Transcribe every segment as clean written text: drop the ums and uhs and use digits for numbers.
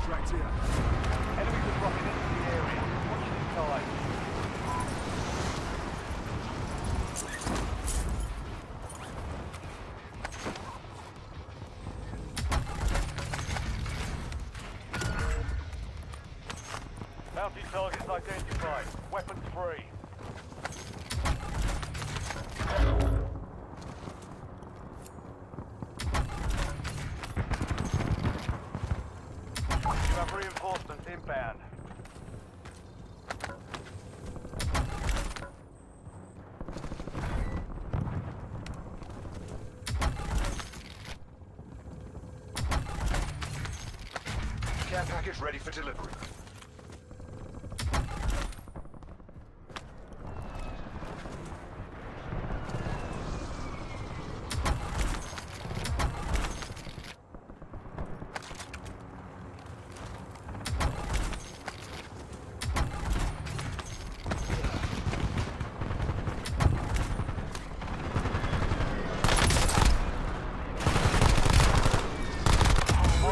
contract here. Enemies are dropping into the area. Watch the tide. Bounty targets identified. Weapons free. You have reinforcements inbound. Care package ready for delivery.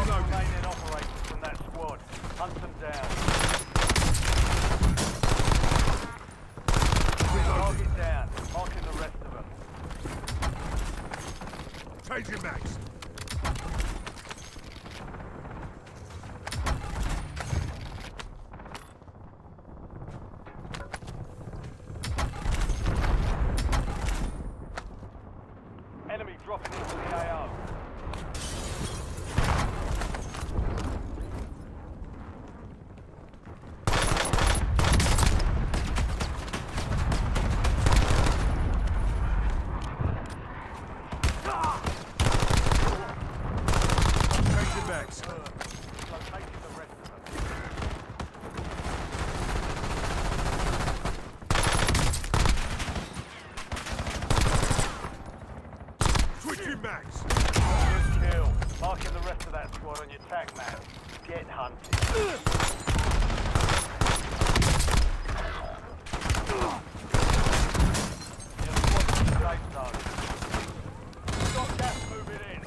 Remaining operators from that squad. Hunt them down. Target down. Marking the rest of them. Changing mags. Enemy dropping into the AO. Changing mags. Locating the rest of them. Switching mags. Good kill. Marking the rest of that squad on your tag map. Get hunted. Your squad's in the safe zone. Got gas moving in.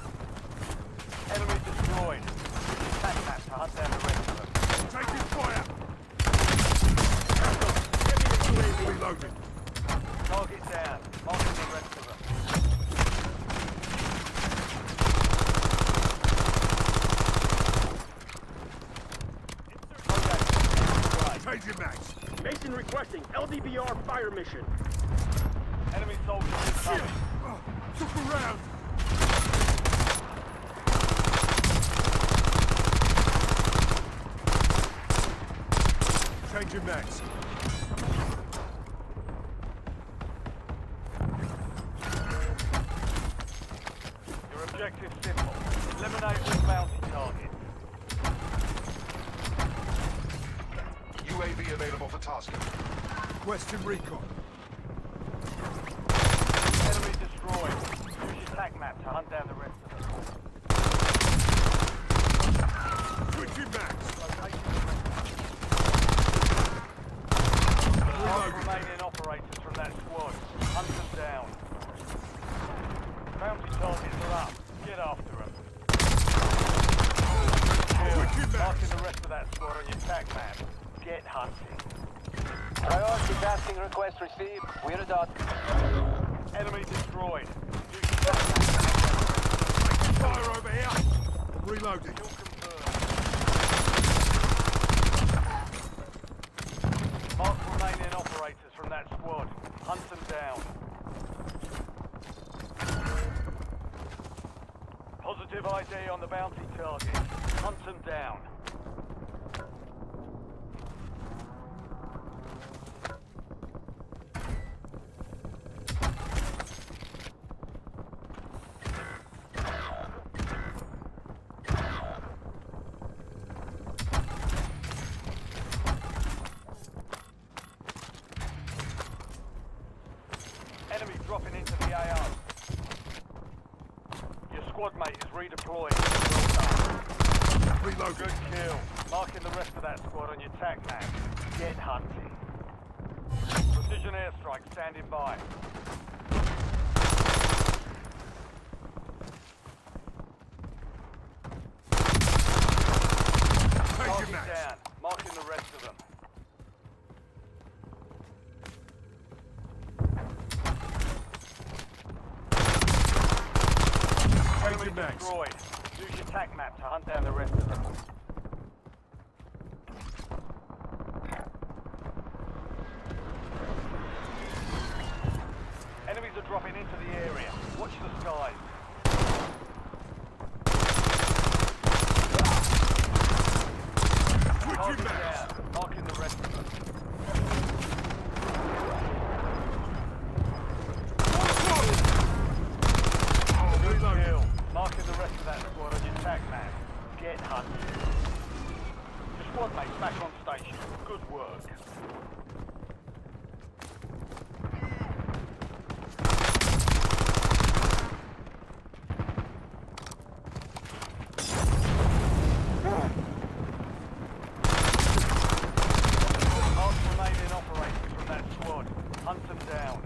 Enemy destroyed. Use your tag map to hunt down the rest of them. Taking fire. Reloading. Target down. Marking the rest of them. Contact. Changing mags. Mason requesting LDBR fire mission. Enemy soldiers incoming. Oh, look around. Changing mags. Your objective's simple. Eliminate all bounty targets. UAV available for tasking. Western recon. Enemy destroyed. Use your tag map to hunt down the rest of them. Switching mags. Location the rest of them. Remaining operators from that squad. Hunt them down. Bounty targets are up. Get after them. Switching mags. Marking the rest of that squad on your tag map. Get hunting. Priority tasking request received. We're done. Enemy destroyed. Use your tag map. Taking fire over here. I'm reloading. Kill confirmed. Mark remaining operators from that squad. Hunt them down. Positive ID on the bounty target. Hunt them down. Enemy dropping into the AO. Your squad mate is redeployed. Well done. Reloading. Good kill. Marking the rest of that squad on your tac map. Get hunting. Precision airstrike standing by. destroyed. Use your tac map to hunt down the rest of them. Enemies are dropping into the area. Watch the skies. Target down. Marking the rest of them. Good kill. Marking the rest of that squad on your tac map. Get hunted. The squad mate's back on station. Good work. Mark remaining operators from that squad. Hunt them down.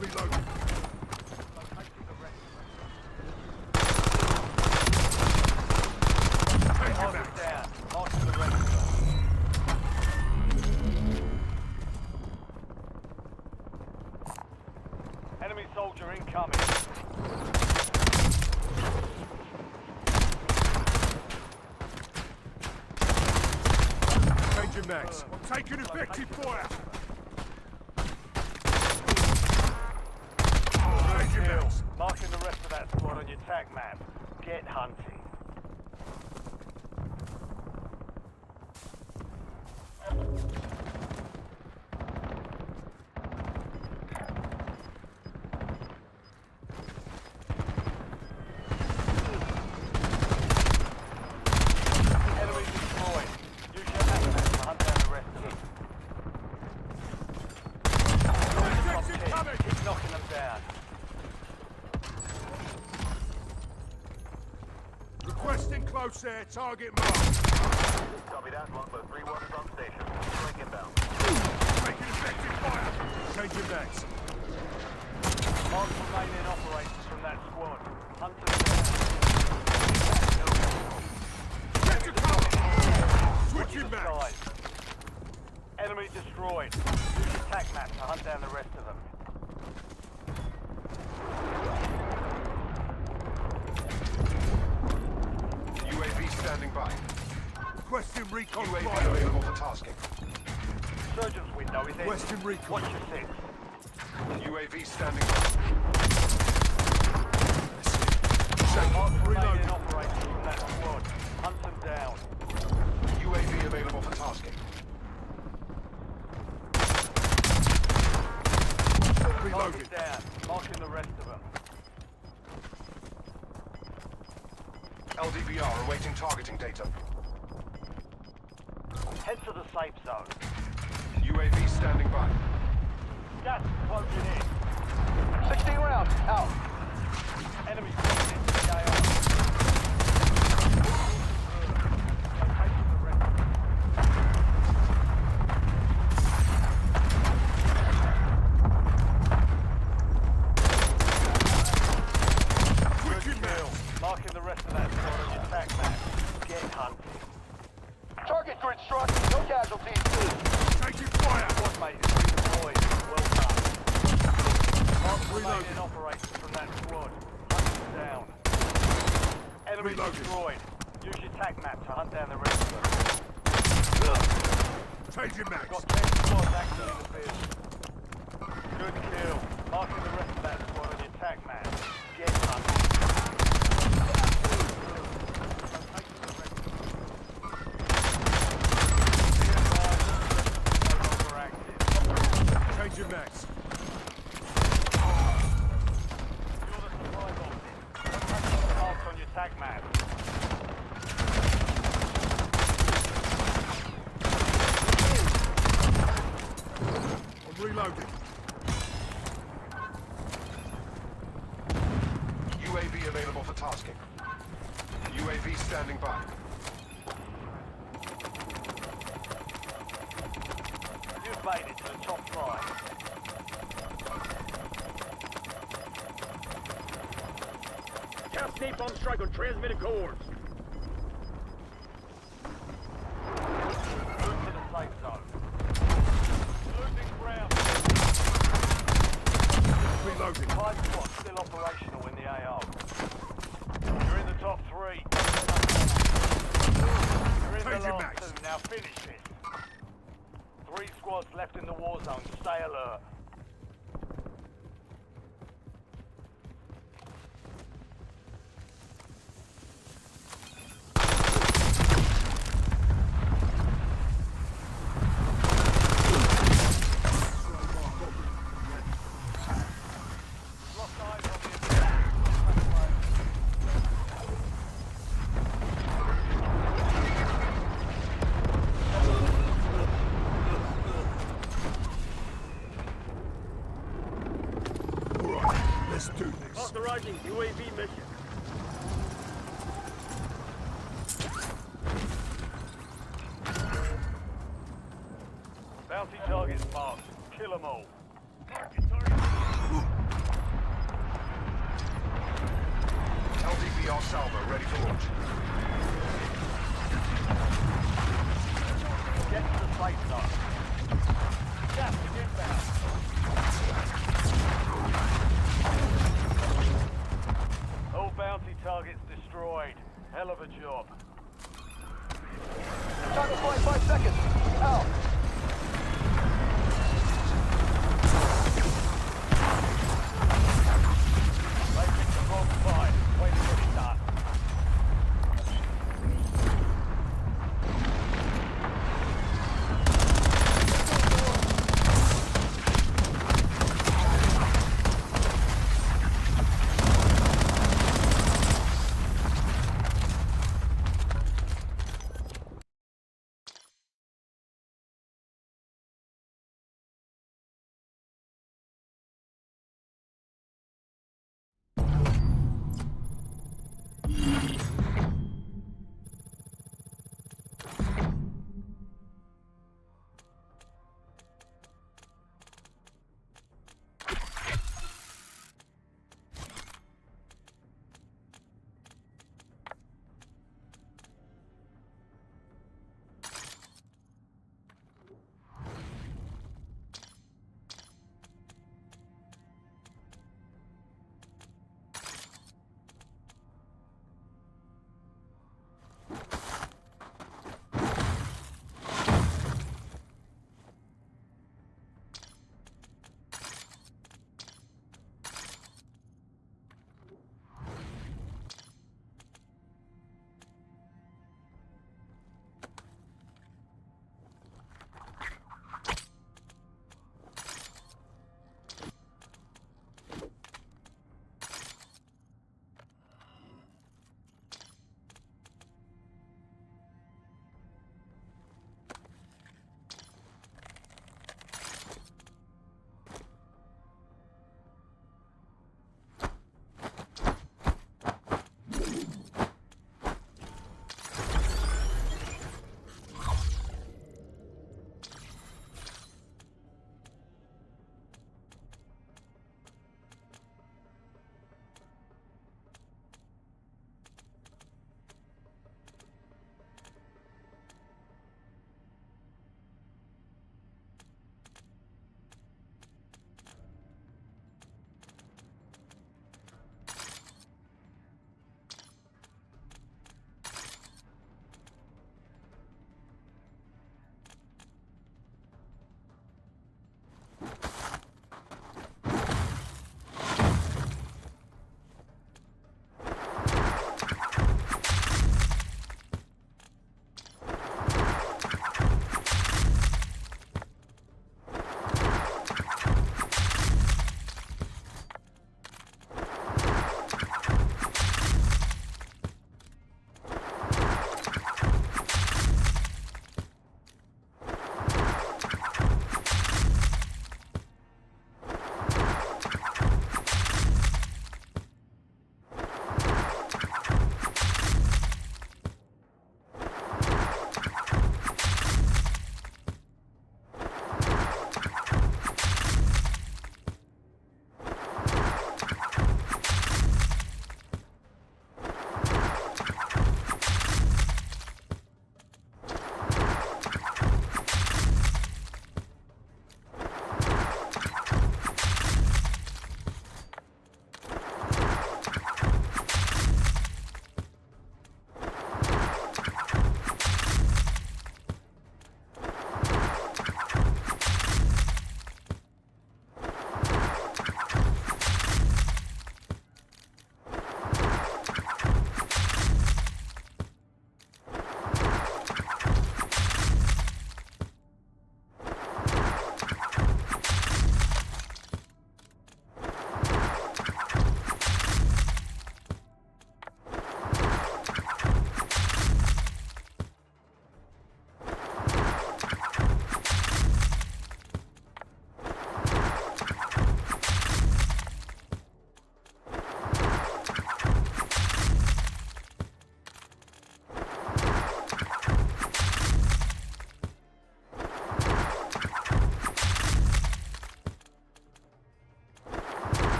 Reloading. Locating the rest. Change your Target max. down. Marking the rest of them. Enemy soldier incoming. Change your max. I'm taking effective fire. Change your Kill. max. Marking the rest of that squad on your tac map. Get hunting. Enemy destroyed. Use your tac map to hunt down the rest of them. Drop Exit 10. coming. Keep knocking them down. Requesting close air. Target mark. Copy that. Longbow 3-1 is on station. Strike inbound. Taking effective fire. Change your max. Mark remaining operators from that squad. Hunt them down. Get to cover. Switch Watch your the max. skies. Enemy destroyed. Use your tac map to hunt down the rest of them. UAV standing by. Requesting recon UAV fire. available for tasking. Surgeon's window is ending. Western recon. Watch your six. UAV standing by. Mark remaining Reloading. operators from that squad. Hunt them down. UAV available for tasking. Reloading. Target down. Marking the rest of them. LDBR awaiting targeting data. Head to the safe zone. UAV standing by. Gas is closing in. 16 rounds. Out. Enemy dropping into the AR. Locating the rest of them. Switch your max. Marking the rest of that squad on your tac map. Get hunting. Target grid struck. No casualties. Taking fire. Squad mate is redeployed. Well done. Mark Reloading. remaining operators from that squad. Hunt them down. Enemy Reloading. destroyed. Use your tac map to hunt down the rest of them. Change your max. Got 10 squads active in the field. Good kill. Marking the rest of that squad on your tac map. Get hunting. Locating the rest of them. No longer active. Change your max. You're the supply boxes. Locating the marks on your tac map. I'm reloading. UAV available for tasking. UAV standing by. You've made it to the top 5. Cast napalm strike on transmitted coordinates. Move to the safe zone. Losing ground. Reloading. 5 squads still operational in the AO. squads left in the war zone. Stay alert. Lost eyes on the attack. Let's do this. Authorizing UAV mission. Bounty targets marked. Kill them all. LDBR Salvo ready for launch. Get to the safe zone. Gas is inbound. All bounty targets destroyed. Hell of a job. Time to fly 5 seconds. Out.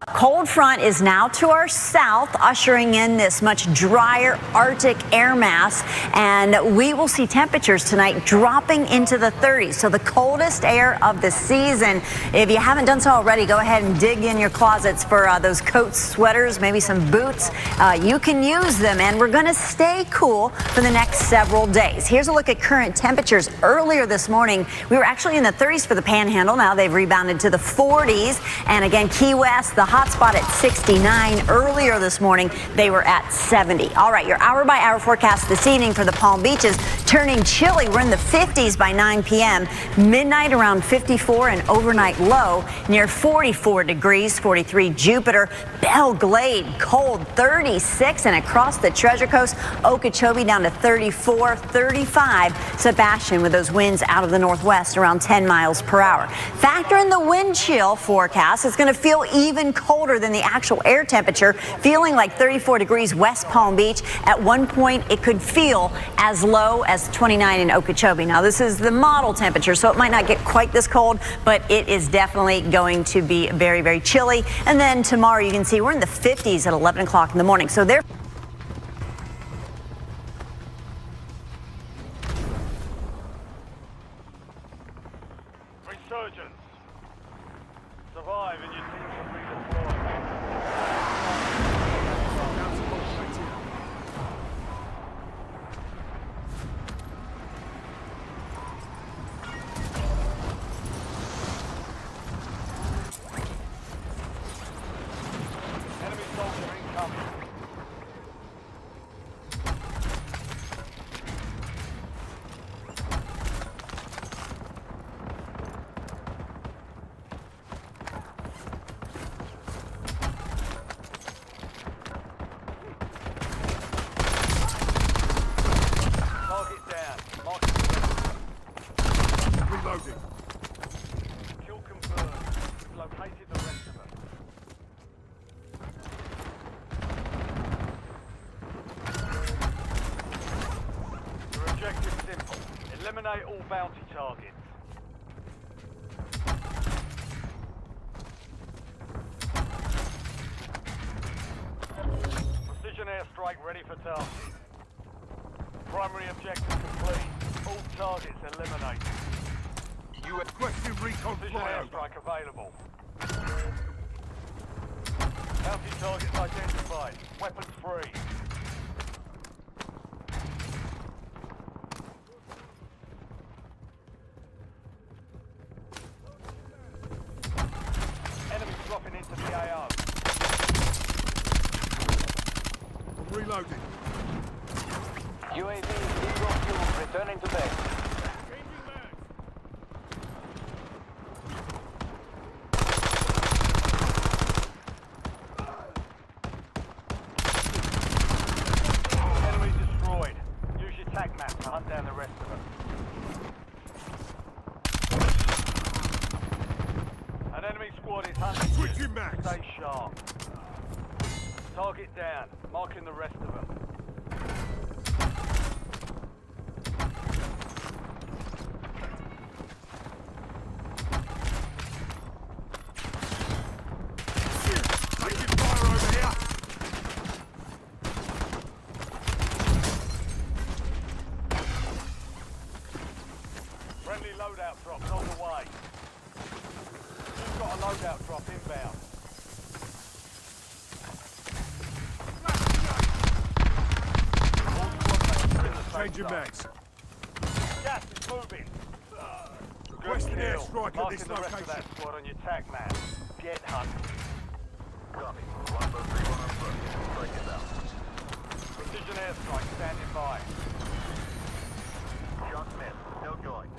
Cold front is now to our south, ushering in this much drier Arctic air mass, and we will see temperatures tonight dropping into the 30s. So the coldest air of the season. If you haven't done so already, go ahead and dig in your closets for those coats, sweaters, maybe some boots. You can use them, and we're going to stay cool for the next several days. Here's a look at current temperatures. Earlier this morning, we were actually in the 30s for the Panhandle. Now they've rebounded to the 40s, and again, Key West, the hot spot at 69. Earlier this morning, they were at 70. All right, your hour-by-hour forecast this evening for the Palm Beaches. Turning chilly. We're in the 50s by 9 p.m. Midnight around 54, and overnight low near 44 degrees. 43 Jupiter. Belle Glade, cold, 36. And across the Treasure Coast, Okeechobee down to 34, 35. Sebastian with those winds out of the northwest around 10 miles per hour. Factor in the wind chill forecast. It's going to feel even colder than the actual air temperature, feeling like 34 degrees West Palm Beach. At one point, it could feel as low as 29 in Okeechobee. Now, this is the model temperature, so it might not get quite this cold, but it is definitely going to be very, very chilly. And then tomorrow, you can see we're in the 50s at 11 o'clock in the morning. So there. Resurgence. Survive and your team will redeploy. Enemy soldier incoming. Target down. Marking the rest. Reloading. Kill confirmed. We've located the rest of them. Your objective's simple. Eliminate all bounty targets. Precision airstrike ready for tasking. Primary objective complete. All targets eliminated. You requesting recon Precision flyover. airstrike available. Bounty targets identified. Weapons free. Enemies dropping into the AO. I'm reloading. UAV zero fuel returning to base. Enemy destroyed. Use your tac map to hunt down the rest of them. An enemy squad is hunting you. Switching max. Stay sharp. Target down. Marking the rest of them. Taking fire over here. Friendly loadout drops on the way. You've got a loadout drop inbound. All squad mates are in the safe Changing zone. mags. Gas is moving. Requesting Good kill. airstrike at Marking this the rest of location. that squad on your tac map. Get hunting. Copy. Longbow 3-1 on foot. Strike is out. Precision airstrike standing by. Shot missed. No going.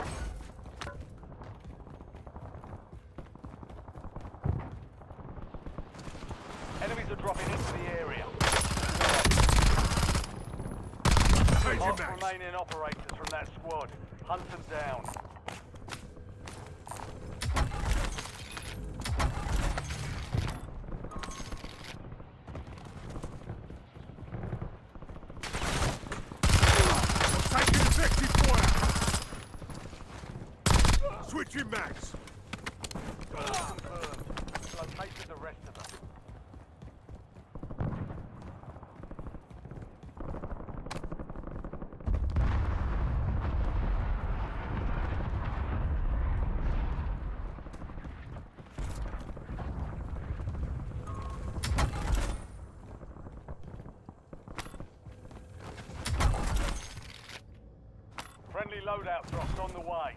Enemies are dropping into the area. Changing Mark mags. remaining operators from that squad. Hunt them down. I'm taking effective fire. Switching mags. Confirmed. Located the rest of them. loadout drops on the way.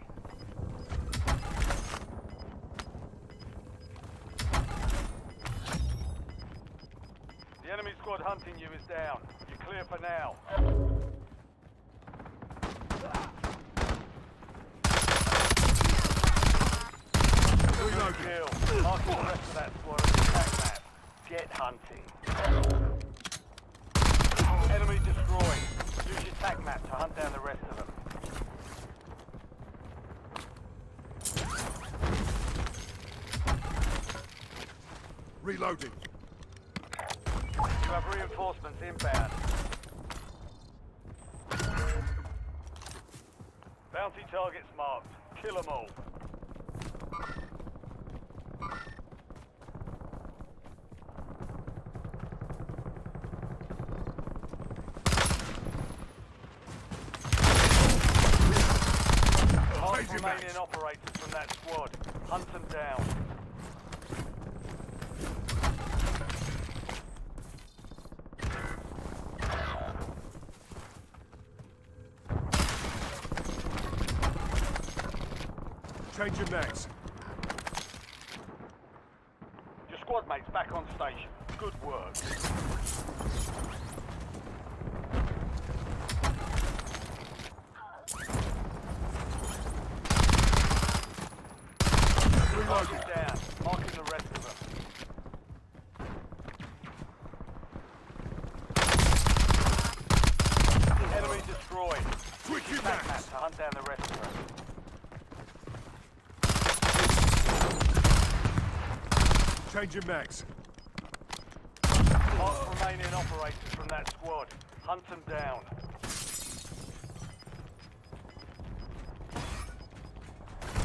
The enemy squad hunting you is down. You're clear for now. Good kill. Marking the rest of that squad on the attack map. Get hunting. Enemy destroyed. Use your attack map to hunt down the rest of them. Reloading. You have reinforcements inbound. Bounty targets marked. Kill them all. Mark remaining operators from that squad. Hunt them down. Change your mags. Your squad mates back on station. Good work. Reloading down. Marking the rest of them. Enemy destroyed. Switch your Attack map mags. to hunt down the rest of them. Change your mags. Mark remaining operators from that squad. Hunt them down.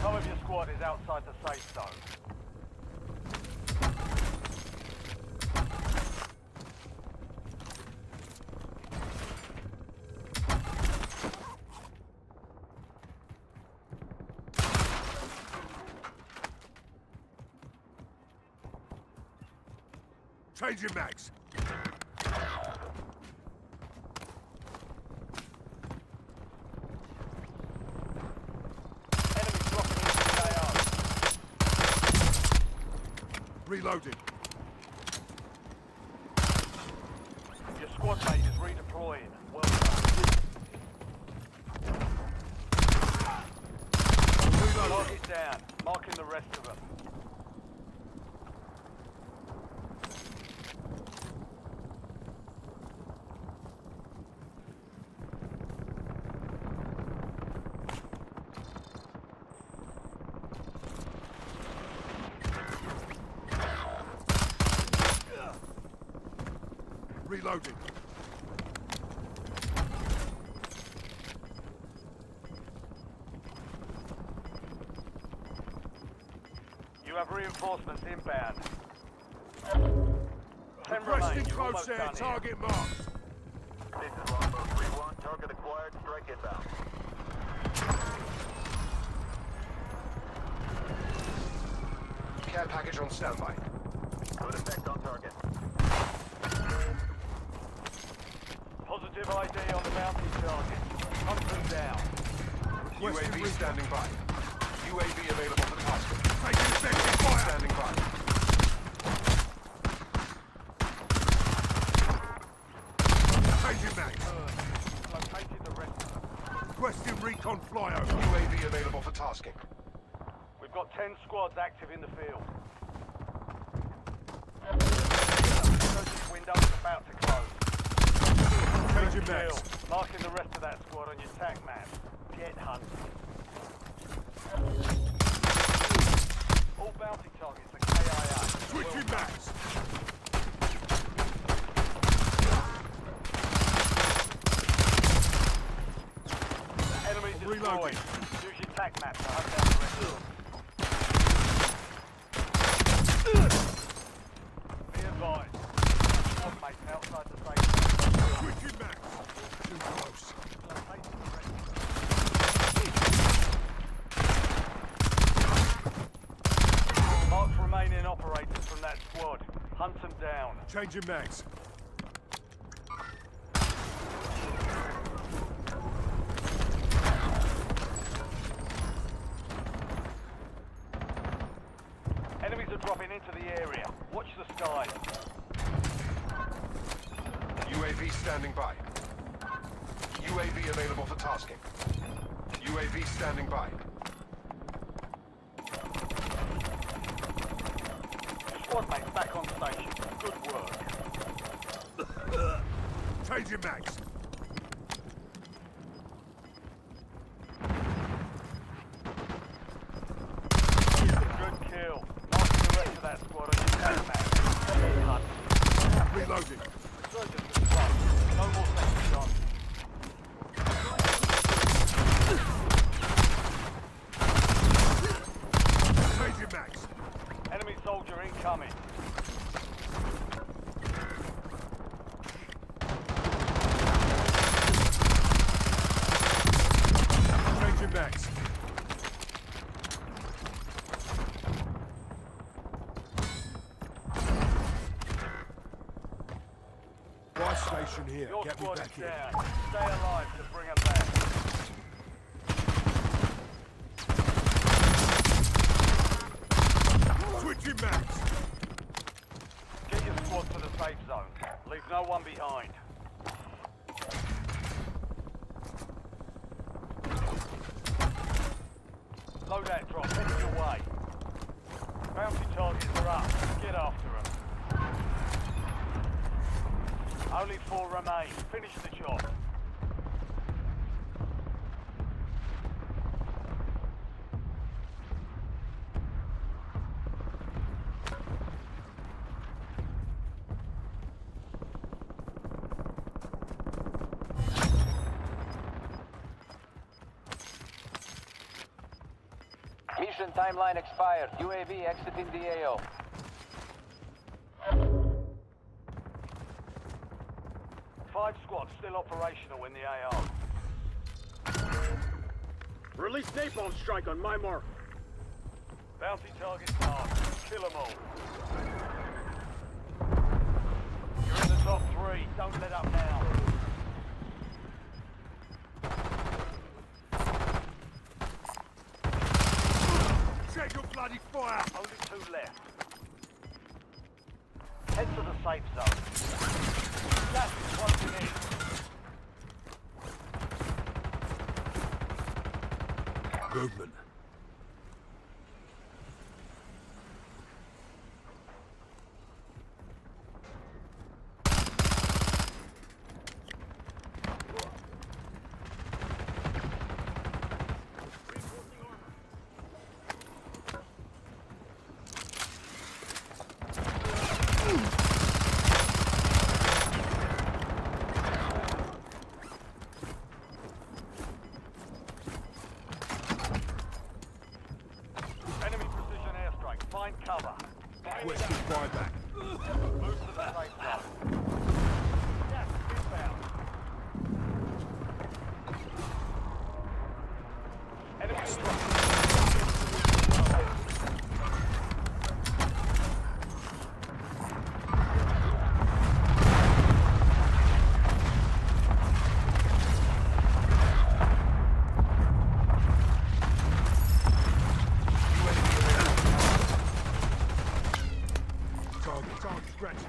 Some of your squad is outside the safe zone. Change your mags. Enemy dropping into the AO. Reloading. Your squad mate is redeploying. Well done. Mark it down. Marking the rest of them. Reloading. You have reinforcements inbound. 10 remain. Requesting You're close almost air. done here. Target marked. This is Longbow 3-1. Target acquired. Strike inbound. Care package on standby. Good effect on target. Positive ID on the bounty target. Hunt them down. UAV standing by. UAV available for tasking. Taking effective fire. Standing by. Change your mags. Located the rest of them. Requesting recon flyover. UAV available for tasking. We've got 10 squads active in the field. Search window is about to close. Change your Kill. mags. Marking the rest of that squad on your attack map. Get hunting. All bounty targets are KIA. Switching mags. Enemy destroyed. Reloading. Use your attack map to hunt down the rest of them. Be advised. Squad mates outside the safe zone. Switching mags. Too close. Located the rest of them. Mark remaining operators from that squad. Hunt them down. Change your mags. standing by. UAV available for tasking. UAV standing by. Squad mates back on station. Good work. Changing mags. Good kill. Nice to the rest of that squad on your tag match. Reloading. No more second shots. Changing mags. Enemy soldier incoming. Changing mags. Buy station here. Your Get me squad is back in. down. Stay alive to bring them back. Switching mags. Get your squad to the safe zone. Leave no one behind. Loadout drop, headed your way. Bounty targets are up. Get after them. Only 4 remain. Finish the job. Mission timeline expired. UAV exiting the AO. Five squads still operational in the AR. Release napalm strike on my mark. Bounty targets marked. Kill them all. You're in the top 3. Don't let up now. Check your bloody fire. Only 2 left. Head to the safe zone. Gas is closing in. Movement. Enemy precision airstrike. Find cover. Where's the buyback? Move to the safe zone. Gas is inbound. Enemy struck. Target scratching.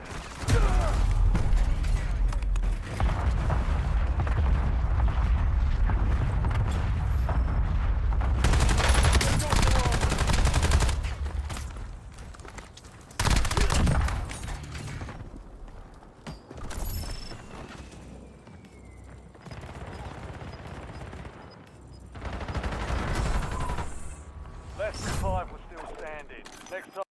Less than 5 were still standing. Next time.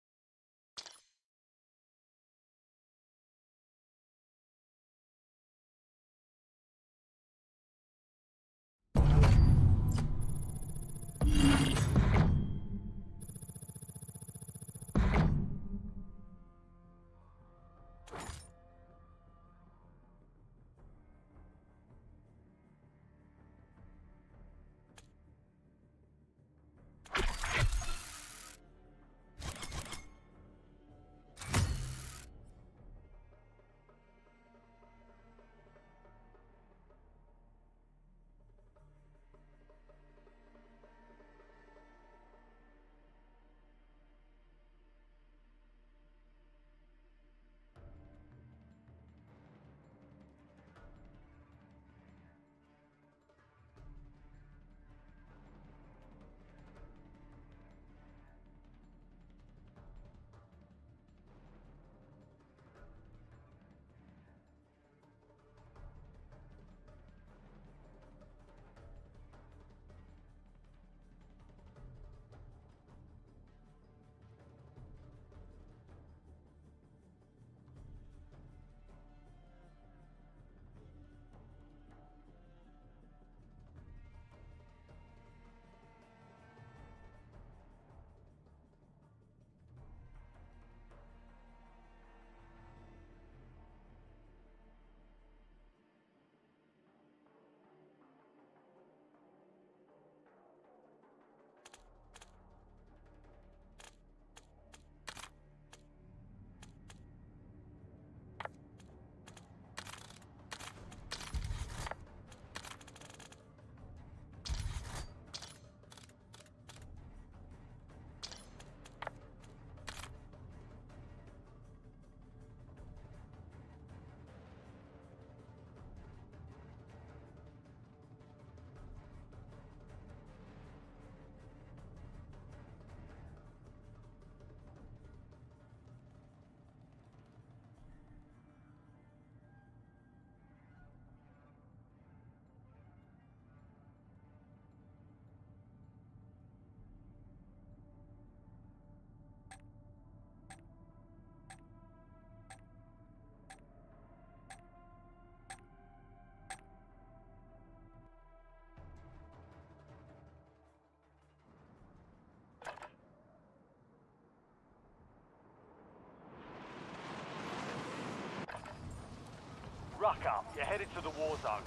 fuck up. You're headed to the war zone.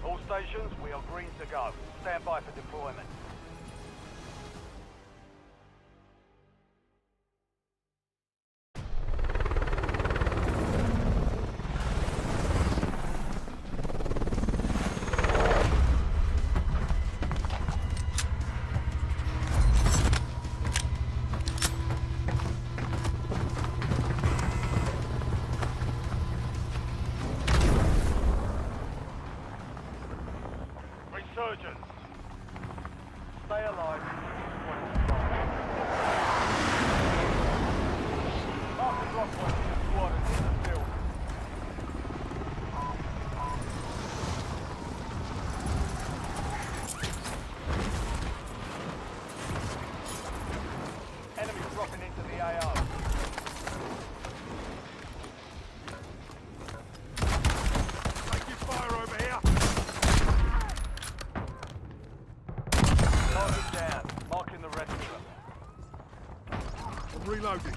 All stations, we are green to go. Stand by for deployment. Resurgence. Stay alive. Mark the drop point in the squad and in the field. Enemy dropping into the AO. Taking fire over here. Target down. Marking the rest of them. I'm reloading.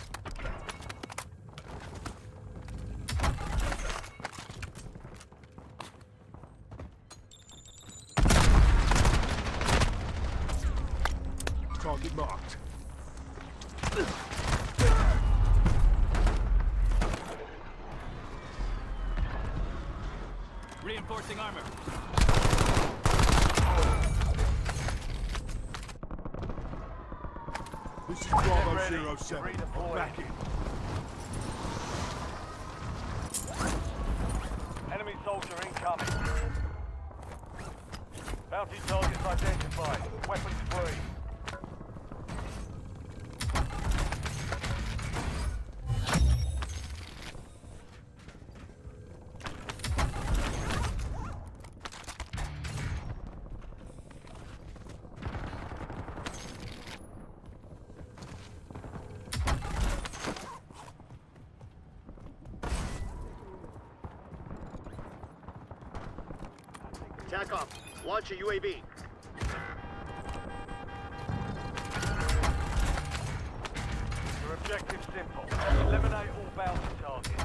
Target marked. Reinforcing armor. This is Bravo ready. 07. Redeploy. Back in. Enemy soldier incoming. Bounty targets identified. Weapons free. TACOM, launch a UAV. Your objective simple. Eliminate all bounty targets.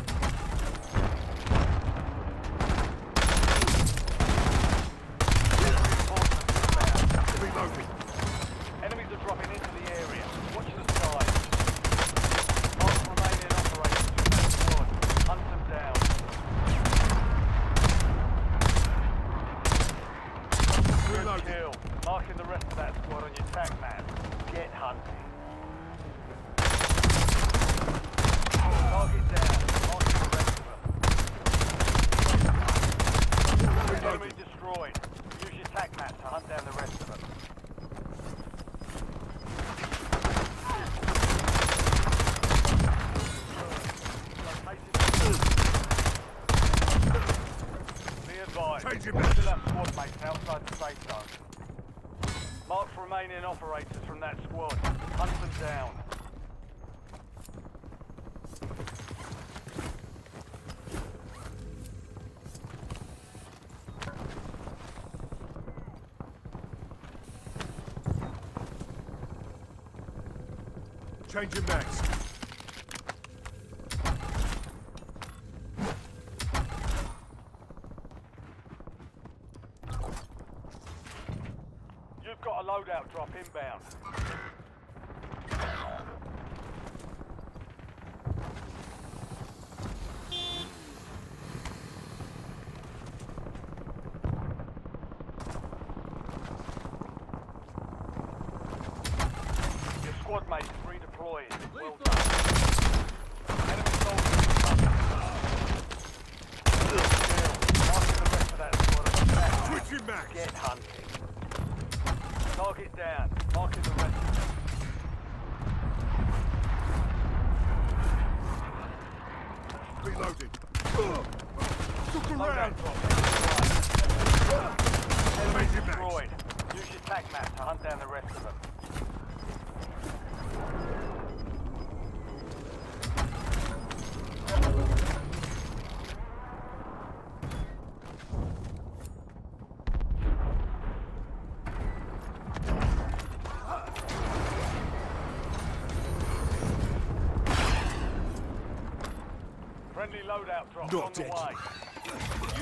Reloading. Enemies are dropping into the area. Watch the skies. Mark remaining operators with that squad. Hunt them down. Good Reloading. kill. Marking the rest of that squad on your tac map. Get hunting. Target down. Marking the rest of them. Enemy destroyed. Use your tac map to hunt down the rest of them. Be advised. Changing We back. still have squad mates outside the safe zone. Mark remaining operators from that squad. Hunt them down. Changing mags. You've got a loadout drop inbound. Your squad mate is deployed. Well done. Enemy soldier incoming. Good kill. Marking the rest of that squad as attack. Switching max. Get hunting. Target down. Marking the rest of them. Reloading. Look Loadout around. drop. Major max. Destroyed. Use your tac map to hunt down the rest of them. Friendly loadout drop Not on the dead. way.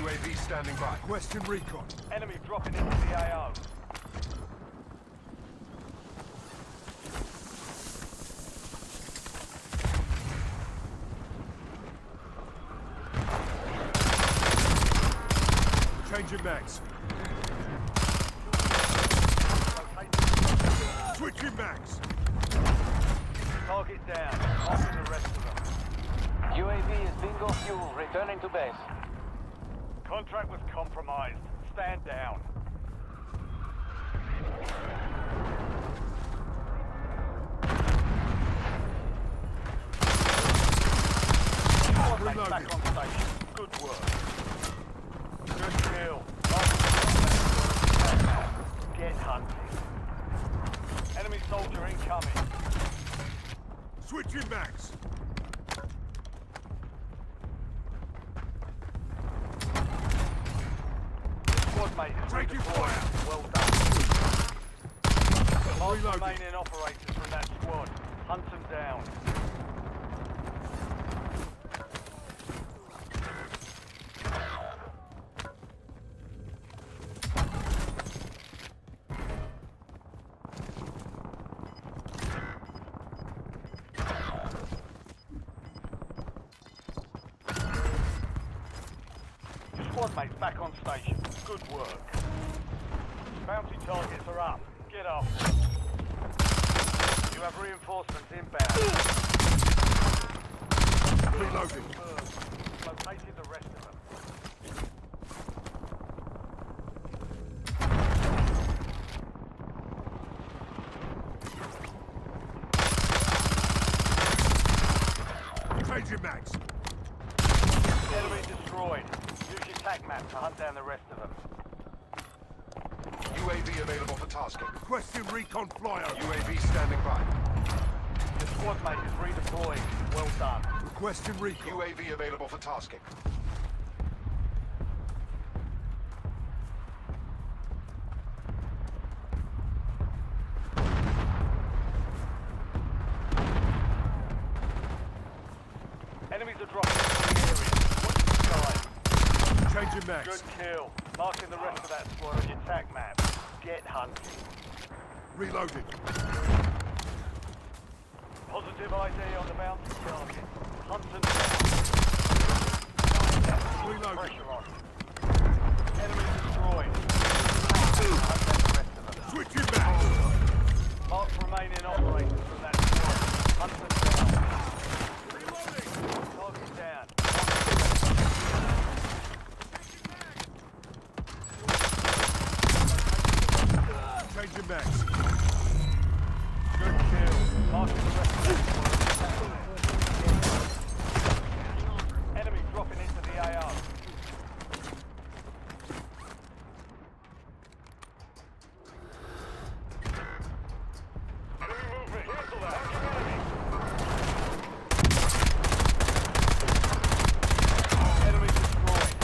UAV standing by. Question recon. Enemy dropping into the AO. Changing max. Switching max. Target down. Marking the rest of them. UAV is bingo fuel. Returning to base. Contract was compromised. Stand down. Squad mates Reloading. back on station. Good work. Good kill. Get hunting. Enemy soldier incoming. Switching max. Squad mate is Taking redeployed. fire. Well done. Last Reloading. remaining operators from that squad. Hunt them down. Squad mates back on station. Good work. Bounty targets are up. Get up. You have reinforcements inbound. Reloading. Located the rest of them. Changing max. Enemy destroyed. Use your tac map to hunt down the rest of them. UAV available for tasking. Question recon flyover. UAV standing by. The squad mate is redeployed. Well done. Question recon. UAV available for tasking. Enemies are dropping into the area. Watch the sky. Changing max. Good kill. Marking the rest of that squad on your tac map. Get hunting. Reloading. Positive ID on the bounty target. Hunt and down. Reloading. Pressure on. Enemy destroyed. Hunt down the rest of them. Switching max. Mark remaining operators from that squad. Hunt them down. Reloading. Target down. Changing max. Good kill. Marking the rest of that squad. Enemy dropping into the AR. Enemy movement. Cancel that. Enemy destroyed.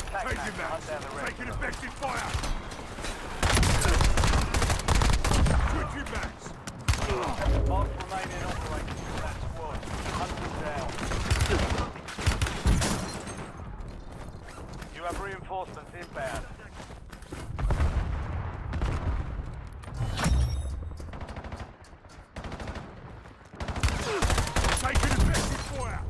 Attack Changing map. max. Hunt down the rest. Taking effective fire. Switching max. Mark remaining operators from that squad. Hunt them down. You have reinforcements inbound. Taking effective fire.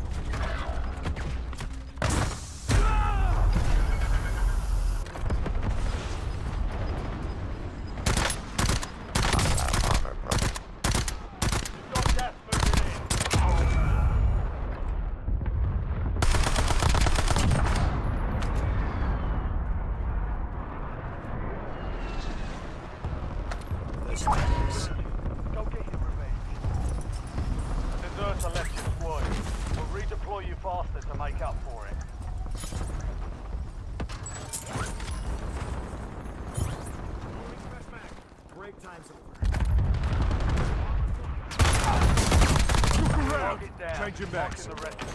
You've got gas moving in. sweat this. Go get your revenge. Deserter left your squad. We'll redeploy you faster to make up for it. Break time's over. Look around! Target down. Changing backs. Marking the rest of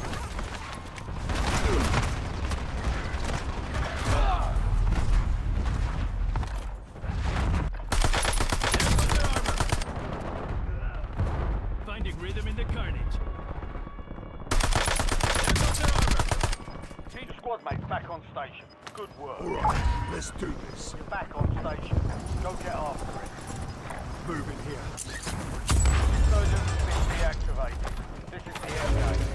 Finding rhythm in the carnage. your squad mates back on station. Good work. Alright, let's do this. You're back on station. Go get after it. Moving here. Insurgents have been deactivated. This is the air game.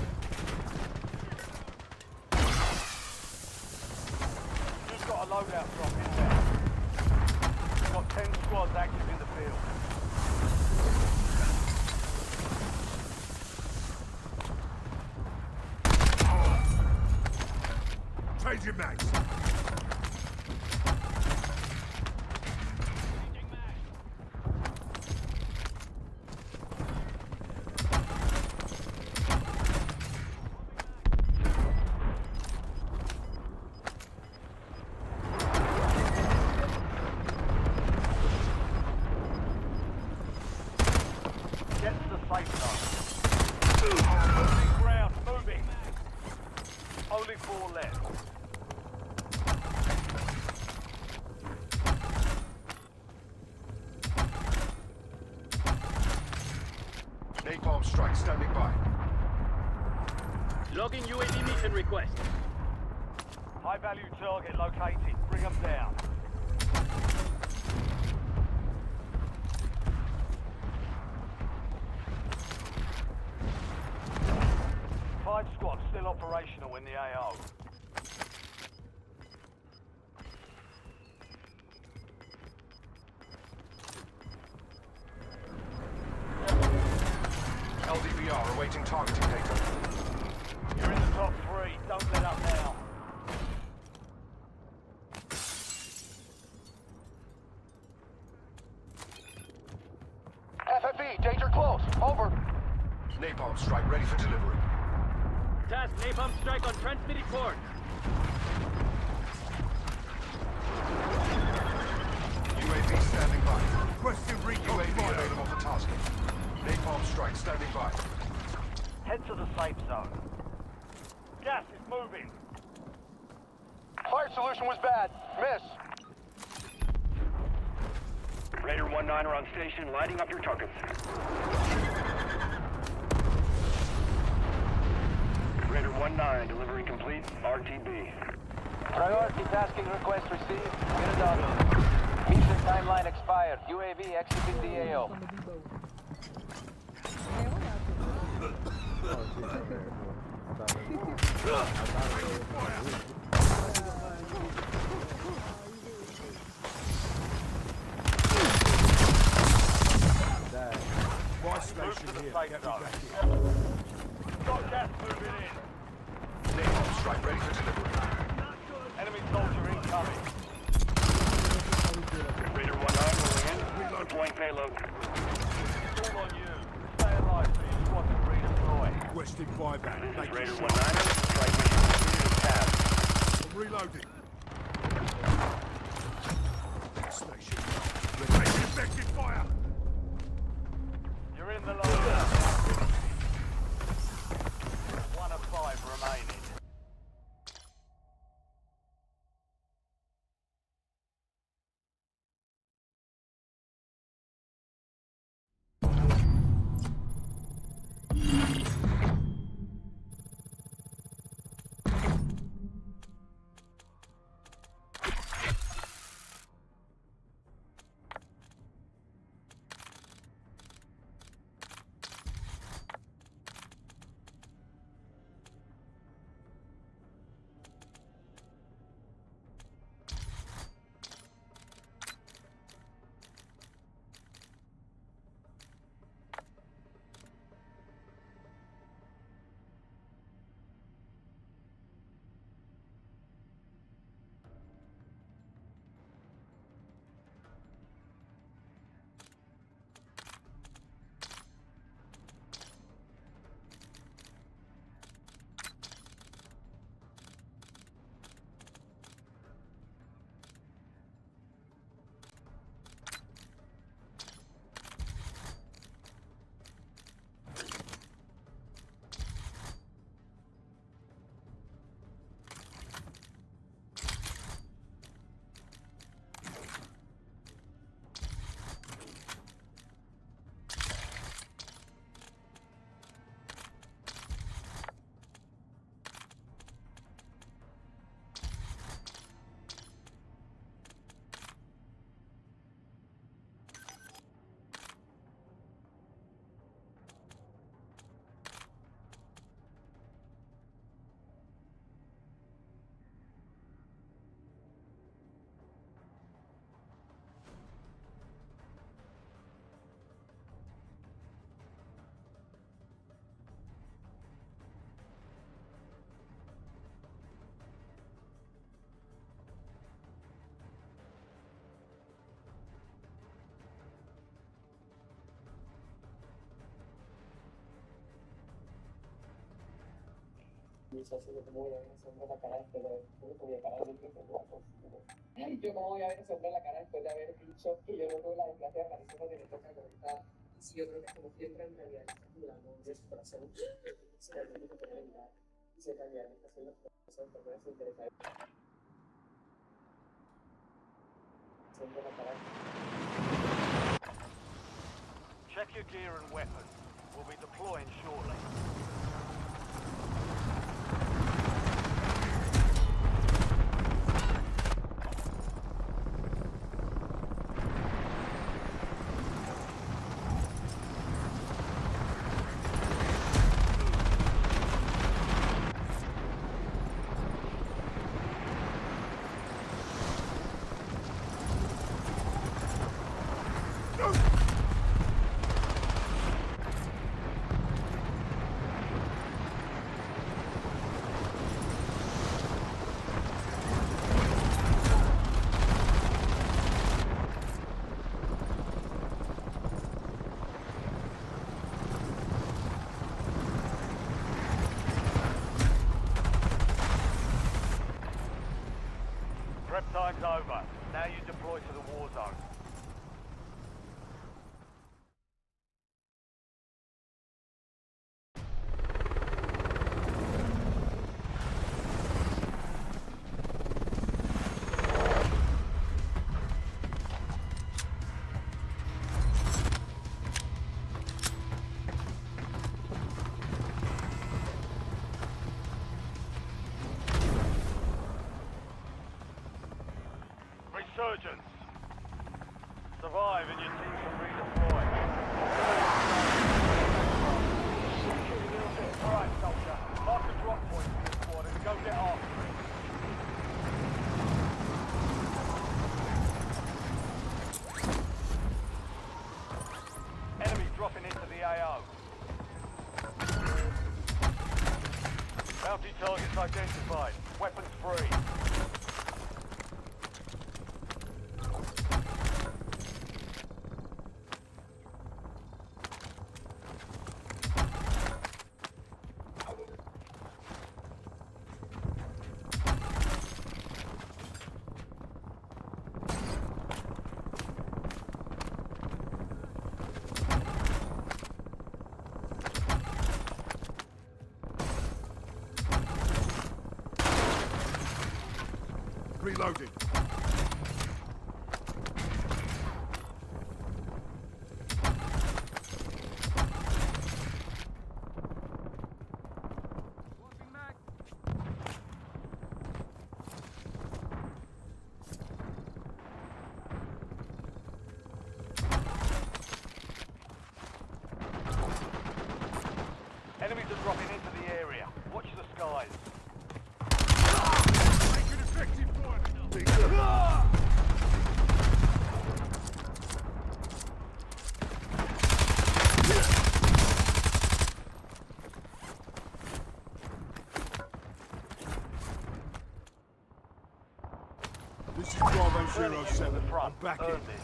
You've got a loadout drop in there. You've got 10 squads active in the field. Changing mags. Get to the safe zone. Moving ground, moving. Only 4 left. Napalm strike standing by. Logging UAV mission request. High value target located. Bring them down. Five squads still operational in the AO. LDVR awaiting targeting data. You're in the top 3. Don't let up now. FFE, danger close. Over. Napalm strike ready for delivery. Task napalm strike on transmitted port. UAV standing by. Requesting recon UAV fire. available for tasking. Napalm strike standing by. Head to the safe zone. Gas is moving. Fire solution was bad. Miss. Raider 1-9 are on station, lighting up your targets. Raider 1-9, delivery complete, RTB. Priority tasking request received. Get it done. Mission timeline expired. UAV exiting the AO. My Move station to the here. safe Get me zone. back here. Got gas moving in. Napalm strike ready for delivery. Enemy soldier incoming. Raider 1-9 rolling in, deploying payload. It's all on you. Stay alive so your squad can redeploy. Requesting buyback. This is Make Raider it 1-9, strike mission completed as tasked. I'm reloading. Station. Taking effective fire. You're in the loadout. 1 of 5 remaining. Mi socio yo como voy a ver ese hombre la cara después de haber tuve cara de que guapo. Yo como voy a ver ese hombre la cara después de haber dicho que yo no tuve la desgracia de aparecer cuando me toca ahorita. Y si yo creo que como siempre en realidad está jugando de su corazón, se le tiene que tener verdad. Y si en realidad está haciendo cosas por no se interesa. Siempre la cara. Check your gear and weapons. We'll be deploying shortly. Prep time's over. Now you deploy to the war zone. Resurgence. Survive and your team can redeploy. Alright, soldier. Mark the drop point for this squad and go get after it. Enemy dropping into the AO. Bounty targets identified. Weapons free. Reloading. Enemies are dropping into the area. Watch the skies. Make an effective point. This is Bravo 07. I'm back in. Earned it.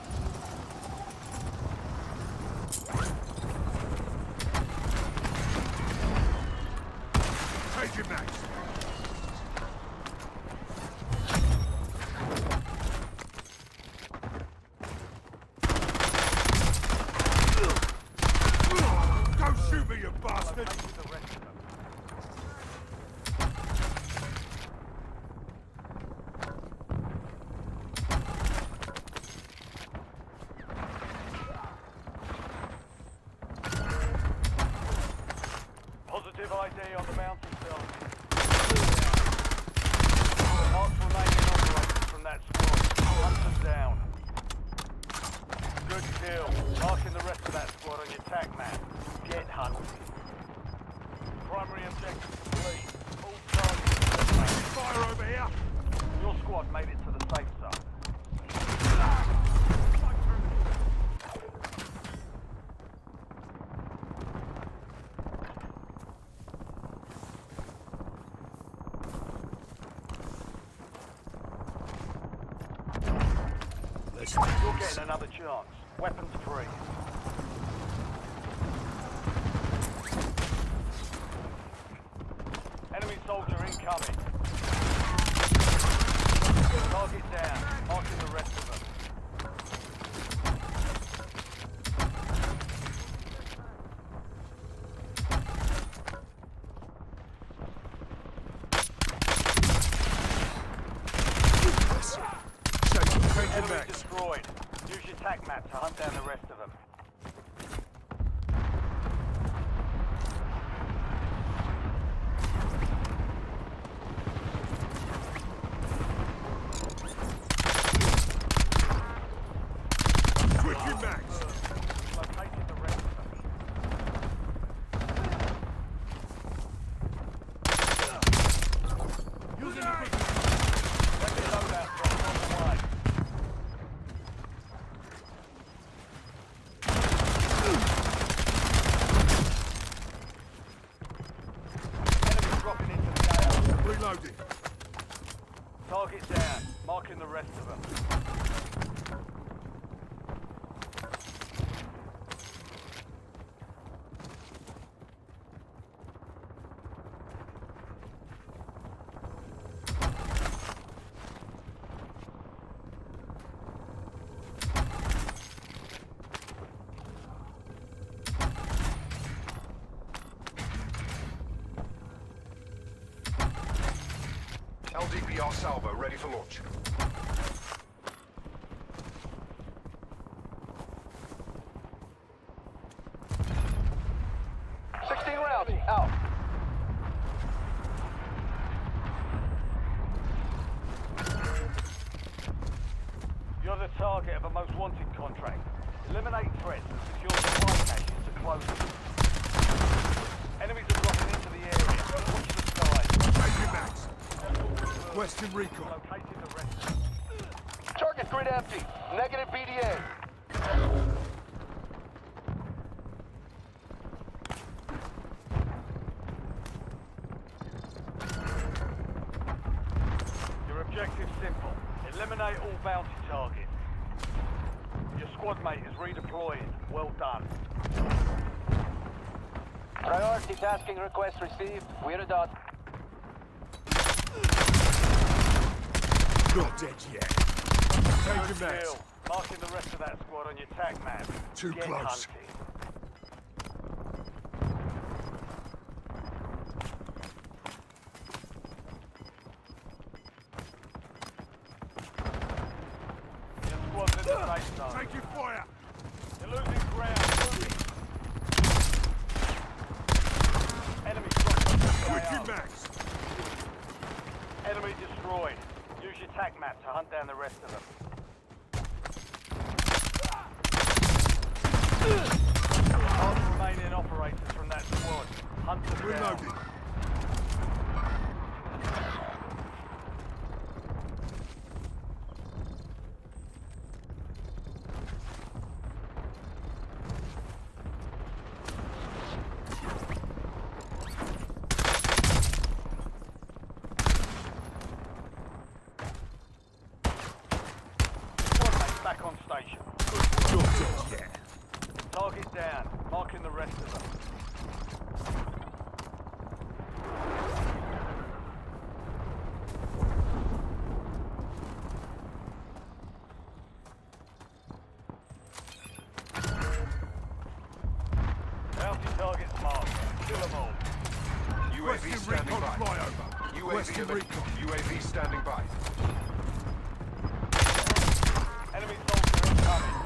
Changing max. Don't shoot me, you bastard! With the rest of them. Positive ID on the bounty cell. Marks remaining operators from that squad. Hunt them down. Good kill. Marking the rest of that squad on your tac map. Get hunted. Primary objective complete. All targets eliminated. Fire over here! Your squad made it to the safe zone. You're getting another chance. Weapons free. Enemy soldiers incoming. Target down. Marking the rest of them. Enemy destroyed. Use your tac map to hunt down the rest of them. Quick your max. Located the rest of them. Using the quick. Weapon loadout drop on the way. Enemy dropping into the gale. Reloading. Target down. Marking the rest of them. LDPR salvo ready for launch. Rounds out. You're the target of a most wanted contract. Eliminate threats and secure supply caches to close them. Enemies are dropping into the area. Watch the sky. Take your max. Western recon. Located the rest of them. Target grid empty. Negative BDA. Your objective's simple. Eliminate all bounty targets. Your squad mate is redeploying. Well done. Priority tasking request received. We're a dot. Not dead yet. Take your Good max. kill. Marking the rest of that squad on your tag map. Too Get close. hunting. Your squad's in the safe zone. Take your fire. You're losing ground. Enemy dropping into the Quick your AO. max. Enemy destroyed. Use your tac map to hunt down the rest of them. All the remaining operators from that squad. Hunt them down. Reloading. Squad mates back on station. Not dead yet. Target down. Marking the rest of them. Bounty targets marked. Kill them all. UAV Western standing recon by. flyover. UAV, Western recon. UAV standing by. Enemy soldier incoming.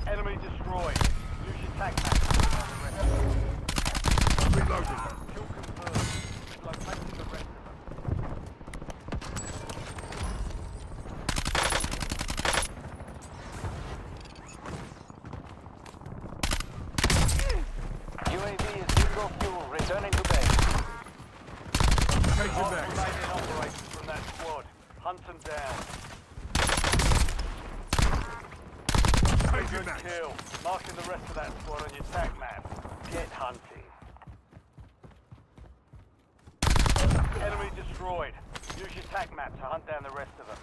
Enemy destroyed. Use your tac map. Reloading. Kill confirmed. Locating the rest of them. UAV is zero fuel. Returning to base. Take your All max. remaining operators from that squad. Hunt them down. Take your Good max. kill. Marking the rest of that squad on your tac map. Get hunting. Enemy destroyed. Use your tac map to hunt down the rest of them.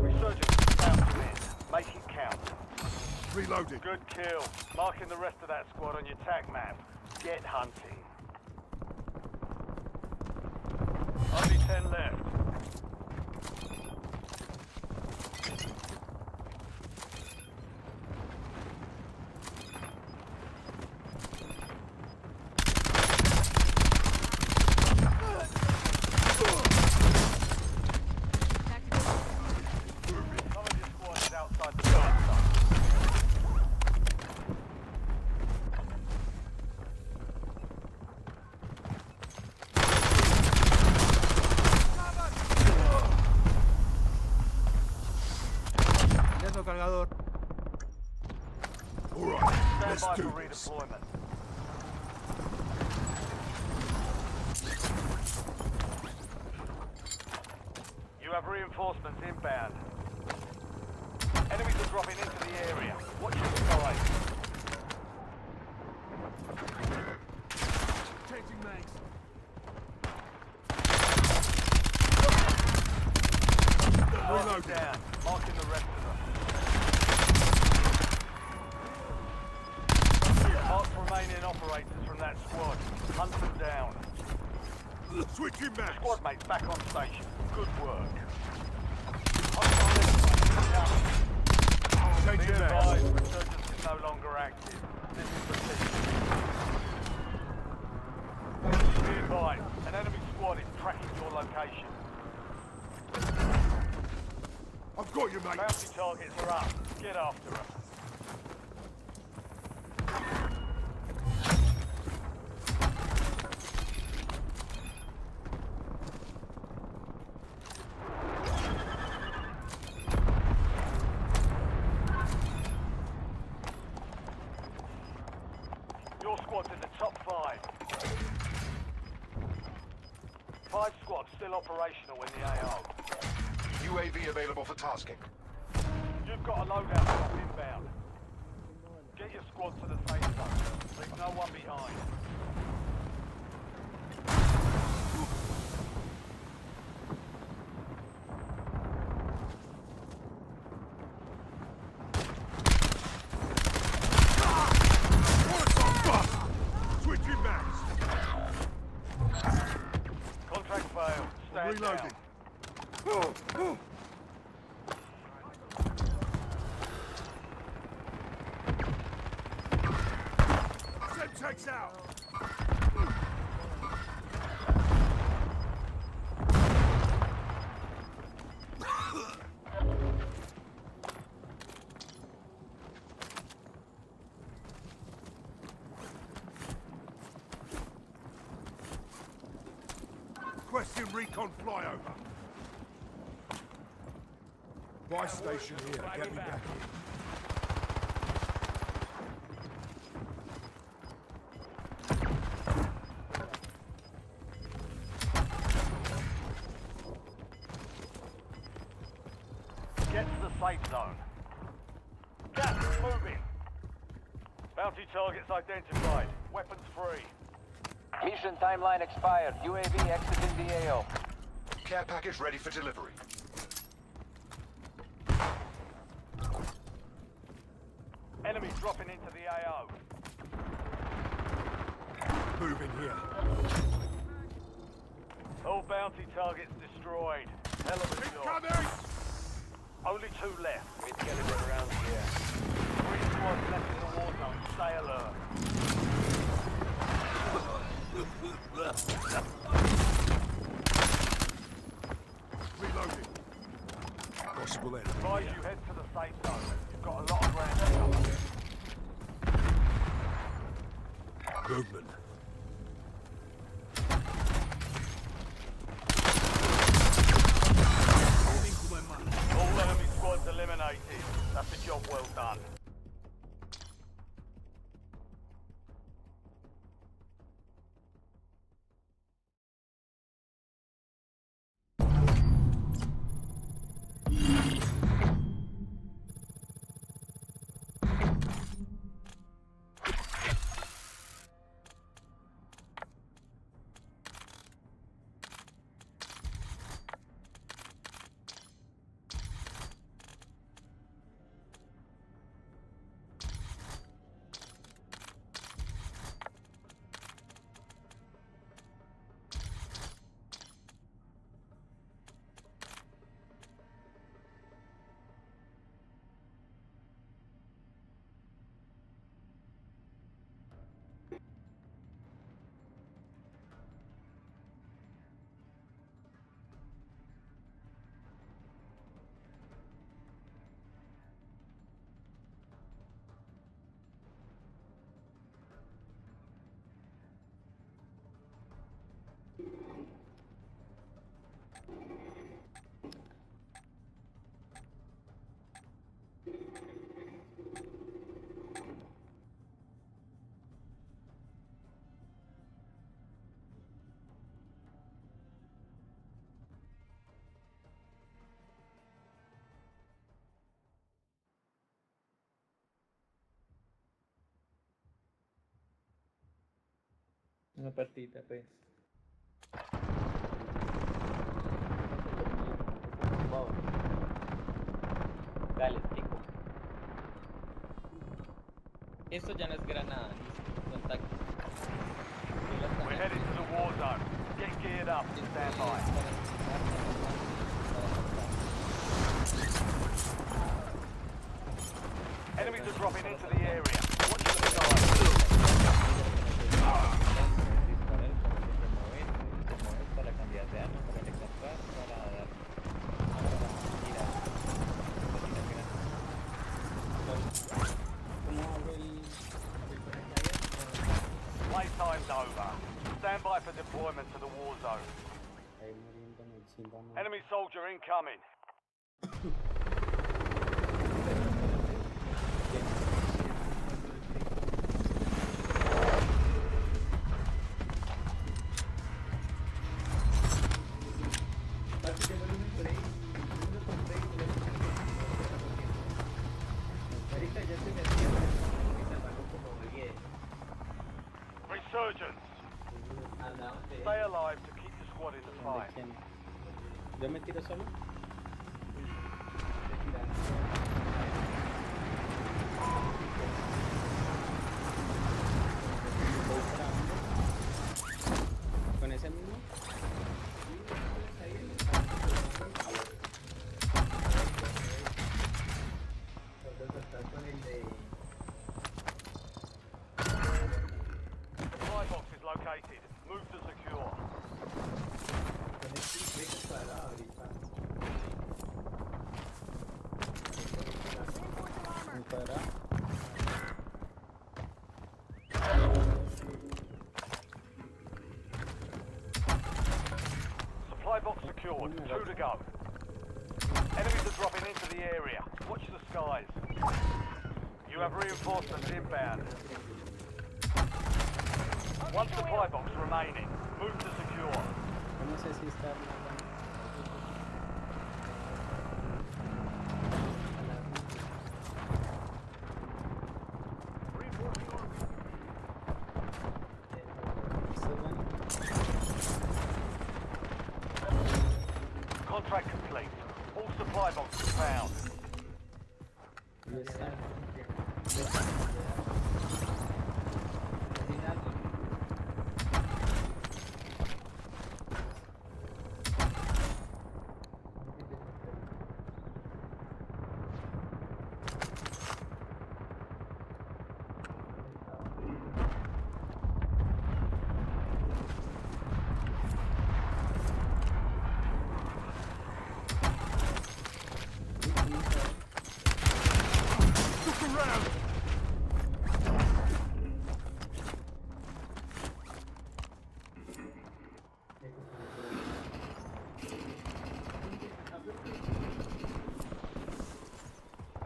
Resurgence is about to end. Make it count. Reloading. Good kill. Marking the rest of that squad on your tac map. Get hunting. Only 10 left. Some of your squad is outside the zone. Cargador. All right, Stand let's by do for this. redeployment. You have reinforcements inbound. Enemies are dropping into the area. Watch your skies. Changing mags. Reload down. Marking the rest of them. Mark remaining operators from that squad. Hunt them down. Switching mags. Squad mates back on station. Good work. Be Changing mags. advised, resurgence is no longer active. This is the team. Be advised, an enemy squad is tracking your location. I've got you, mate. Bounty targets are up. Get after them. Your squad's in the top 5. 5 squads still operational in the AO. UAV available for tasking. You've got a loadout drop inbound. Get your squad to the safe zone. Leave no one behind. Switching mags. Contract failed. Stand Reloading. down. Semtex out. Requesting recon flyover. Buy station here. Get me back in. Get to the safe zone. Gas is moving. Bounty targets identified. Weapons free. Mission timeline expired. UAV exiting the AO. Care package ready for delivery. Enemies dropping into the AO. Moving here. All bounty targets destroyed. Hell of a job. Incoming! Only 2 left. We need to get a bit around here. 3 squads left in the war zone. Stay alert. Reloading. Possible enemy. Advise you head to the safe zone. You've got a lot of ground to cover. Movement. All enemy squads eliminated. That's a job well done. Una partida, pues. Dale, chico. Esto ya no es granada, listo. Contacto. We're headed to the war zone. Get geared up and stand by. Enemies are dropping into the area. Watch the skies. Para cambiar de arma, para recargar, para dar. ¿Cómo hago el Playtime's over. Stand by for deployment to the war zone. ahí muriéndome chingando? Enemy soldier incoming. Resurgence. Stay alive to keep the squad in the fight. ¿Quién? ¿Yo me tiro solo? ¿Con ese mismo? Supply box is located. Move to secure. ¿Un cuadrado? Supply box secured. 2 to go. Enemies are dropping into the area. Watch the skies. You have reinforcements inbound. 1 supply box remaining. Move to secure. No sé si está armado. Contract complete. All supply boxes found. ¿Dónde está?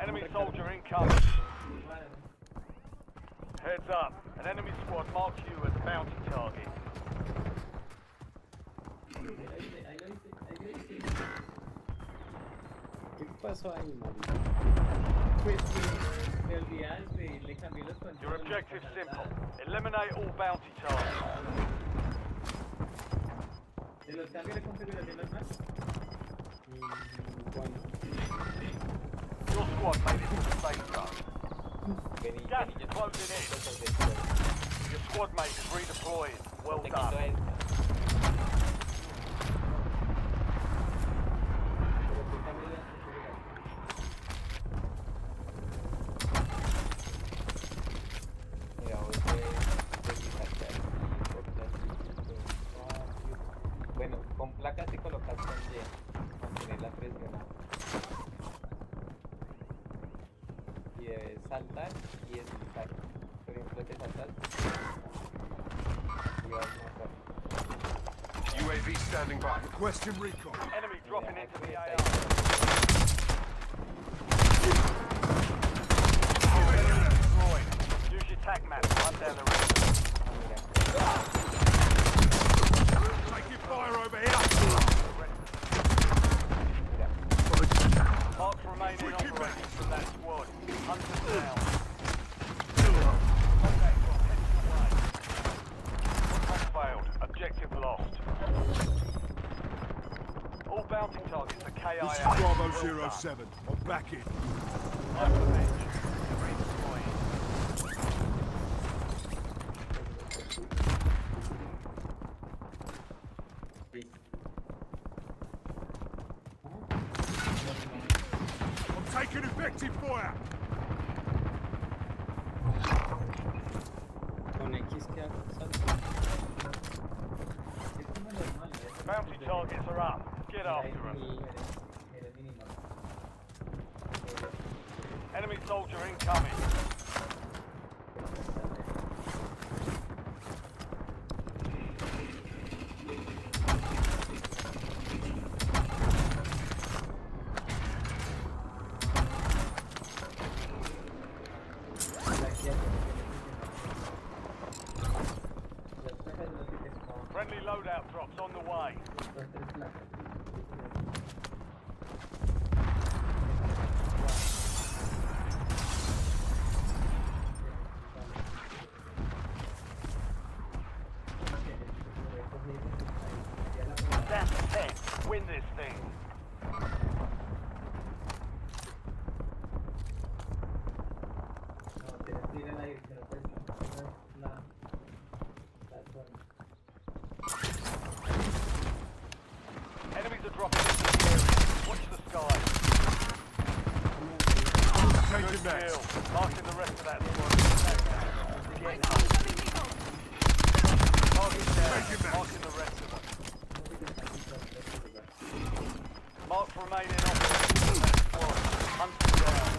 Enemy soldier incoming. Heads up. An enemy squad marks you as a bounty target. ¿Qué pasó ahí, marica? Pues me olvidaste, le cambié los controles. Your objective's simple. Eliminate all bounty targets. ¿De los cambios de configuración normal? Bueno. Your squad made it to the safe zone. Gas is closing in. Your squad mate is redeployed. Well done. Bueno, con placas y colocar con Y, mantenerla presionada. Y debes saltar y deslizar. Por ejemplo, te saltas y vas más rápido. UAV standing by. Requesting recon. Enemy dropping into the AR. Enemy destroyed. Use your tac map to hunt down the rest. Taking fire over here. Marks remaining operating from that squad. Hunt them down. Contact from heading away. bounty targets are KIA. This is Bravo 07. I'm back in. I'm the bench. Redeploying. I'm taking effective fire. Con X que salta. Es como normal, ¿eh? Bounty targets are up. Get after them. Enemy soldier incoming. Friendly loadout drops on the way. Down to 10. Win this thing. Enemies are dropping into the area. Watch the sky. Changing Good max. kill. Marking the rest of that squad. Get target down. Marking the rest of them. Marks remaining operating that squad. Hunt them down.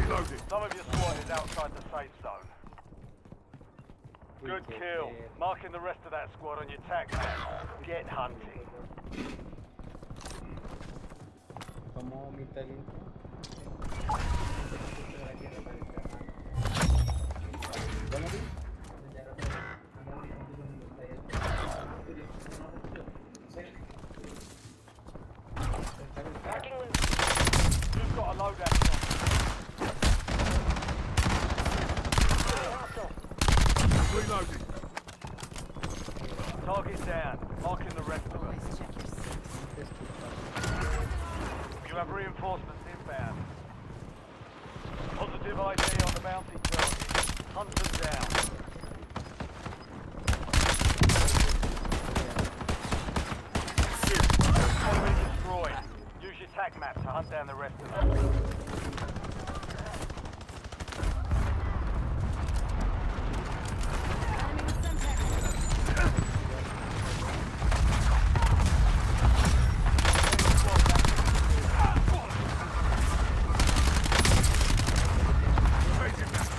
Reloading. Some of your squad is outside the safe zone. Good kill. Marking the rest of that squad on your tac map. Get hunting. Como mi talento. You've got a loadout drop. Reloading. Target down. Marking the rest of them. You have reinforcements inbound. Positive ID on the bounty target. Hunt them down. Enemy destroyed. Use your tac map to hunt down the rest of them. Changing max.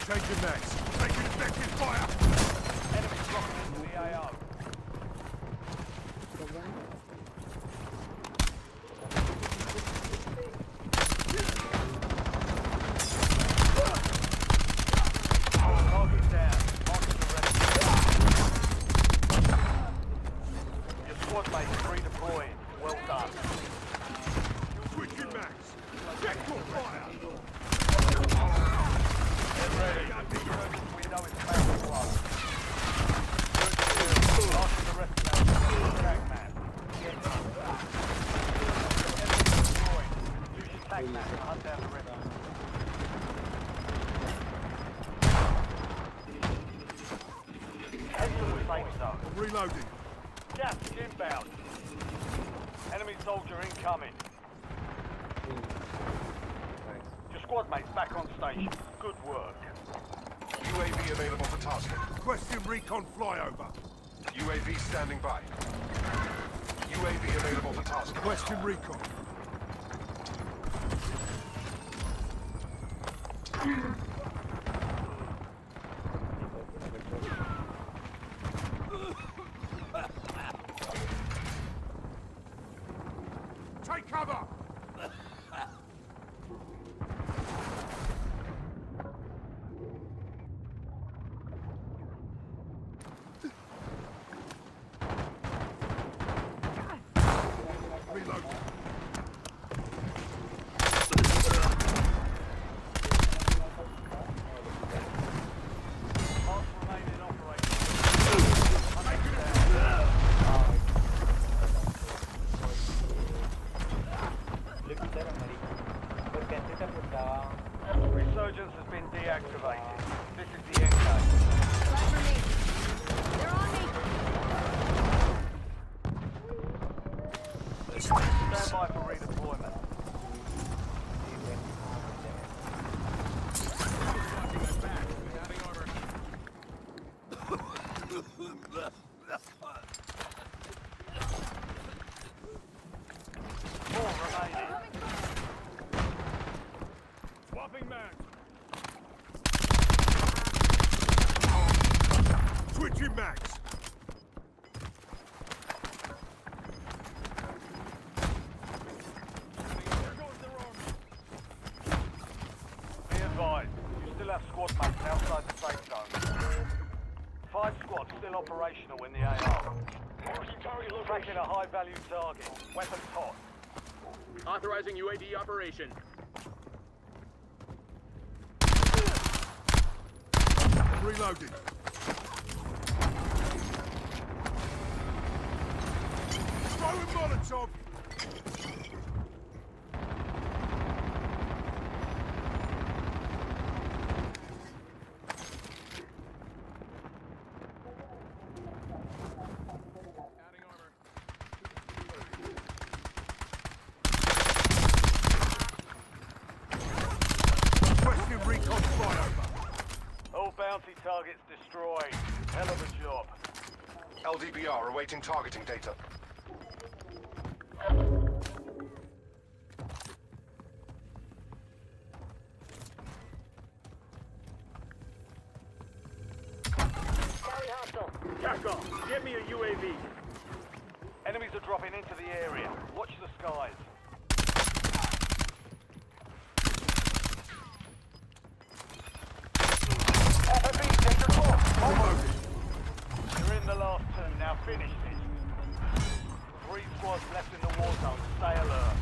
Changing max. Taking effective fire. Enemy dropping into the AO. Target down. Marking the rest of them. Your squad mate is redeploying. Well done. Switching max. Check your fire. Get ready. We know it's back to us. Good kill. Marking the rest of that track map. Enemy destroyed. Use your tac map to hunt down the rest of them. Head to the safe zone. I'm reloading. Gas is inbound. Enemy soldier incoming. Your squad mate's back on station. Good work. UAV available for tasking. Requesting recon flyover. UAV standing by. UAV available for tasking. Requesting recon. Take cover. Reload. se apuntaba. Resurgence has been deactivated. This is the end game. Stand by for redeployment. Four remaining. Swapping mag. Switching mags. Be advised, you still have squad mates outside the safe zone. 5 squads still operational in the AO. Tracking a high-value target. Weapons hot. Authorizing UAV operation. Reloading. Throwing Molotov. Requesting recon flyover. All bounty targets destroyed. Hell of a job. LDBR awaiting targeting data. TACOM, get me a UAV. Enemies are dropping into the area. Watch the skies. FFE, take your call. You're in the last 2. Now finish this. 3 squads left in the war zone. Stay alert.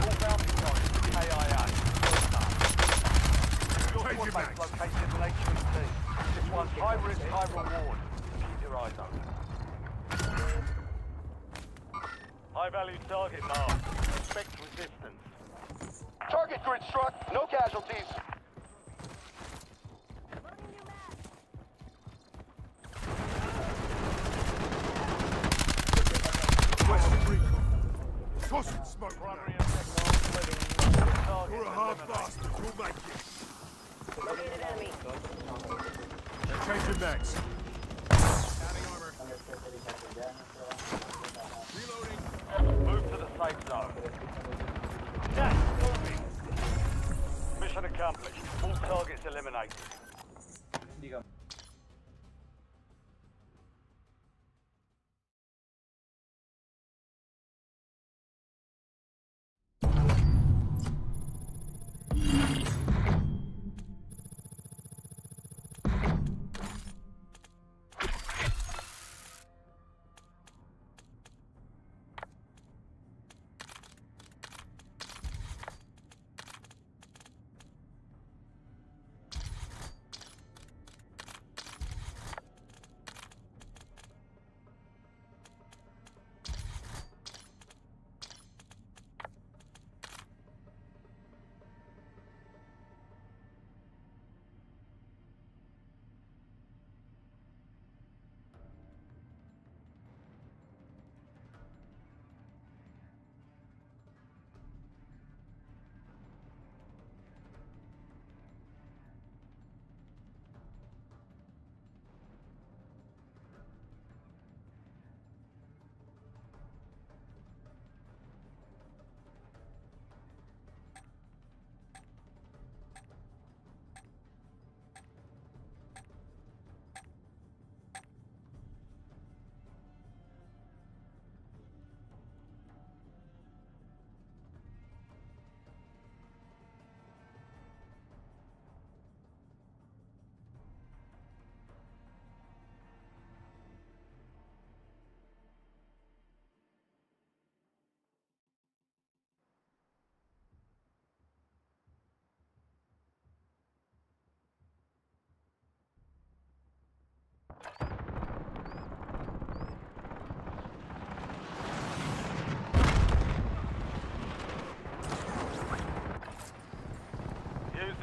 All bounty targets KIA. Your squad Changing mates mags. located in HVT. This one's high risk, high reward. Keep your eyes open. High value target marked. Expect resistance. Target grid struck. No casualties. Requesting recon. Tossing smoke Primary grenade. objective target You're a hard eliminated. bastard. You'll make it. Changing mags. Move to the safe zone. Gas moving. Mission accomplished. All targets eliminated. Diga.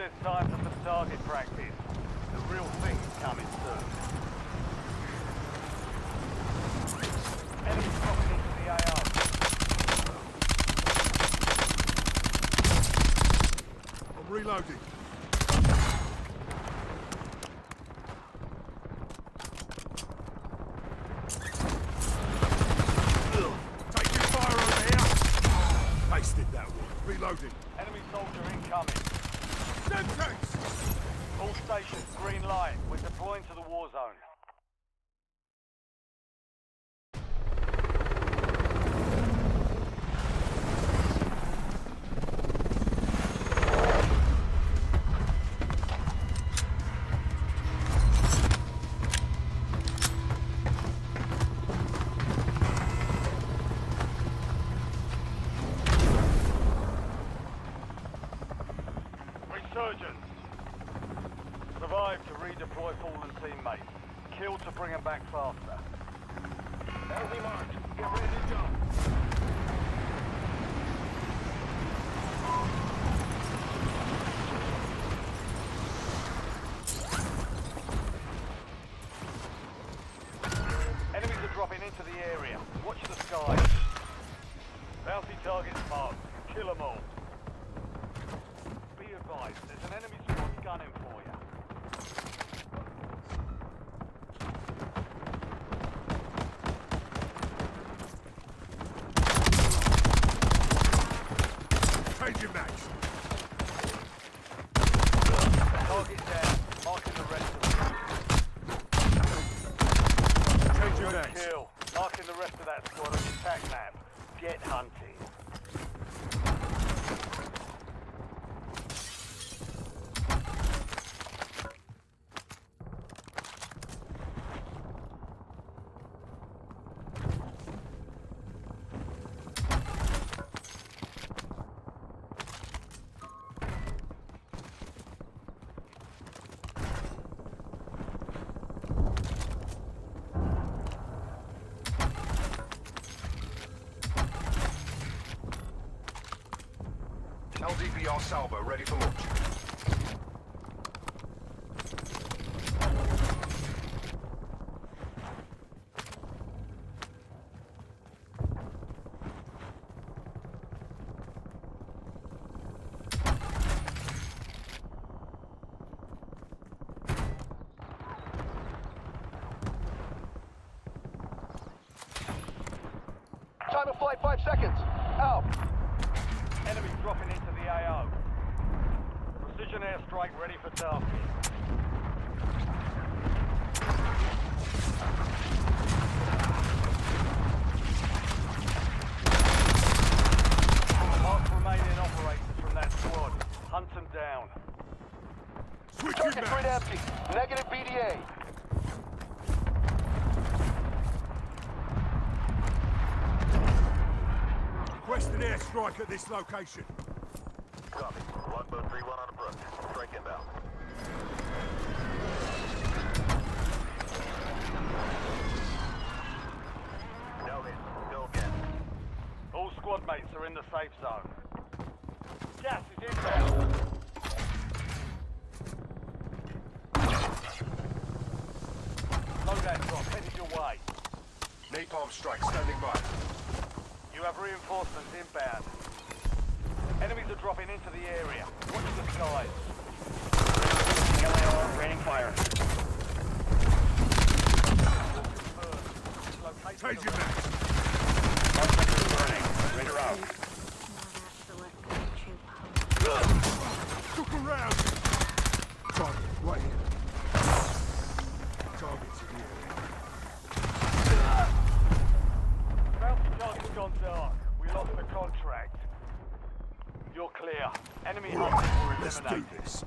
it's time for some target practice. The real thing's coming soon. Enemies dropping into the AO. I'm reloading. Taking fire over here. Tasted that one. Reloading. Enemy soldier incoming. Semtex! All stations, green light. We're deploying to the war zone. Resurgence. Survive to redeploy fallen teammates. Kill to bring them back faster. LZ marked. Get ready to jump. Enemies are dropping into the area. Watch the sky. Bounty targets marked. Kill them all. Be advised, there's an enemy squad gunning for you. Changing max. Target down. Marking the rest of them. Changing max. Kill. Marking the rest of that squad on your tac map. Get hunting. LDPR salvo ready for launch. Time of flight 5 seconds. Out. Enemy dropping into the AO. Precision airstrike ready for tasking. Mark remaining operators from that squad. Hunt them down. Switching Target grid max. empty. Negative BDA. Request an airstrike at this location. Copy. Longboat 3-1 on approach. Strike inbound. Noted. Go again. All squad mates are in the safe zone. Gas is inbound. Loadout drop headed your way. Napalm strike standing by. You have reinforcements inbound. Enemies are dropping into the area. Watch the skies. LAR raining fire. Changing max. All sectors burning. Radar out. Look around. Target, right here. Target's here. Bounty target's gone dark. We lost the contract. You're clear. Enemy hunters were Let's do eliminated. this.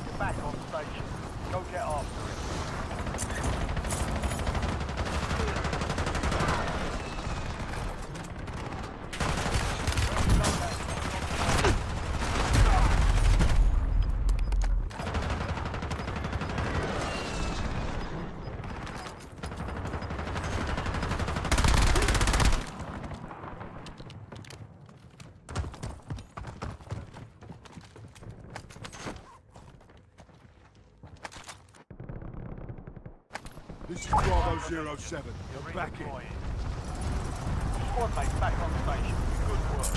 Get back on station. Go get after it. This is Bravo 07. You're back in. Squad mates back on station. Good work.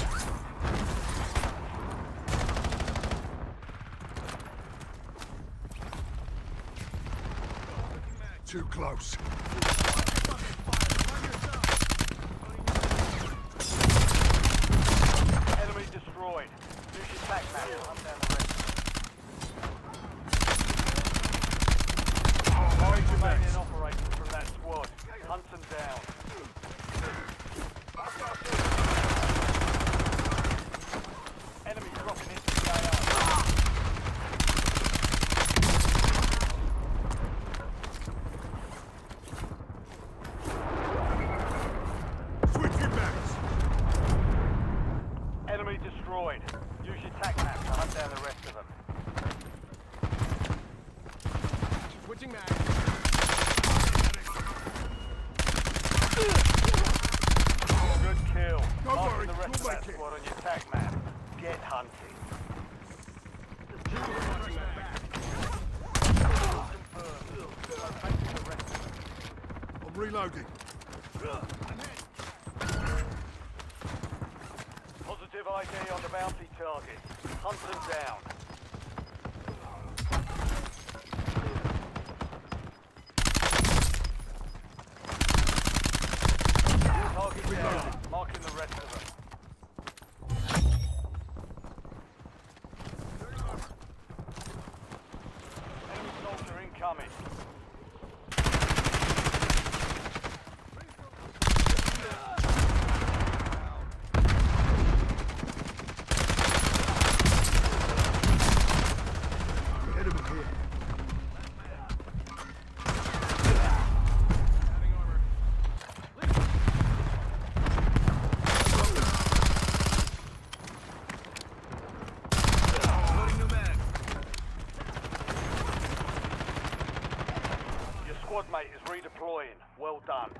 Too close. Enemy destroyed. Use your tac map to hunt down the rest. Find remaining operators from that squad. Hunt them down. Enemy dropping into the AO. Switching backs. Enemy destroyed. Use your tac map to hunt down the rest of them. Switching back. Good kill. Don't Marking worry, the rest of we'll that make it. squad on your tac map. Get hunting. I'm reloading. Positive ID on the bounty target. Hunt them down. Target down. Marking the rest of them. Enemy soldier incoming. Enemy here. Your squad mate is redeploying. Well done.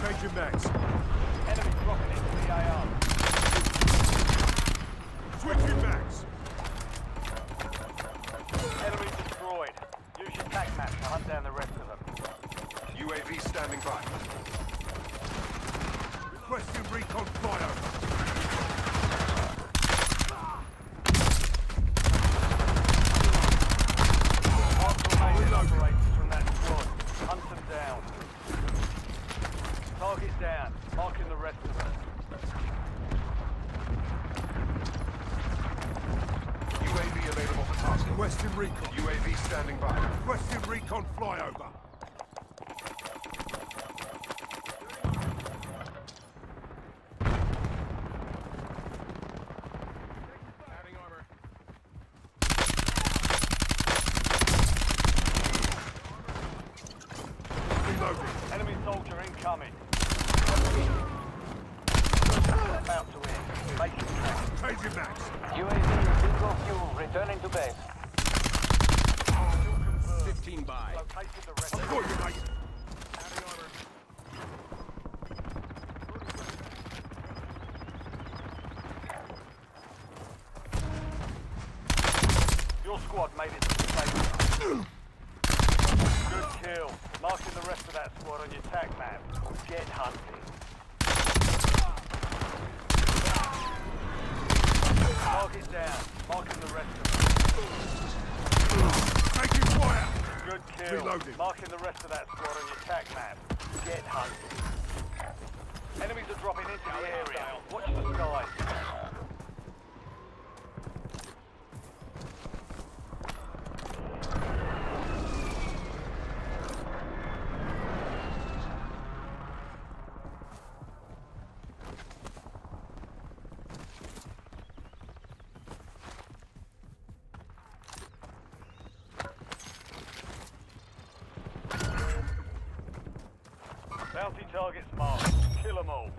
Changing backs. Enemy dropping into the AO. Switching backs. Enemy destroyed. Use your tac map to hunt down the rest of them. UAV standing by. Requesting recon flyover. Mark remaining operators from that squad. Hunt them down. Target down. Marking the rest of them. UAV available for tasking. Requesting recon. UAV standing by. Requesting recon flyover. Reloading. Enemy soldier incoming. About to end. Make it count. Changing backs. UAV bingo fuel returning to base. 15 by. Located the rest I've of got you, mate. Your squad made it to the safe. Good kill. Marking the rest of that squad on your tac map. Get hunting. Target down. Marking the rest of them. Taking fire. Good kill. Reloading. Marking the rest of that squad on your tac map. Get hunting. Enemies are dropping into the area. Watch the skies. Bounty targets marked. Kill them all.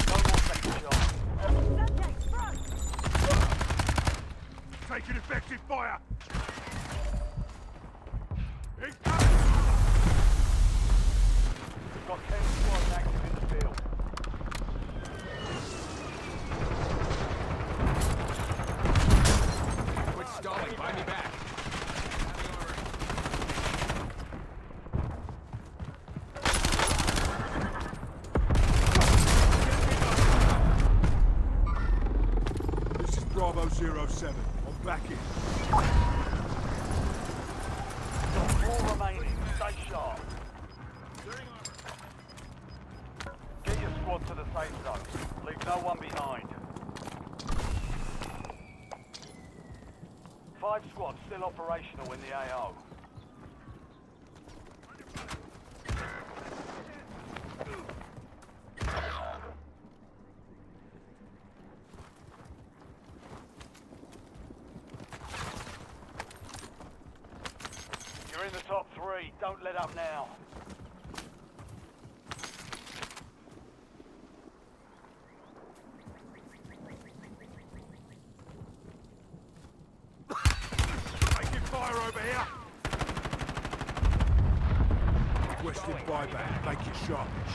Don't 7. I'm back in. Got 4 remaining. Stay sharp. Get your squad to the safe zone. Leave no one behind. 5 squads still operational in the AO. You're in the top 3. Don't let up now. Taking fire over here. Requesting buyback. Make it sharpish.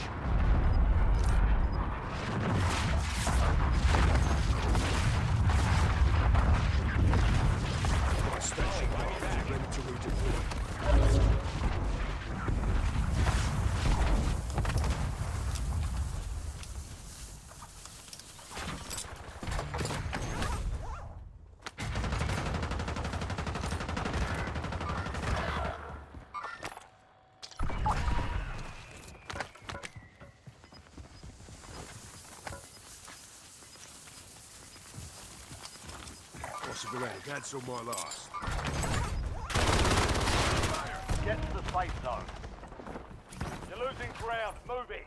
My station is ready to redeploy. Possible end. Cancel my last. Get to the safe zone. You're losing ground. Move it.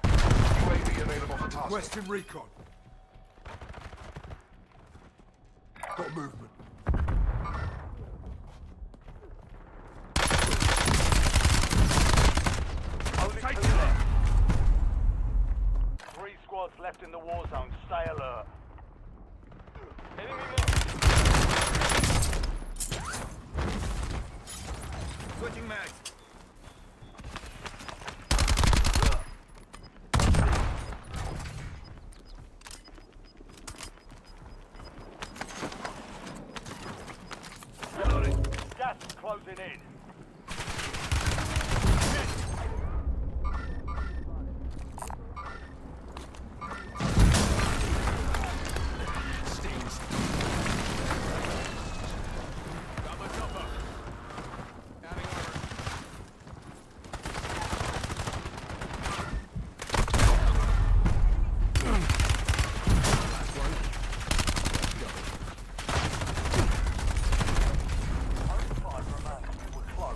UAV available for tasking. Requesting recon. Got movement. Only Take 2 it. left. 3 squads left in the war zone. Stay alert. Enemy mark. Switching mags. Gas is closing in. Only 5 remain. You were close.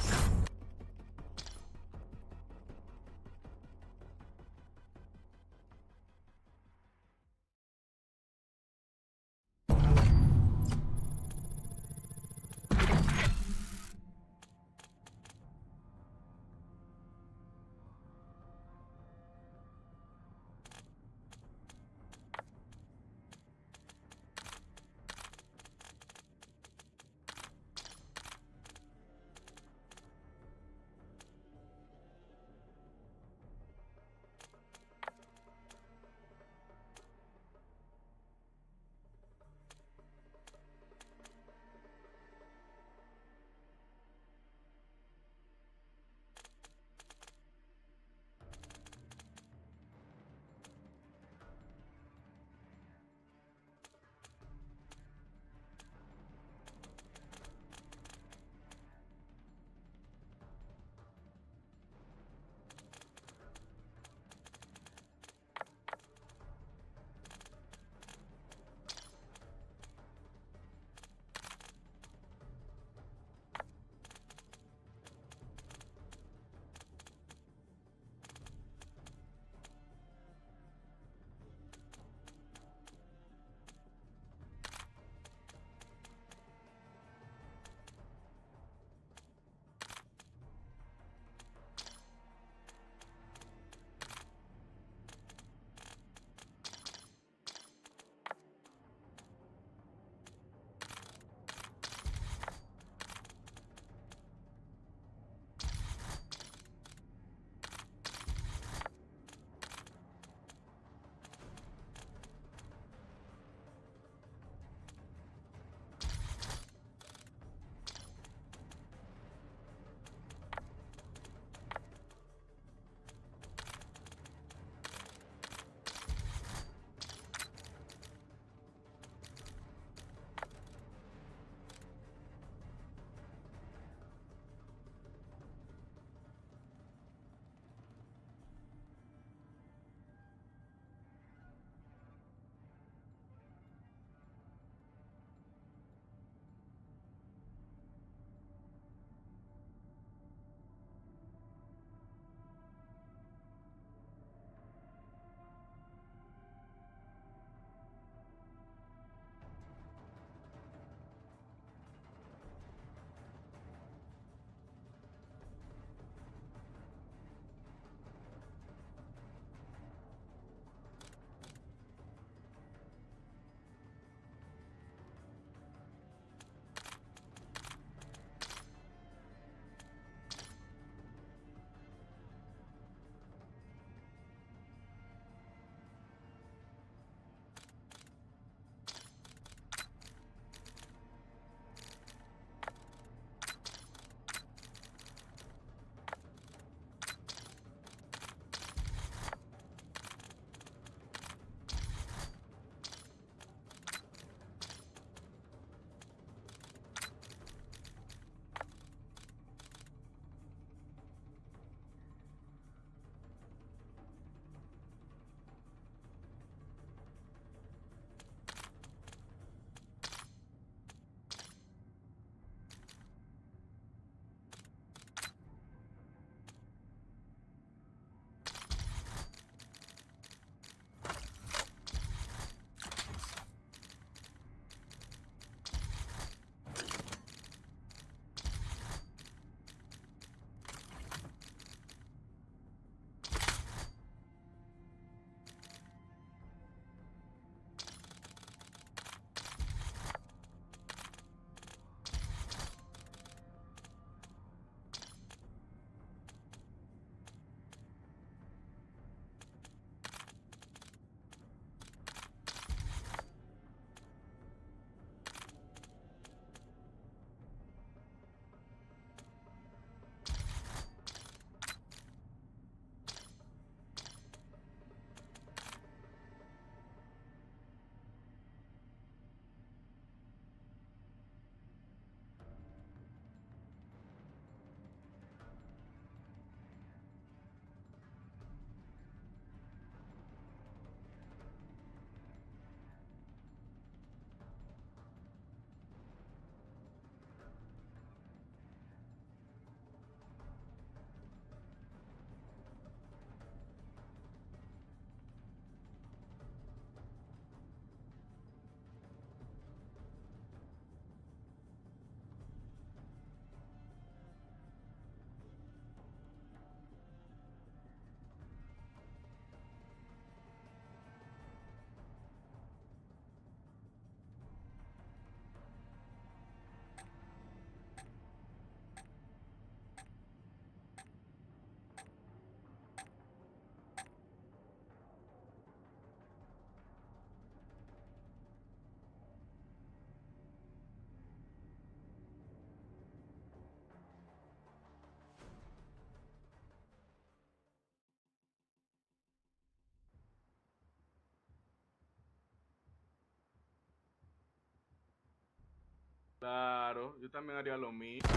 Claro, yo también haría lo mismo.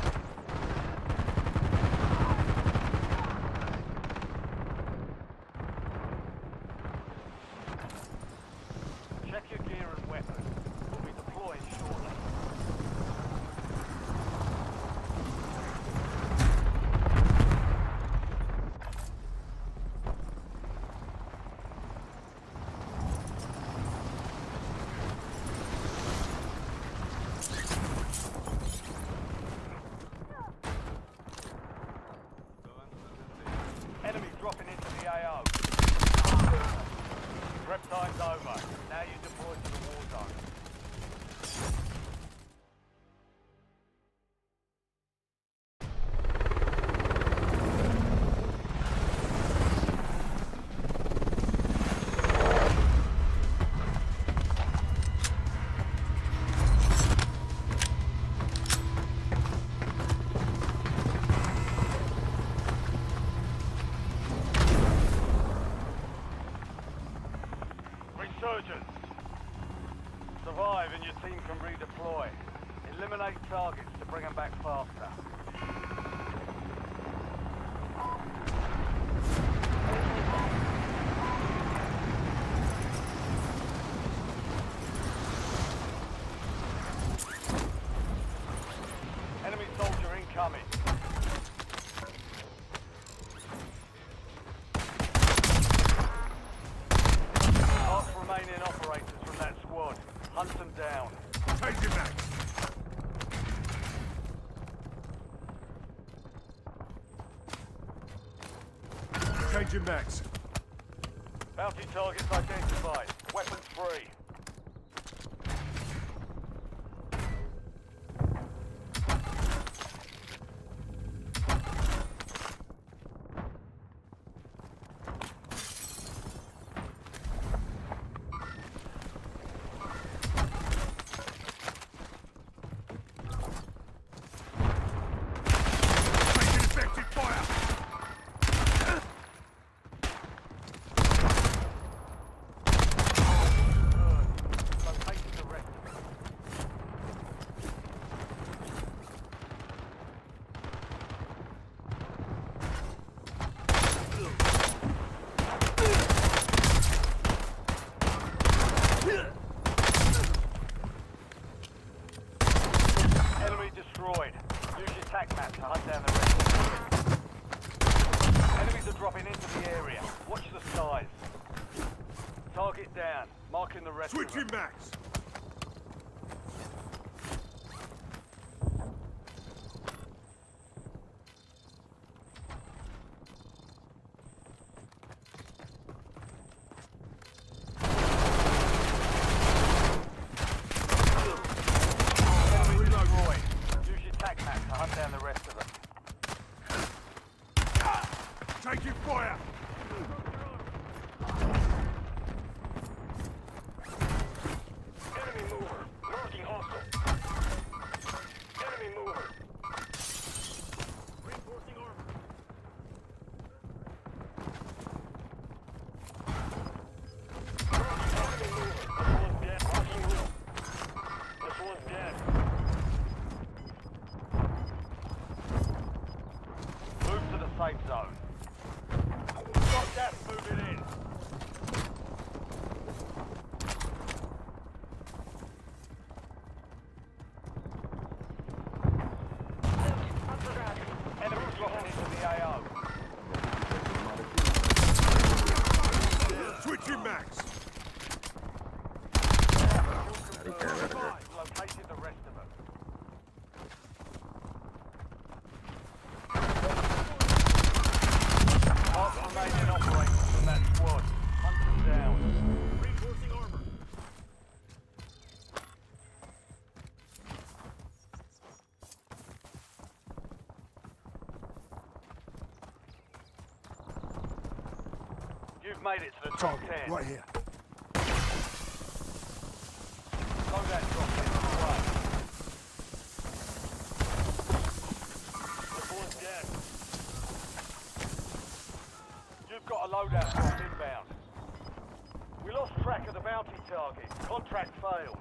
Check your gear and weapons. We'll be deploying shortly. Enemy dropping into the AO. Prep time's over. Now you deploy to the war zone. Resurgence. Survive and your team can redeploy. Eliminate targets to bring them back faster. Enemy soldier incoming. Last remaining operators from that squad. Hunt them down. Change your max. Change your max. Bounty targets identified. Weapons free. Taking effective fire. Located the rest of them. Enemy destroyed. Use your tac map to hunt down the rest. Enemies are dropping into the area. Watch the skies. Target down. Marking the rest of Switch your them. max. Enemy destroyed. Use your tac map to hunt down the rest of them. Taking fire. Enemy mover. Marking hostile. Enemy mover. Reinforcing armor. Marking enemy mover. This one's dead. Marking move. This one's dead. Move to the safe zone. Got gas moving in. Enemy dropping into the AO. Switch your max. Located the rest of them. Last remaining operators from that squad. Hunt them down. Reinforcing armor. You've made it to the top Target 10. right here. Loadout drop in the way. This one's dead. You've got a loadout drop inbound. We lost track of the bounty target. Contract failed.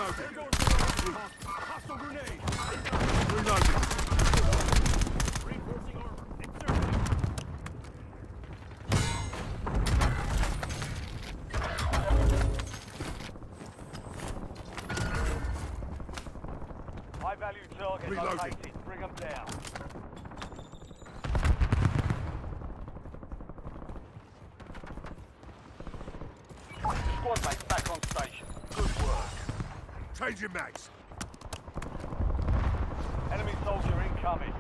Reloading. Hostile grenade. Reloading. Reinforcing armor. Inserting. High value target Reloading. located. Bring them down. Squad mates back on station. Good work. Changing mags. Enemy soldier incoming.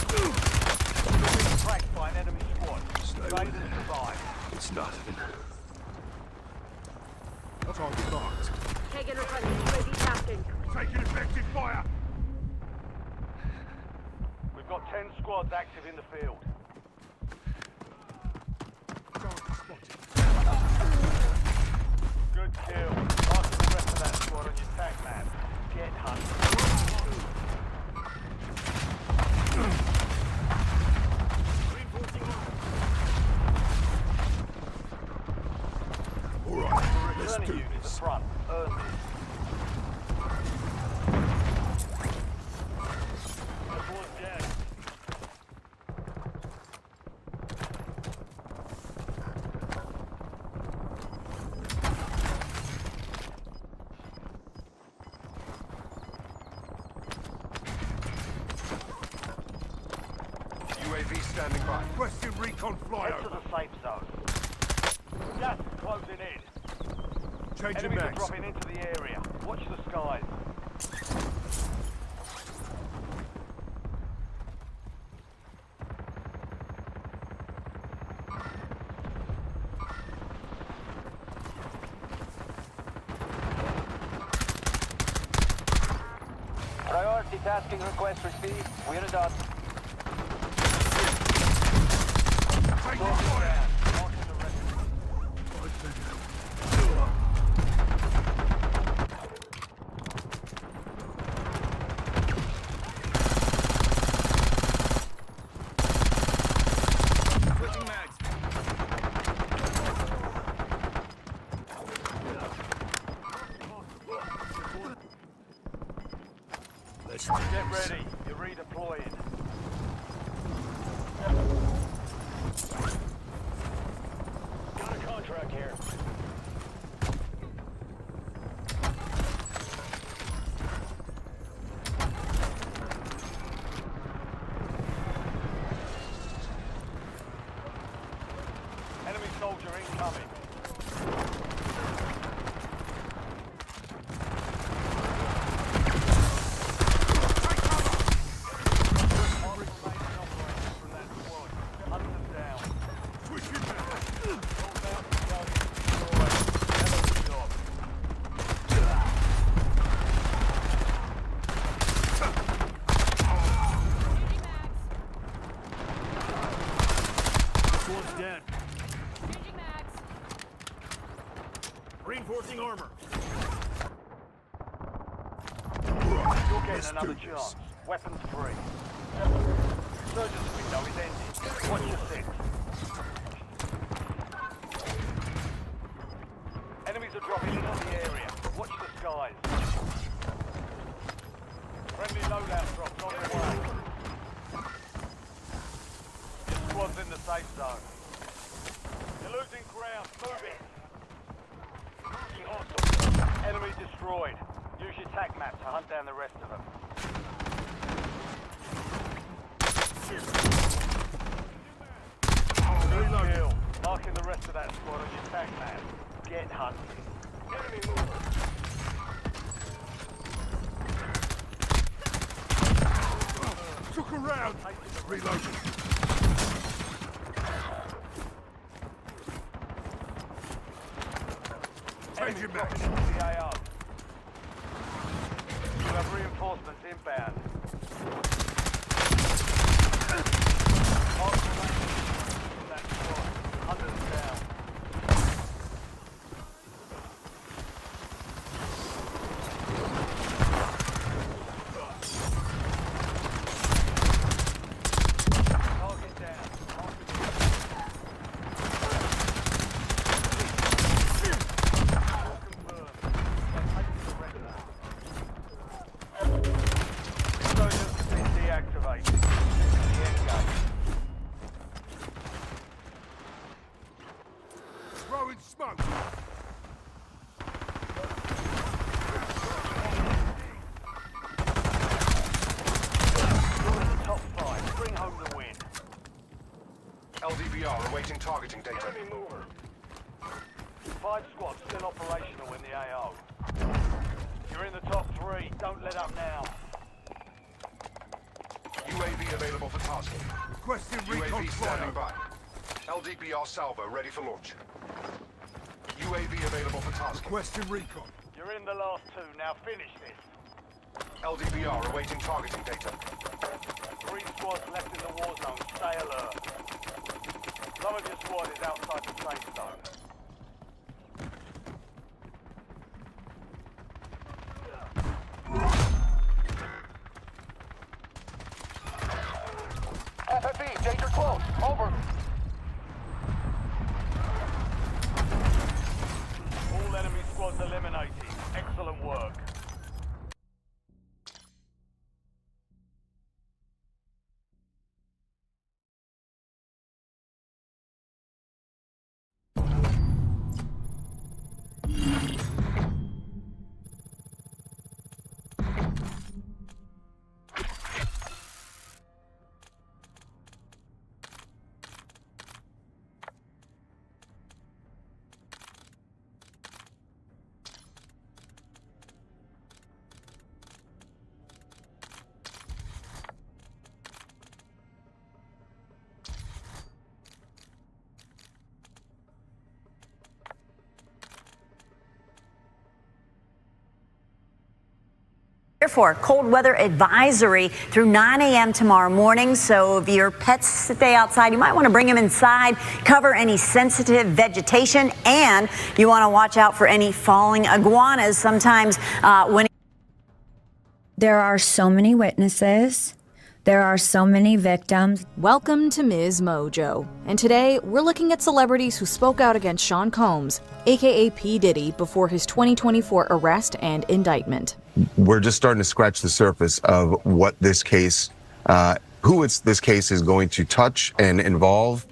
Being tracked by an enemy squad. Save and survive. It's nothing. Target marked. Taking a run. UAV tasking. Taking effective fire. We've got 10 squads active in the field. Target spotted. Good kill. Mark the rest of that squad on your tag map. Get hunted. Reinforcing armor. All right, let's Returning do unit to the this. front. Earn this. This one's dead. UAV standing by. Requesting recon Head to flyover. the safe zone. Gas is closing in. Changing Enemies are mags. dropping into the area. Watch the skies. Priority tasking request received. We're done. Taking Soldier fire. down. Marking the rest. Switching mags. Let's do Get this. ready. You're redeploying. Got a contract here. Enemy soldier incoming. From that squad. Hunt them down. Switching mags. All mountain targets destroyed. Hell of a job. This one's dead. Changing mags. Reinforcing armor. You're getting Let's another do chance. this. Weapons free. Surgeon's window is ended. Watch your six. Enemies are dropping into the area. Watch the skies. Friendly loadout drops on the way. Your squad's in the safe zone. You're losing ground. Move it. Enemy destroyed. Use your tac map to hunt down the rest of them. Good kill. Marking the rest of that squad on your tac map. Get hunting. Enemy mover. Took a round. Reloading. Enemy Changing dropping mags. into the AO. You have reinforcements inbound. Mark the range from that squad. Hunt them down. Target down. Mark the LDBR awaiting targeting data. Enemy mover. 5 squads still operational in the AO. You're in the top 3. Don't let up now. UAV available for tasking. Requesting recon UAV standing flyover. by. LDBR salvo ready for launch. UAV available for tasking. Requesting recon. You're in the last 2. Now finish this. LDBR awaiting targeting data. 3 squads left in the war zone. Stay alert. Some of your squad is outside the safe zone. FFE, danger close. Over. All enemy squads eliminated. Excellent work. For cold weather advisory through 9 a.m. tomorrow morning. So if your pets stay outside, you might want to bring them inside, cover any sensitive vegetation, and you want to watch out for any falling iguanas. Sometimes when there are so many witnesses, there are so many victims. Welcome to Ms. Mojo. And today, we're looking at celebrities who spoke out against Sean Combs, aka P. Diddy, before his 2024 arrest and indictment. We're just starting to scratch the surface of what this case, this case is going to touch and involve.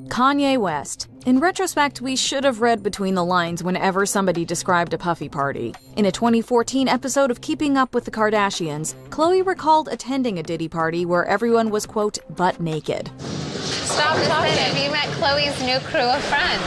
Kanye West. In retrospect, we should have read between the lines whenever somebody described a puffy party. In a 2014 episode of Keeping Up with the Kardashians, Khloe recalled attending a Diddy party where everyone was, quote, butt naked. Stop talking. We met Chloe's new crew of friends.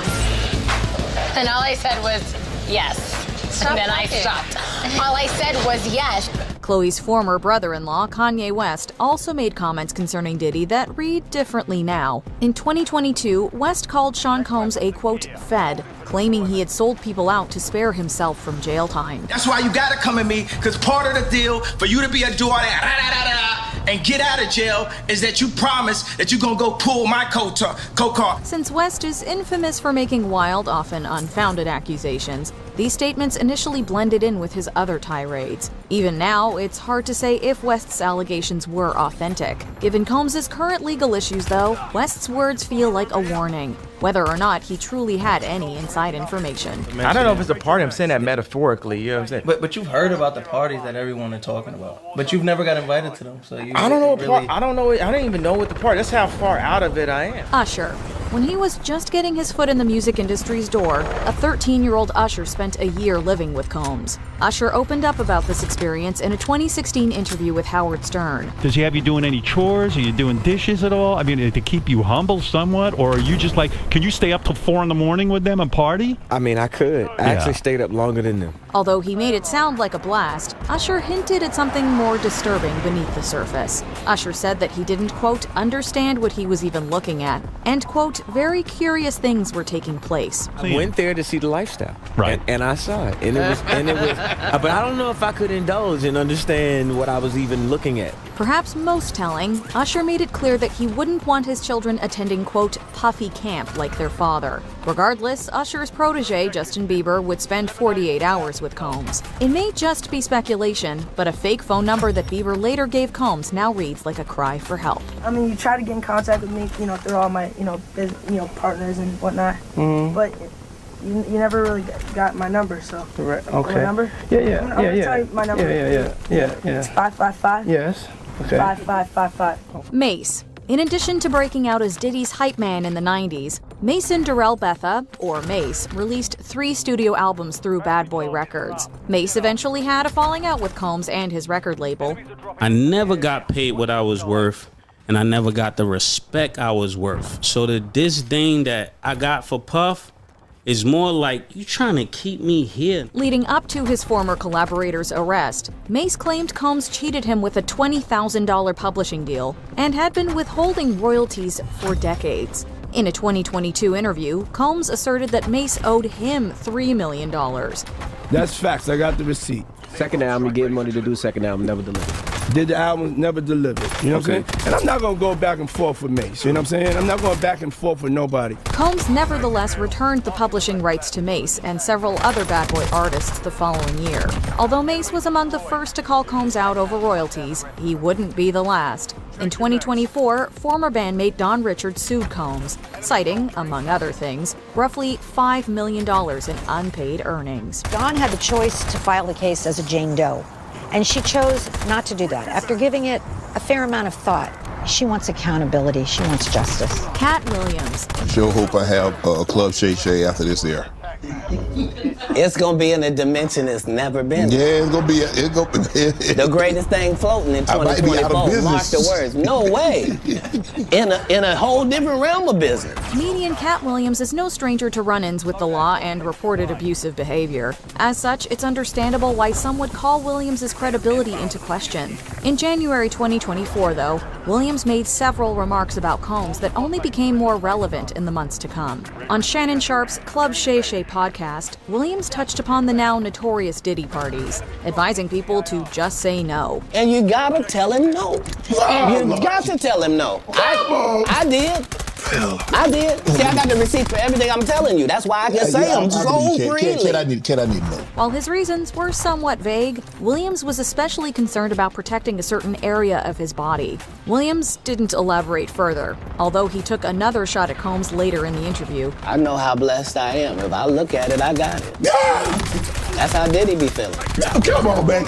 And all I said was, yes. And then I stopped. All I said was yes. Khloe's former brother-in-law, Kanye West, also made comments concerning Diddy that read differently now. In 2022, West called Sean Combs a, quote, fed, claiming he had sold people out to spare himself from jail time. That's why you gotta come at me, because part of the deal for you to be able to do all that and get out of jail is that you promise that you're gonna go pull my co-car. Since West is infamous for making wild, often unfounded accusations, these statements initially blended in with his other tirades. Even now, it's hard to say if West's allegations were authentic. Given Combs' current legal issues, though, West's words feel like a warning, whether or not he truly had any inside information. I don't know if it's a party. I'm saying that metaphorically. You know what I'm saying? But you've heard about the parties that everyone is talking about. But you've never got invited to them, so you. I don't know what I don't know. I don't even know what the party. That's how far out of it I am. Usher. When he was just getting his foot in the music industry's door, a 13-year-old Usher spent a year living with Combs. Usher opened up about this experience in a 2016 interview with Howard Stern. Does he have you doing any chores? Are you doing dishes at all? I mean, to keep you humble somewhat? Or are you just like, can you stay up till 4 in the morning with them and party? I mean, I could. I actually stayed up longer than them. Although he made it sound like a blast, Usher hinted at something more disturbing beneath the surface. Usher said that he didn't, quote, understand what he was even looking at, and, quote, very curious things were taking place. I went there to see the lifestyle, right? And I saw it, and it was, but I don't know if I could indulge and understand what I was even looking at. Perhaps most telling, Usher made it clear that he wouldn't want his children attending, quote, puffy camp like their father. Regardless, Usher's protege, Justin Bieber, would spend 48 hours with Combs. It may just be speculation, but a fake phone number that Bieber later gave Combs now reads like a cry for help. I mean, you try to get in contact with me, through all my, partners and whatnot, but you never really got my number, so. Right, okay. My number? Yeah. I'm gonna tell you my number. Yeah. It's 555. Yes. Okay. 5555. Mace. In addition to breaking out as Diddy's hype man in the 90s, Mason Darrell Betha, or Mace, released 3 studio albums through Bad Boy Records. Mace eventually had a falling out with Combs and his record label. I never got paid what I was worth, and I never got the respect I was worth. So the disdain that I got for Puff is more like, you trying to keep me here. Leading up to his former collaborator's arrest, Mace claimed Combs cheated him with a $20,000 publishing deal and had been withholding royalties for decades. In a 2022 interview, Combs asserted that Mace owed him $3 million. That's facts. I got the receipt. Second album, you gave money to do second album, never delivered. Did the album, never delivered. You know what I'm saying? And I'm not going to go back and forth with Mace. You know what I'm saying? I'm not going back and forth with nobody. Combs nevertheless returned the publishing rights to Mace and several other Bad Boy artists the following year. Although Mace was among the first to call Combs out over royalties, he wouldn't be the last. In 2024, former bandmate Don Richards sued Combs, citing, among other things, roughly $5 million in unpaid earnings. Dawn had the choice to file the case as a Jane Doe, and she chose not to do that. After giving it a fair amount of thought, she wants accountability, she wants justice. Cat Williams. I sure hope I have a Club Shay Shay after this year. It's gonna be in a dimension it's never been. Yeah, it's gonna be. The greatest thing floating in 2024. Mark the words. No way. In a whole different realm of business. Comedian Cat Williams is no stranger to run-ins with the law and reported abusive behavior. As such, it's understandable why some would call Williams' credibility into question. In January 2024, though, Williams made several remarks about Combs that only became more relevant in the months to come. On Shannon Sharp's Club Shay Shay podcast, Williams touched upon the now notorious Diddy parties, advising people to just say no. And you gotta tell him no. You got to tell him no. I did. I did. See, I got the receipt for everything I'm telling you. That's why I can say them so freely. Can I need no? While his reasons were somewhat vague, Williams was especially concerned about protecting a certain area of his body. Williams didn't elaborate further, although he took another shot at Combs later in the interview. I know how blessed I am. If I look at it, I got it. That's how Diddy be feeling. Come on, man.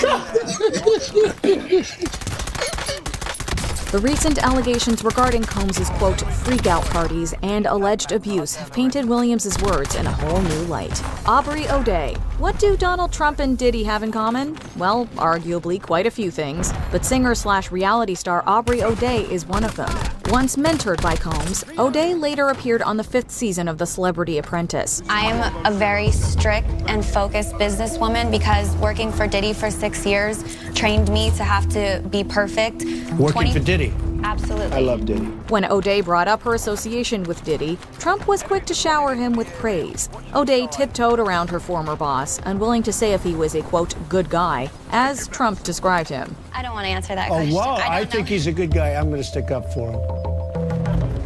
The recent allegations regarding Combs' quote, freak-out parties and alleged abuse have painted Williams' words in a whole new light. Aubrey O'Day. What do Donald Trump and Diddy have in common? Well, arguably quite a few things, but singer-slash-reality star Aubrey O'Day is one of them. Once mentored by Combs, O'Day later appeared on the 5th season of The Celebrity Apprentice. I am a very strict and focused businesswoman because working for Diddy for 6 years trained me to have to be perfect. Working for Diddy? Absolutely. I love Diddy. When O'Day brought up her association with Diddy, Trump was quick to shower him with praise. O'Day tiptoed around her former boss, unwilling to say if he was a, quote, good guy, as Trump described him. I don't want to answer that question. Oh, wow. I think he's a good guy. I'm going to stick up for him.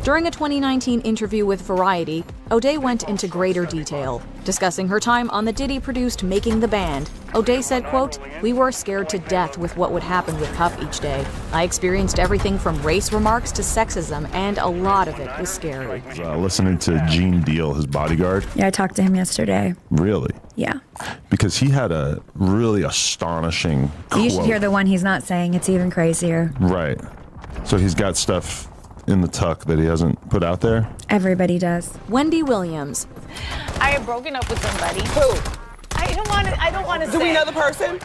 During a 2019 interview with Variety, O'Day went into greater detail. Discussing her time on the Diddy-produced Making the Band, O'Day said, quote, we were scared to death with what would happen with Puff each day. I experienced everything from race remarks to sexism, and a lot of it was scary. Listening to Gene Deal, his bodyguard. Yeah, I talked to him yesterday. Really? Yeah. Because he had a really astonishing quote. You should hear the one he's not saying. It's even crazier. Right. So he's got stuff in the tuck that he hasn't put out there? Everybody does. Wendy Williams. I have broken up with somebody. Who? I don't want to say. Do we know the person?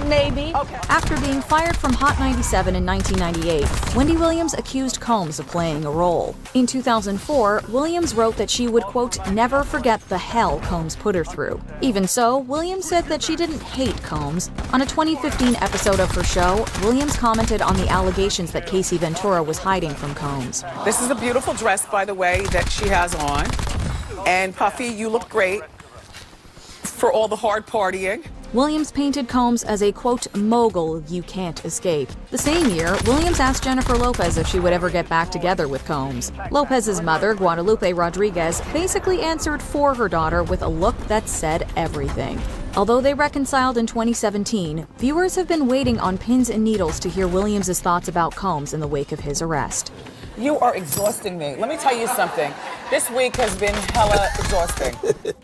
Maybe. Okay. After being fired from Hot 97 in 1998, Wendy Williams accused Combs of playing a role. In 2004, Williams wrote that she would, quote, never forget the hell Combs put her through. Even so, Williams said that she didn't hate Combs. On a 2015 episode of her show, Williams commented on the allegations that Casey Ventura was hiding from Combs. This is a beautiful dress, by the way, that she has on. And Puffy, you look great for all the hard partying. Williams painted Combs as a, quote, mogul you can't escape. The same year, Williams asked Jennifer Lopez if she would ever get back together with Combs. Lopez's mother, Guadalupe Rodriguez, basically answered for her daughter with a look that said everything. Although they reconciled in 2017, viewers have been waiting on pins and needles to hear Williams' thoughts about Combs in the wake of his arrest. You are exhausting me. Let me tell you something. This week has been hella exhausting.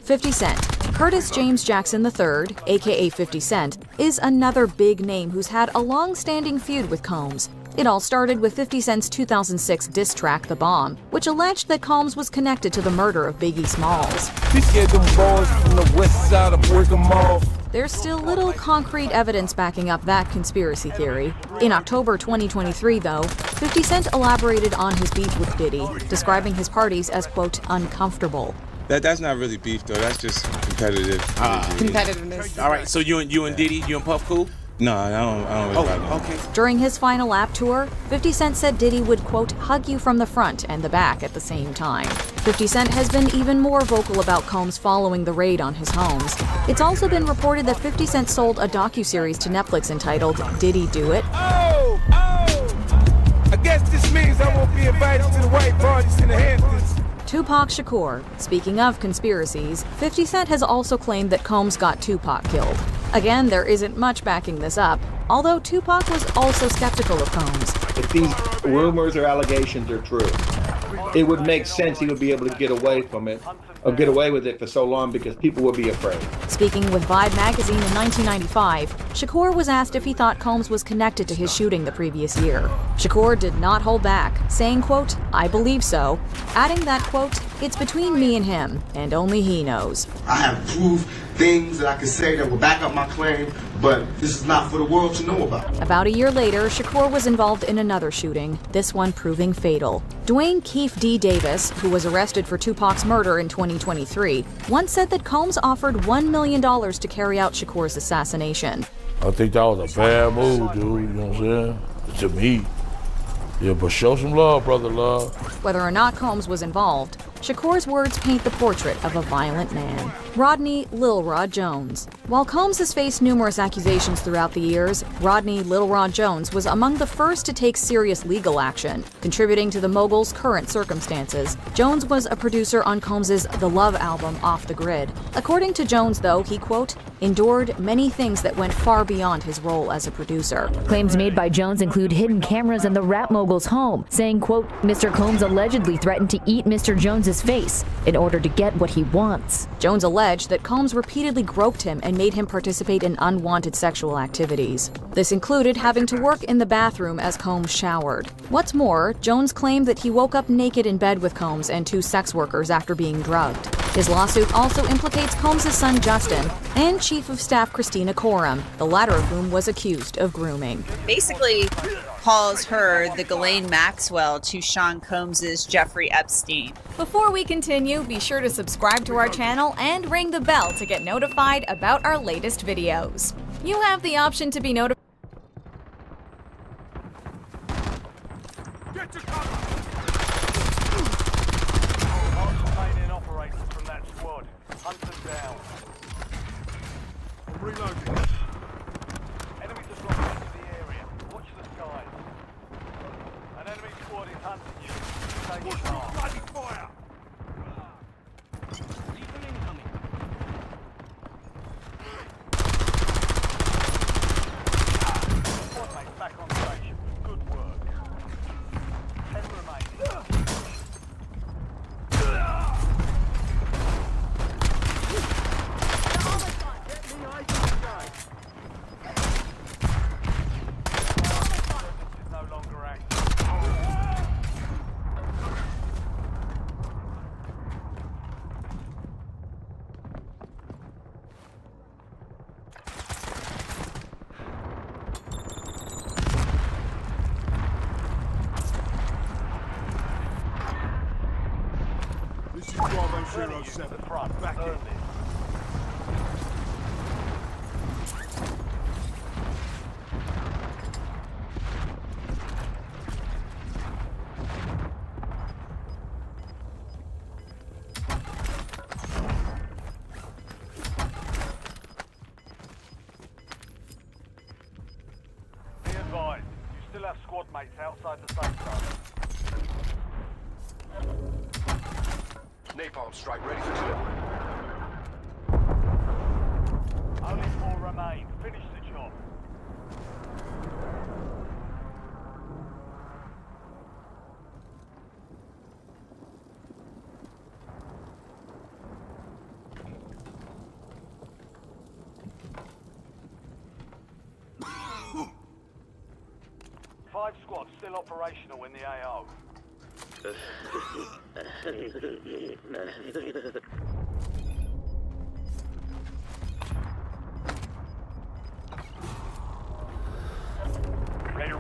50 Cent. Curtis James Jackson III, aka 50 Cent, is another big name who's had a long-standing feud with Combs. It all started with 50 Cent's 2006 diss track, The Bomb, which alleged that Combs was connected to the murder of Biggie Smalls. We scared them boys from the west side of Brigham Mall. there's still little concrete evidence backing up that conspiracy theory. In October 2023, though, 50 Cent elaborated on his beef with Diddy, describing his parties as, quote, uncomfortable. That's not really beef, though. That's just competitive. Competitiveness. All right, so you and Diddy, you and Puff cool? No, I don't really like that. Okay. During his final lap tour, 50 Cent said Diddy would, quote, hug you from the front and the back at the same time. 50 Cent has been even more vocal about Combs following the raid on his homes. It's also been reported that 50 Cent sold a docuseries to Netflix entitled Did He Do It? Oh! I guess this means I won't be invited to the white parties in the Hamptons. Tupac Shakur. Speaking of conspiracies, 50 Cent has also claimed that Combs got Tupac killed. Again, there isn't much backing this up, although Tupac was also skeptical of Combs. If these rumors or allegations are true, it would make sense he would be able to get away from it, or get away with it for so long because people would be afraid. Speaking with Vibe magazine in 1995, Shakur was asked if he thought Combs was connected to his shooting the previous year. Shakur did not hold back, saying, quote, I believe so, adding that, quote, it's between me and him, and only he knows. I have proved things that I can say that will back up my claim, but this is not for the world to know about. About a year later, Shakur was involved in another shooting, this one proving fatal. Dwayne Keefe D. Davis, who was arrested for Tupac's murder in 2023, once said that Combs offered $1 million to carry out Shakur's assassination. I think that was a bad move, dude, you know what I'm saying? To me. Yeah, but show some love, brother love. Whether or not Combs was involved, Shakur's words paint the portrait of a violent man. Rodney Lil Rod Jones. While Combs has faced numerous accusations throughout the years, Rodney Lil Rod Jones was among the first to take serious legal action, contributing to the mogul's current circumstances. Jones was a producer on Combs's The Love album, Off the Grid. According to Jones, though, he, quote, endured many things that went far beyond his role as a producer. Claims made by Jones include hidden cameras in the rap mogul's home, saying, quote, Mr. Combs allegedly threatened to eat Mr. Jones's face in order to get what he wants. Jones alleged that Combs repeatedly groped him and made him participate in unwanted sexual activities. This included having to work in the bathroom as Combs showered. What's more, Jones claimed that he woke up naked in bed with Combs and 2 sex workers after being drugged. His lawsuit also implicates Combs' son Justin and Chief of Staff Christina Coram, the latter of whom was accused of grooming. Basically calls her the Ghislaine Maxwell to Sean Combs' Jeffrey Epstein. Before we continue, be sure to subscribe to our channel and ring the bell to get notified about our latest videos. You have the option to be notified. Get to cover! Remaining operators from that squad. Hunt them down. I'm reloading. Enemies are dropping into the area. Watch the skies. An enemy squad is hunting you. Take it off. Bloody fire! Even incoming. Squad mates back on station. Good work. 10 remaining. This is Bravo 07. Back in. Be advised, you still have squad mates outside the safe zone. Napalm strike ready for kill. Only 4 remain. Finish the job. Five squads still operational in the AO.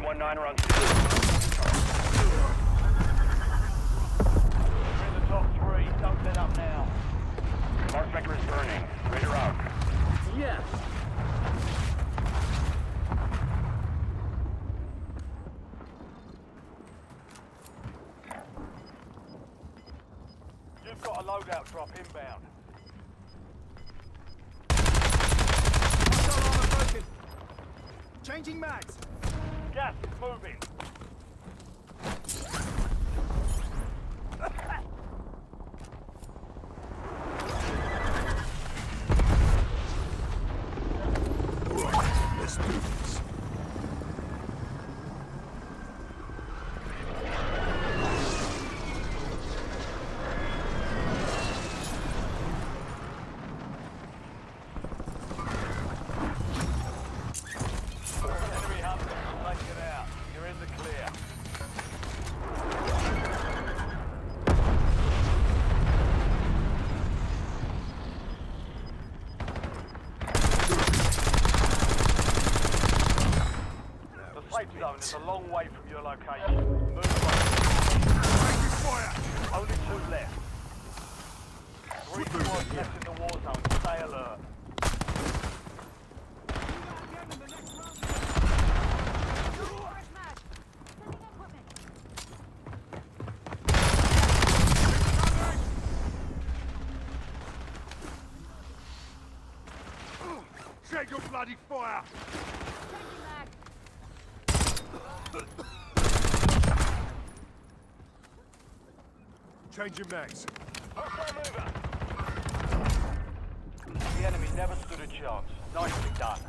1-9 on 2. We're in the top 3. Don't let up now. Mark Vector is burning. Raider out. Yes. You've got a loadout drop inbound. Changing mags. Gas is moving. Let's do this. Enemy hunters, take it out. You're in the clear. The safe zone is a long way from your location. Move on. Only 2 left. 3 squads left in the war zone. Stay alert. Check your bloody fire! Changing mags. The enemy never stood a chance. Nicely done.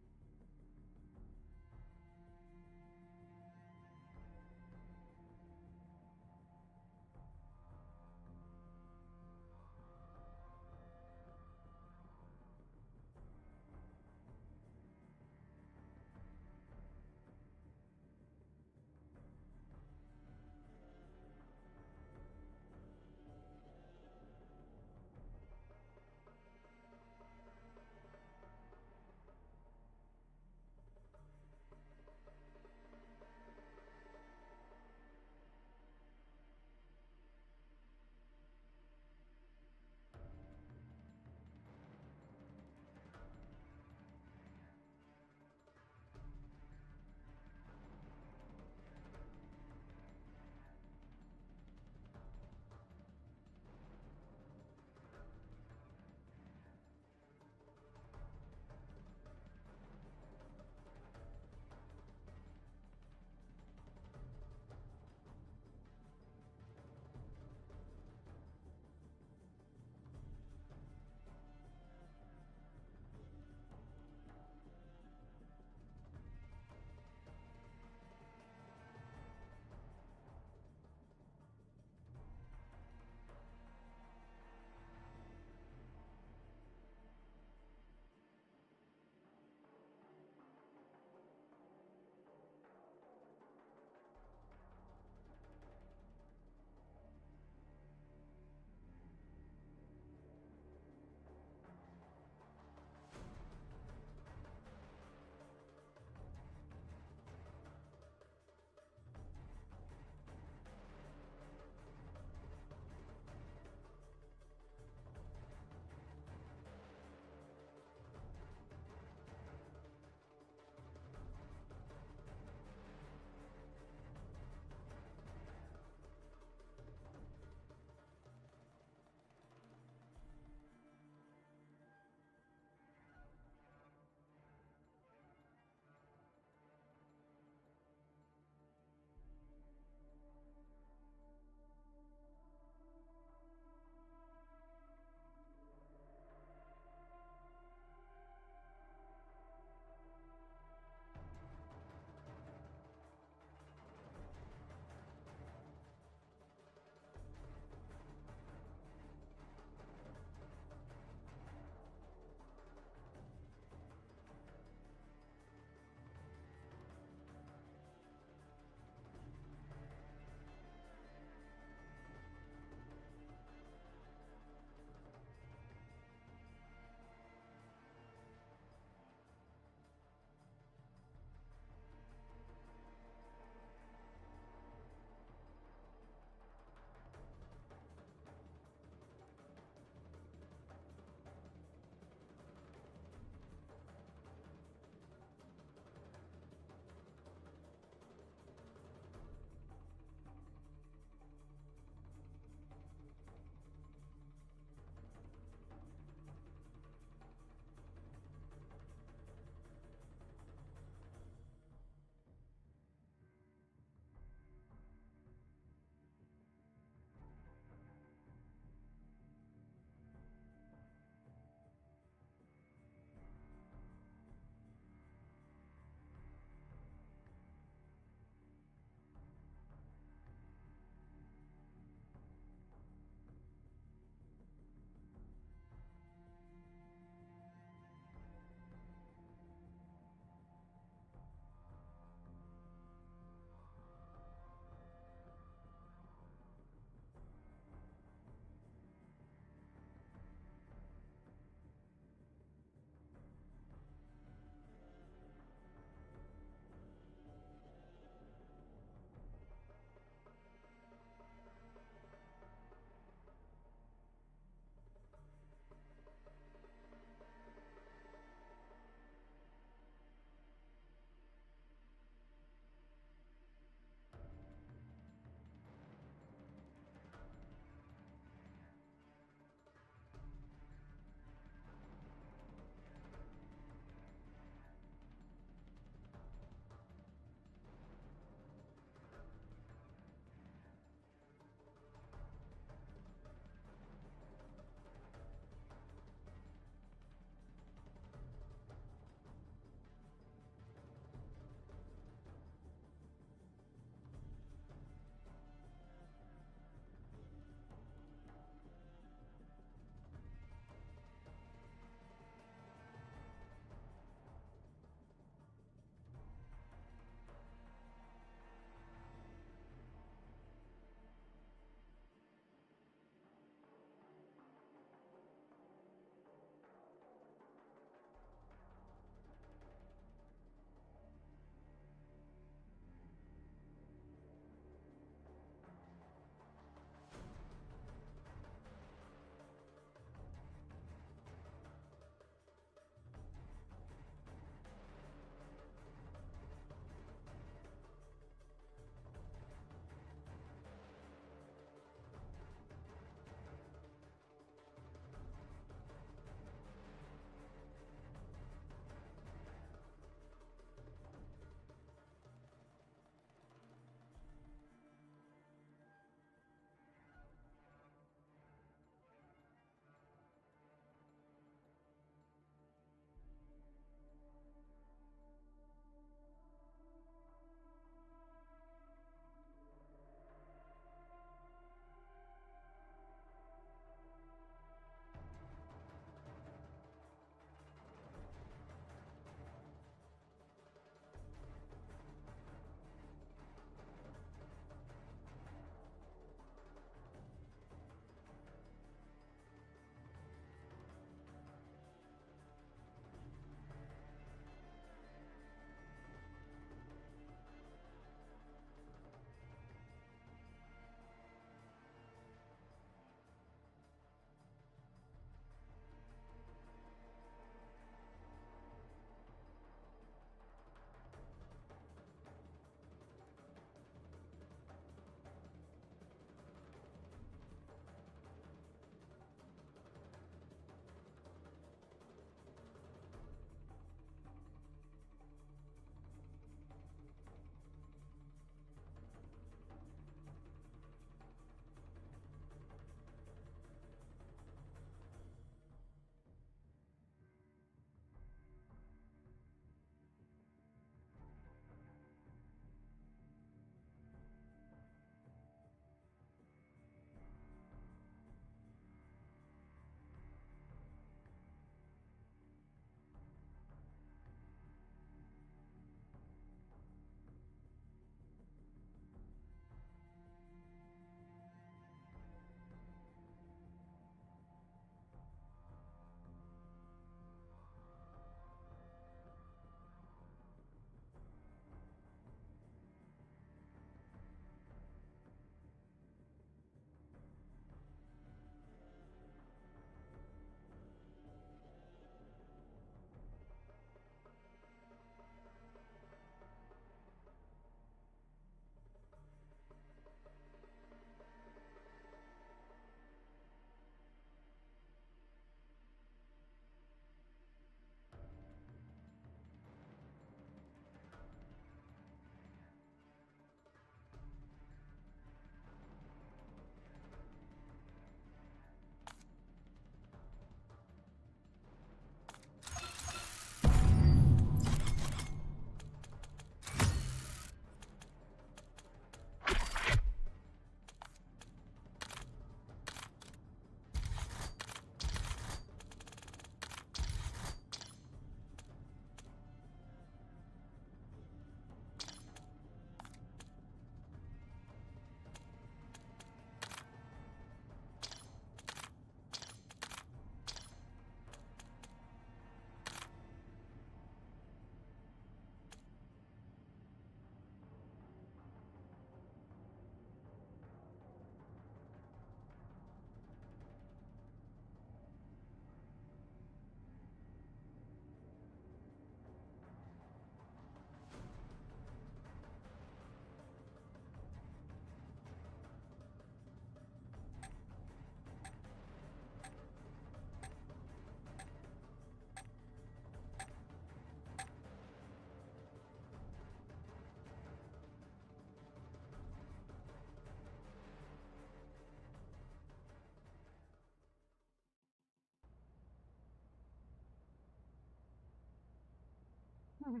Buck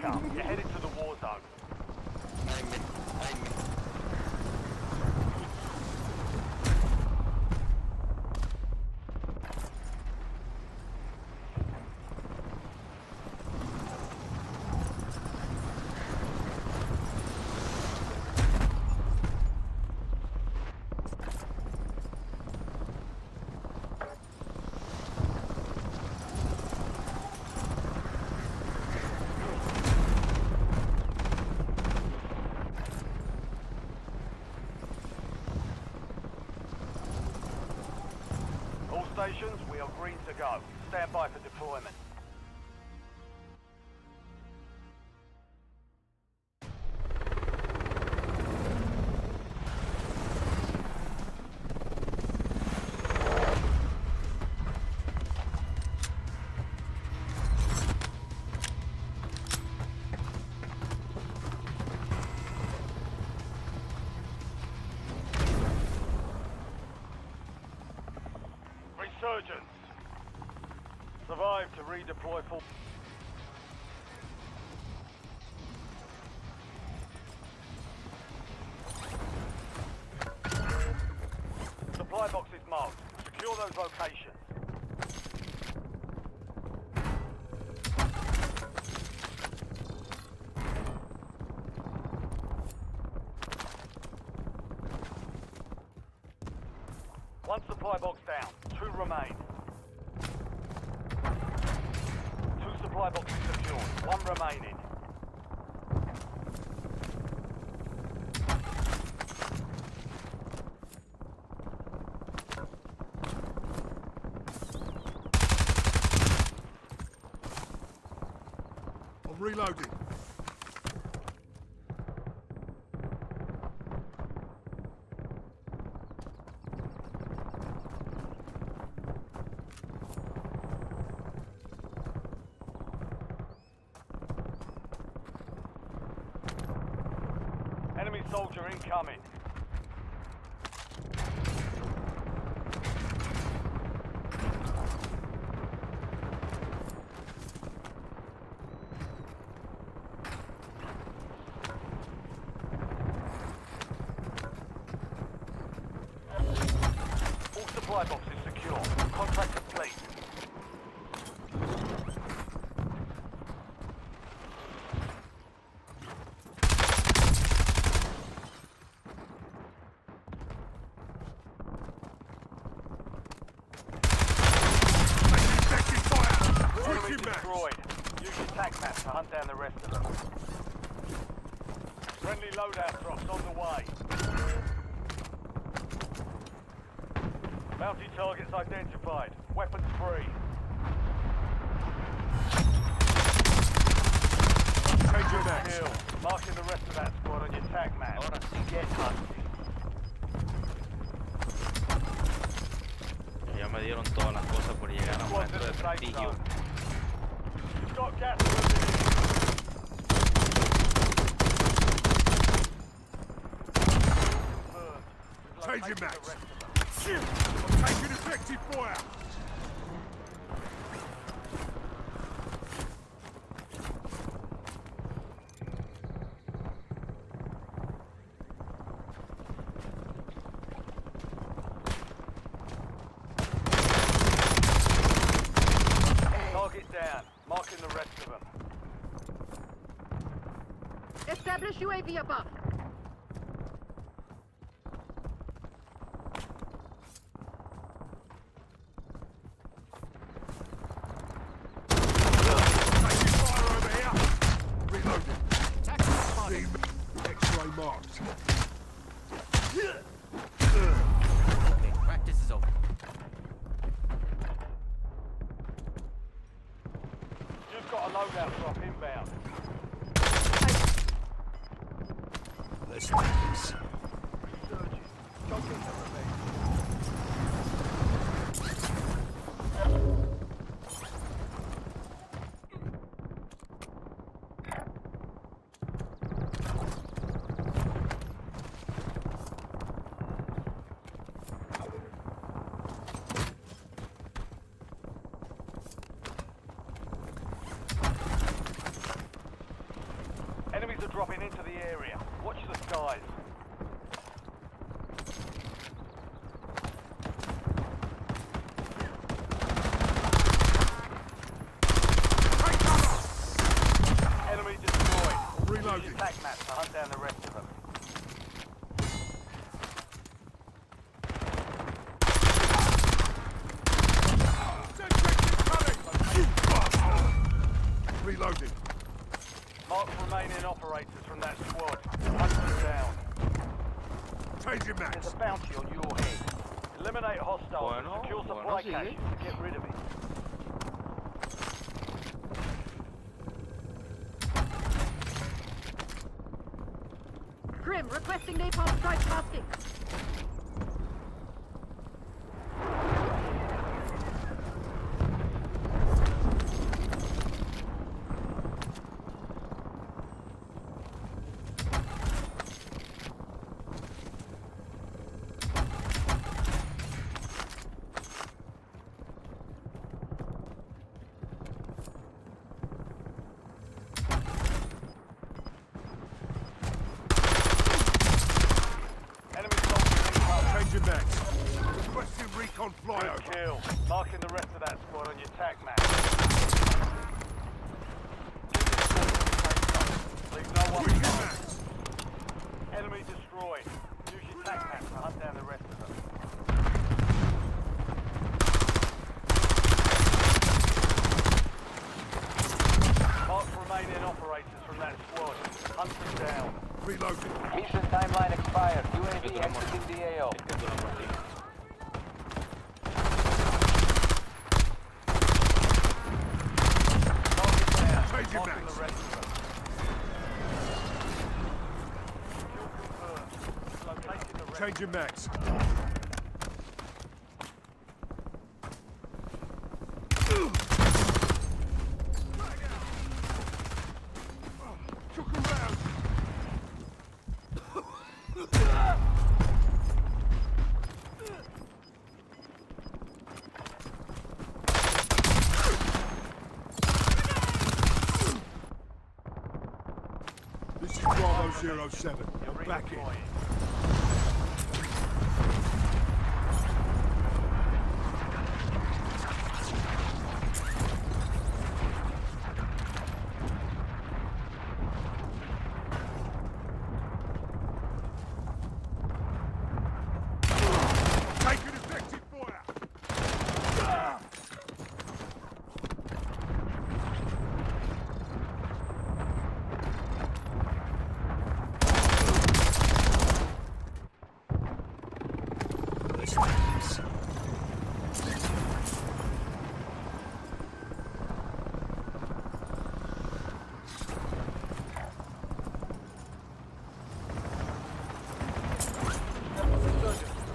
up. You're headed to the war zone. Stations, we are green to go. Stand by for deployment. Resurgence. Survive to redeploy full. Supply boxes marked. Secure those locations. One supply box down. 2 remain. 2 supply boxes secured. 1 remaining. I'm reloading. Enemy soldier incoming. All supply boxes secure. Contract complete. Enemy destroyed. Use your tac map to hunt down the rest of them. Friendly loadout drops on the way. Bounty targets identified. Weapons free. Change your backs. Kill. Marking the rest of that squad on your tac map. Get hunted. Ya me dieron todas las cosas por llegar a un momento de prestigio. You've got gas. Change your backs. I'm taking effective fire. Target down. Marking the rest of them. Establish UAV above. X-ray marked. Okay, practice is over. You've got a loadout drop inbound. Let's do this. Resurging. Go get the remains. of them. Reloading. Mark remaining operators from that squad. Hunt them down. Changing max. There's a bounty on your head. Eliminate hostiles and secure supply caches to get rid of it. Grim, requesting napalm strike tasking. Changing max. Requesting recon flyover. Good kill. Marking the rest of that squad on your tac map. Leave no one behind. Enemy destroyed. Use your tac map to hunt down the rest of them. Mark remaining operators from that squad. Hunt them down. Reloading. Mission timeline expired. UAV exiting the AO. Changing max. Changing max. Chuck around. This is Bravo 07. I'm back in. Taking effective fire.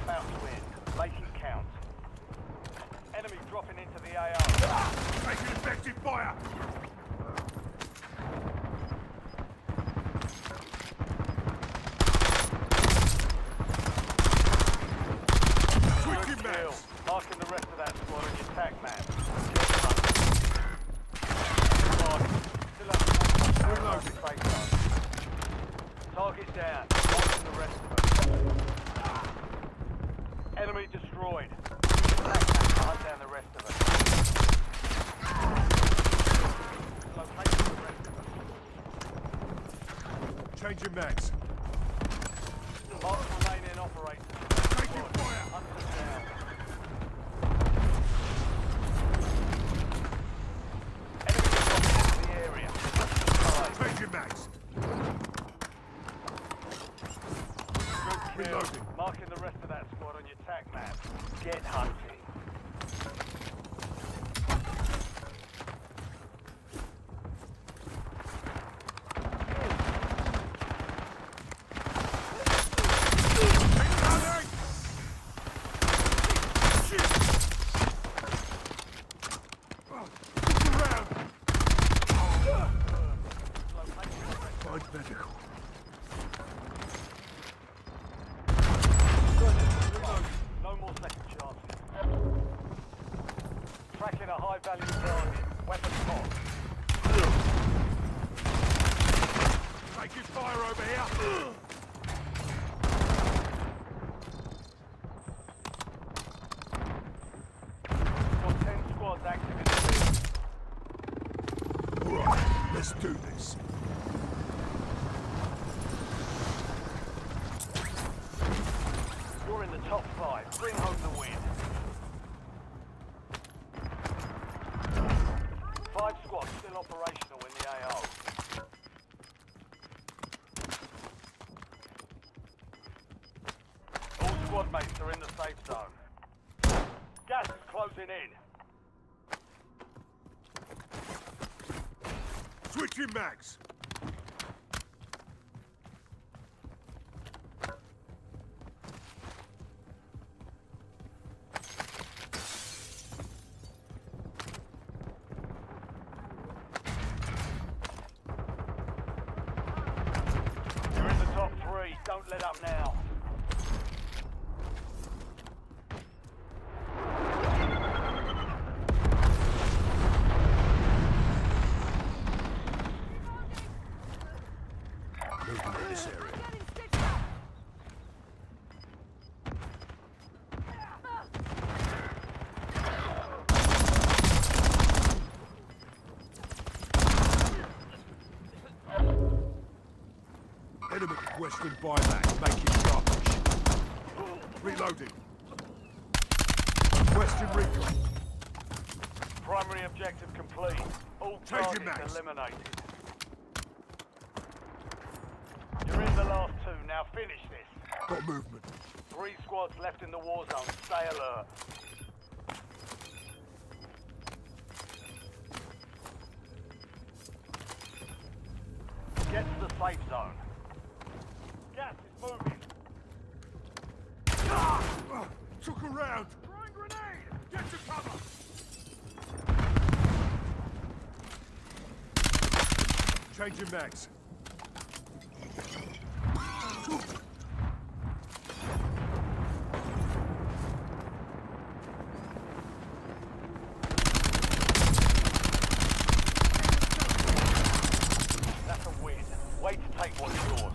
About to win. Make it count. Enemy dropping into the AO. Taking effective fire. Switching Kill. max. Marking the rest of that squad on your tac map. Still up. Reloading. Target down. Marking the rest of them. Enemy destroyed. Hunt down the rest of them. Locating the rest of them. Changing max. Mark remaining operators. Taking fire. Hunt them down. Enemy dropping into the area. Changing max. Good kill. Reloading. Marking the rest of that squad on your tac map. Get hunting. Find medical. No more second chances. Bring home the win. 5 squads still operational in the AO. All squad mates are in the safe zone. Gas is closing in. Switching mags. You're in the top 3. Don't let up now. Movement in this area. Enemy requesting buyback. Make it sharpish. Reloading. Requesting recon. Primary objective complete. All Changing targets mags. eliminated. You're in the last 2. Now finish this. Got movement. 3 squads left in the war zone. Stay alert. Get to the safe zone. Gas is moving. Took a round. Throwing grenade. Get to cover. Changing mags. That's a win. Wait to take what's yours.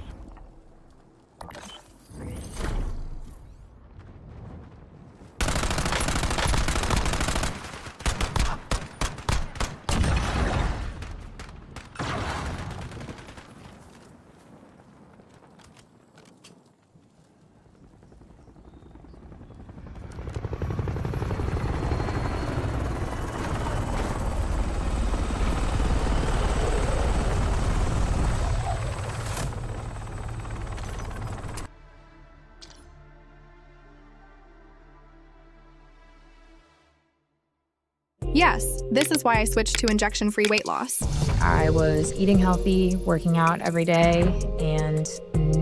Yes, this is why I switched to injection-free weight loss. I was eating healthy, working out every day, and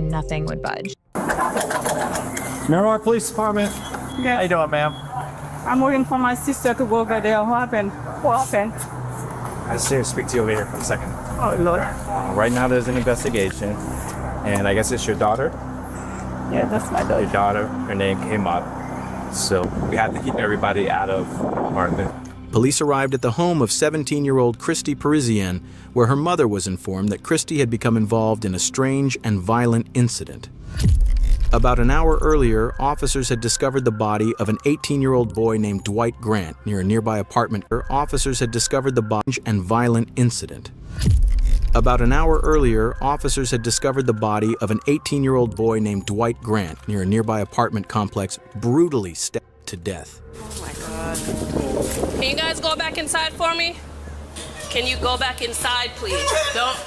nothing would budge. Miramar Police Department. Yeah. How you doing, ma'am? I'm waiting for my sister to go over there. What happened? What happened? I just need to speak to you over here for a second. Oh, Lord. Right now, there's an investigation, and I guess it's your daughter. Yeah, that's my daughter. Your daughter, her name came up, so we have to keep everybody out of the apartment. Police arrived at the home of 17-year-old Christy Parisian, where her mother was informed that Christy had become involved in a strange and violent incident. About an hour earlier, officers had discovered the body of an 18-year-old boy named Dwight Grant near a nearby apartment. Officers had discovered the body and violent incident. About an hour earlier, officers had discovered the body of an 18-year-old boy named Dwight Grant near a nearby apartment complex, brutally stabbed to death. Oh my God. Can you guys go back inside for me? Can you go back inside, please? Don't.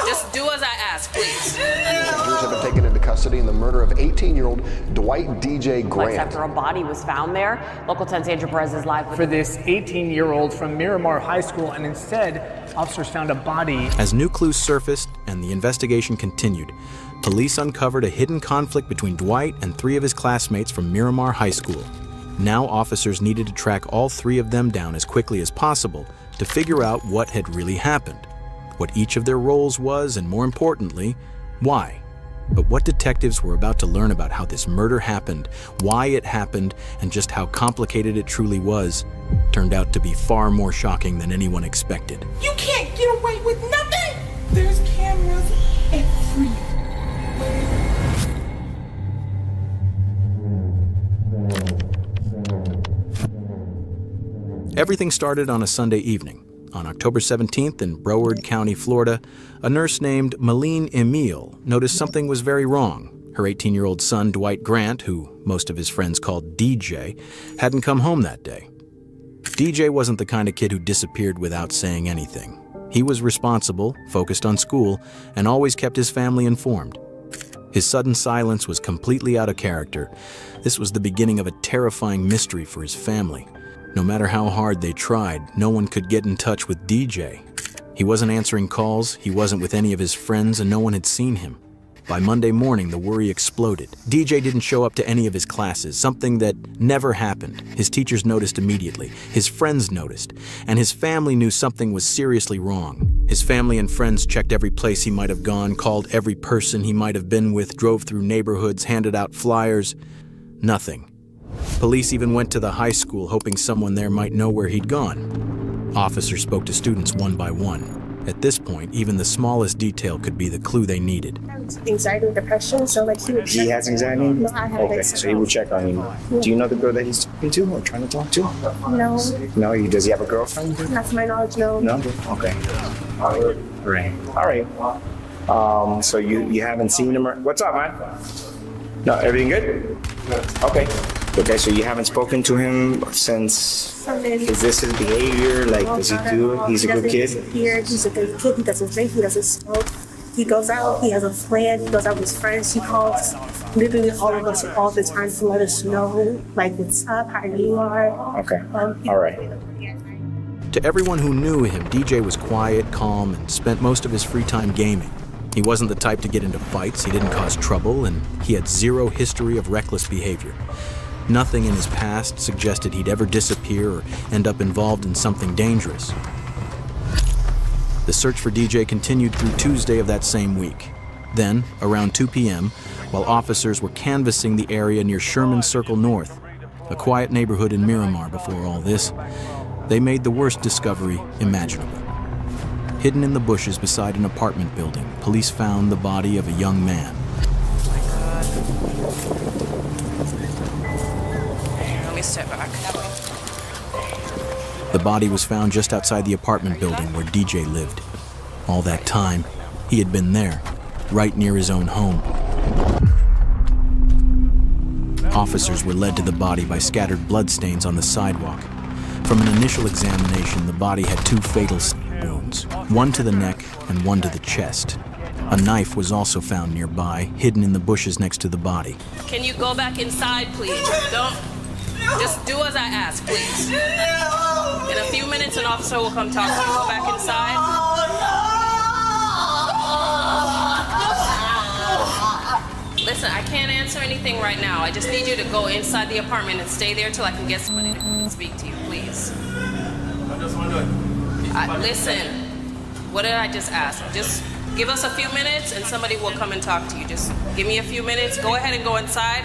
Just do as I ask, please. Passengers have been taken into custody in the murder of 18-year-old Dwight DJ Grant. After a body was found there, Local 10's Andrew Perez is live with for this 18-year-old from Miramar High School, and instead, officers found a body. As new clues surfaced and the investigation continued, police uncovered a hidden conflict between Dwight and 3 of his classmates from Miramar High School. Now officers needed to track all 3 of them down as quickly as possible to figure out what had really happened, what each of their roles was, and more importantly, why. But what detectives were about to learn about how this murder happened, why it happened, and just how complicated it truly was, turned out to be far more shocking than anyone expected. You can't get away with nothing! There's cameras everywhere. Everything started on a Sunday evening. On October 17th in Broward County, Florida, a nurse named Malene Emile noticed something was very wrong. Her 18-year-old son, Dwight Grant, who most of his friends called DJ, hadn't come home that day. DJ wasn't the kind of kid who disappeared without saying anything. He was responsible, focused on school, and always kept his family informed. His sudden silence was completely out of character. This was the beginning of a terrifying mystery for his family. No matter how hard they tried, no one could get in touch with DJ. He wasn't answering calls, he wasn't with any of his friends, and no one had seen him. By Monday morning, the worry exploded. DJ didn't show up to any of his classes, something that never happened. His teachers noticed immediately, his friends noticed, and his family knew something was seriously wrong. His family and friends checked every place he might have gone, called every person he might have been with, drove through neighborhoods, handed out flyers. Nothing. Police even went to the high school, hoping someone there might know where he'd gone. Officers spoke to students one by one. At this point, even the smallest detail could be the clue they needed. Anxiety and depression, so like he would check. He has anxiety? No, I have okay, so he will check on you. Yeah. Do you know the girl that he's talking to or trying to talk to? No. No, does he have a girlfriend? Not to my knowledge, no. No? Okay. All right. So you haven't seen him? What's up, man? No, everything good? Okay. Okay, so you haven't spoken to him since... Is this his behavior? Like, does he do? He's a good kid? He's a good kid. He doesn't drink. He doesn't smoke. He goes out. He has a plan. He goes out with his friends. He calls literally all of us all the time to let us know, like, what's up, how you are. Okay. All right. To everyone who knew him, DJ was quiet, calm, and spent most of his free time gaming. He wasn't the type to get into fights, he didn't cause trouble, and he had zero history of reckless behavior. Nothing in his past suggested he'd ever disappear or end up involved in something dangerous. The search for DJ continued through Tuesday of that same week. Then, around 2 p.m., while officers were canvassing the area near Sherman Circle North, a quiet neighborhood in Miramar before all this, they made the worst discovery imaginable. Hidden in the bushes beside an apartment building, police found the body of a young man. Let me step back. The body was found just outside the apartment building where DJ lived. All that time, he had been there, right near his own home. Officers were led to the body by scattered bloodstains on the sidewalk. From an initial examination, the body had 2 fatal wounds, one to the neck and one to the chest. A knife was also found nearby, hidden in the bushes next to the body. Can you go back inside, please? Don't. Just do as I ask, please. In a few minutes, an officer will come talk to you. Go back inside. Listen, I can't answer anything right now. I just need you to go inside the apartment and stay there till I can get somebody to come and speak to you, please. Listen, what did I just ask? Just give us a few minutes and somebody will come and talk to you. Just give me a few minutes. Go ahead and go inside.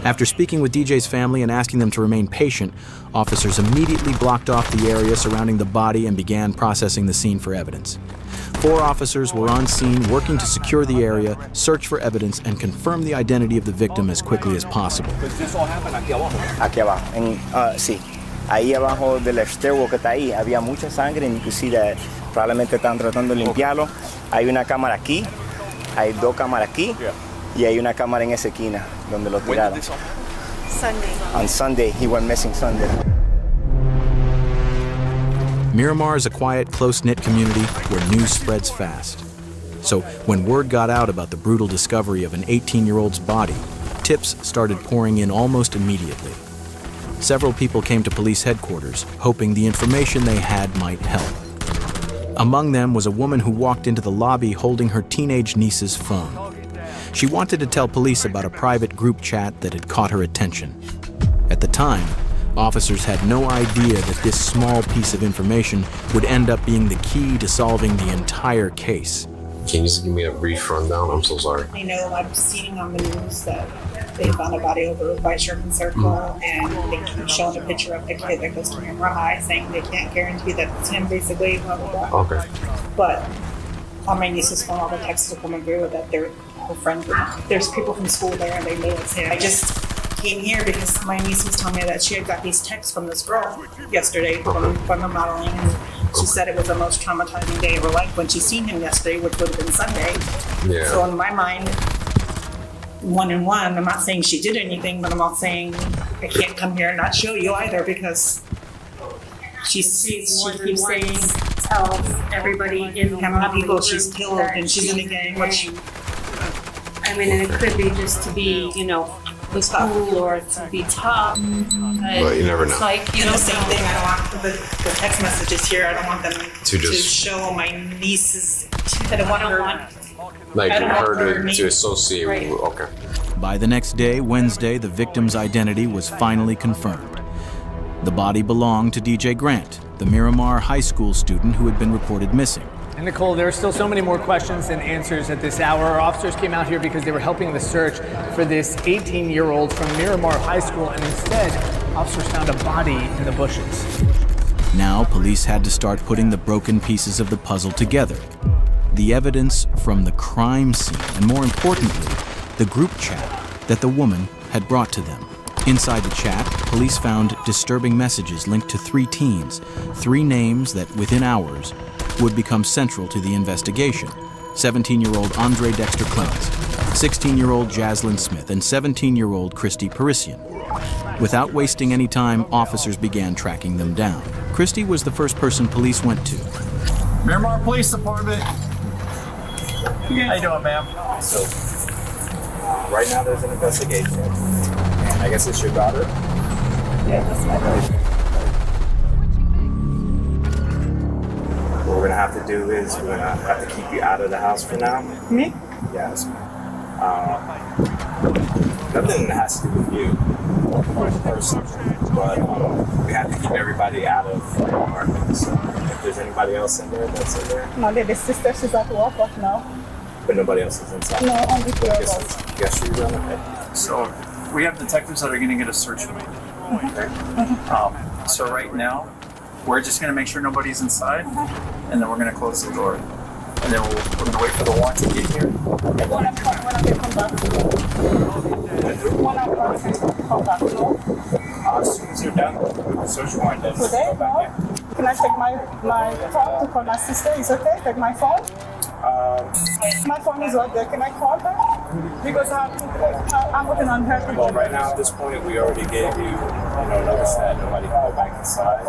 After speaking with DJ's family and asking them to remain patient, officers immediately blocked off the area surrounding the body and began processing the scene for evidence. 4 officers were on scene working to secure the area, search for evidence, and confirm the identity of the victim as quickly as possible. Aquí abajo. Sí. Ahí abajo del stairwell que está ahí había mucha sangre, inclusive probablemente están tratando de limpiarlo. Hay una cámara aquí, hay 2 cámaras aquí, y hay una cámara en esa esquina donde lo tiraron. Sunday. On Sunday, he went missing Sunday. Miramar is a quiet, close-knit community where news spreads fast. So when word got out about the brutal discovery of an 18-year-old's body, tips started pouring in almost immediately. Several people came to police headquarters, hoping the information they had might help. Among them was a woman who walked into the lobby holding her teenage niece's phone. She wanted to tell police about a private group chat that had caught her attention. At the time, officers had no idea that this small piece of information would end up being the key to solving the entire case. Can you just give me a brief rundown? I'm so sorry. I know I'm seeing on the news that they found a body over by Sherman Circle, and they keep showing a picture of the kid that goes to Miramar High, saying they can't guarantee that it's him, basically, blah, blah, blah. Okay. But on my niece's phone, all the texts are coming through that they're her friend. There's people from school there, and they know it's him. I just came here because my niece was telling me that she had got these texts from this girl yesterday from her modeling, and she said it was the most traumatizing day of her life when she seen him yesterday, which would have been Sunday. Yeah. So in my mind, 1-on-1. I'm not saying she did anything, but I'm not saying I can't come here and not show you either because she keeps saying tells everybody in how many people she's killed and she's in a gang, which I mean, and it could be just to be, you know, cool or to be tough. But you never know. It's like, you and know, the same thing. I don't want the text messages here. I don't want them To to just- show my niece's. I don't want her. Like I don't want her her to associate Right. with, okay. By the next day, Wednesday, the victim's identity was finally confirmed. The body belonged to DJ Grant, the Miramar High School student who had been reported missing. And Nicole, there are still so many more questions than answers at this hour. Our officers came out here because they were helping the search for this 18-year-old from Miramar High School, and instead, officers found a body in the bushes. Now, police had to start putting the broken pieces of the puzzle together. The evidence from the crime scene, and more importantly, the group chat that the woman had brought to them. Inside the chat, police found disturbing messages linked to 3 teens, 3 names that within hours would become central to the investigation. 17-year-old Andre Dexter Clemens, 16-year-old Jaslyn Smith, and 17-year-old Christy Parisian. Without wasting any time, officers began tracking them down. Christy was the first person police went to. Miramar Police Department. How you doing, ma'am? So, right now there's an investigation, and I guess it's your daughter? Yeah, that's my daughter. What we're gonna have to do is we're gonna have to keep you out of the house for now. Me? Yes. Nothing has to do with you, personally, but we have to keep everybody out of the apartment. So if there's anybody else in there that's in there, My baby sister, she's at work right now. but nobody else is inside. No, only 2 of us. Guess you're gonna. So, we have detectives that are going to get a search warrant. So right now, we're just going to make sure nobody's inside, and then we're going to close the door. And then we're going to wait for the warrant to get here. And then When I come back. When I come back, no? as soon as you're done with the search warrant, then Today, go back in. no? Can I take my phone to call my sister? Is it okay? Take my phone? My phone is right there. Can I call her? Because I'm working on her. Well, right now at this point, we already gave you, notice that nobody can go back inside.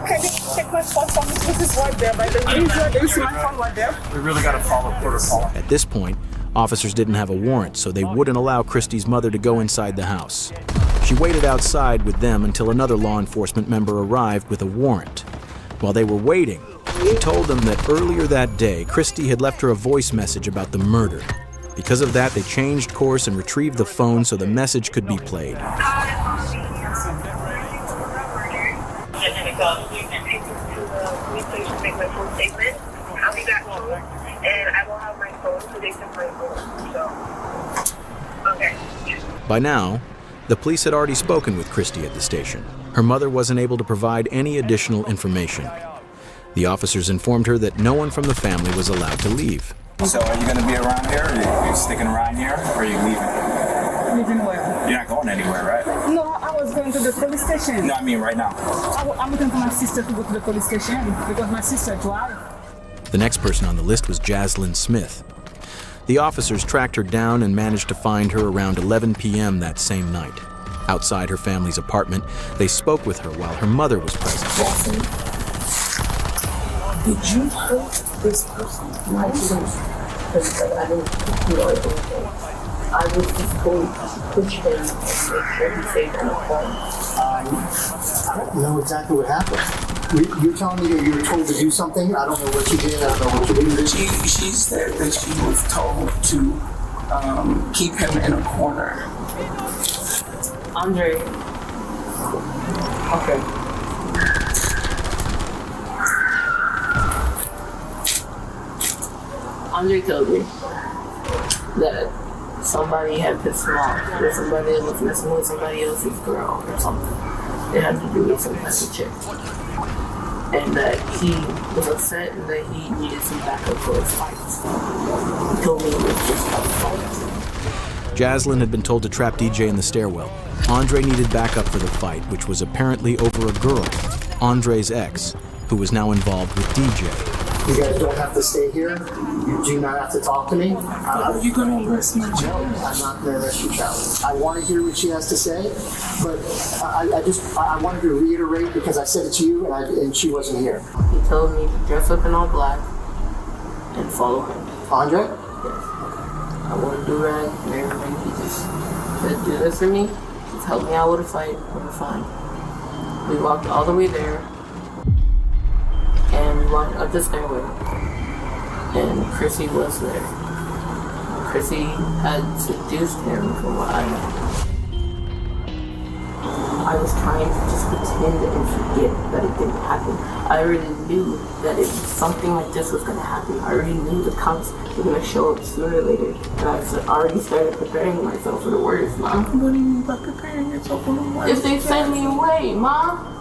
Can you take my phone from me? This is right there. By the way, you see my phone right there? We really got to follow protocol. At this point, officers didn't have a warrant, so they wouldn't allow Christy's mother to go inside the house. She waited outside with them until another law enforcement member arrived with a warrant. While they were waiting, she told them that earlier that day, Christy had left her a voice message about the murder. Because of that, they changed course and retrieved the phone so the message could be played. By now, the police had already spoken with Christy at the station. Her mother wasn't able to provide any additional information. The officers informed her that no one from the family was allowed to leave. So are you going to be around here? Are you sticking around here? Or are you leaving? Leaving where? You're not going anywhere, right? No, I was going to the police station. No, I mean right now. I'm looking for my sister to go to the police station because my sister drives. The next person on the list was Jaslyn Smith. The officers tracked her down and managed to find her around 11 p.m. that same night. Outside her family's apartment, they spoke with her while her mother was present. Jackson, did you hurt this person? No, I didn't. Because I didn't do anything. I was just going to push him and make sure he stayed on the phone. I don't know exactly what happened. You're telling me that you were told to do something? I don't know what you did. I don't know what you did. She said that she was told to keep him in a corner. Andre. Okay. Andre told me that somebody had pissed him off, that somebody was messing with somebody else's girl or something. It had to do with some type of chick. And that he was upset and that he needed some backup for his fights. He told me it was just a fight. Jaslyn had been told to trap DJ in the stairwell. Andre needed backup for the fight, which was apparently over a girl, Andre's ex, who was now involved with DJ. You guys don't have to stay here. You do not have to talk to me. Are you going to arrest my child? I'm not going to arrest your child. I want to hear what she has to say, but I wanted to reiterate because I said it to you and she wasn't here. He told me to dress up in all black and follow him. Andre? Yes. I want to do that and everything. He just said, do this for me. Just help me out with a fight. We're fine. We walked all the way there. And we walked up the stairway. And Chrissy was there. Chrissy had seduced him from what I know. I was trying to just pretend and forget that it didn't happen. I already knew that if something like this was going to happen, I already knew the cops were going to show up sooner or later. And I already started preparing myself for the worst, Mom. What do you mean by preparing yourself for the worst? If they send me away, Mom.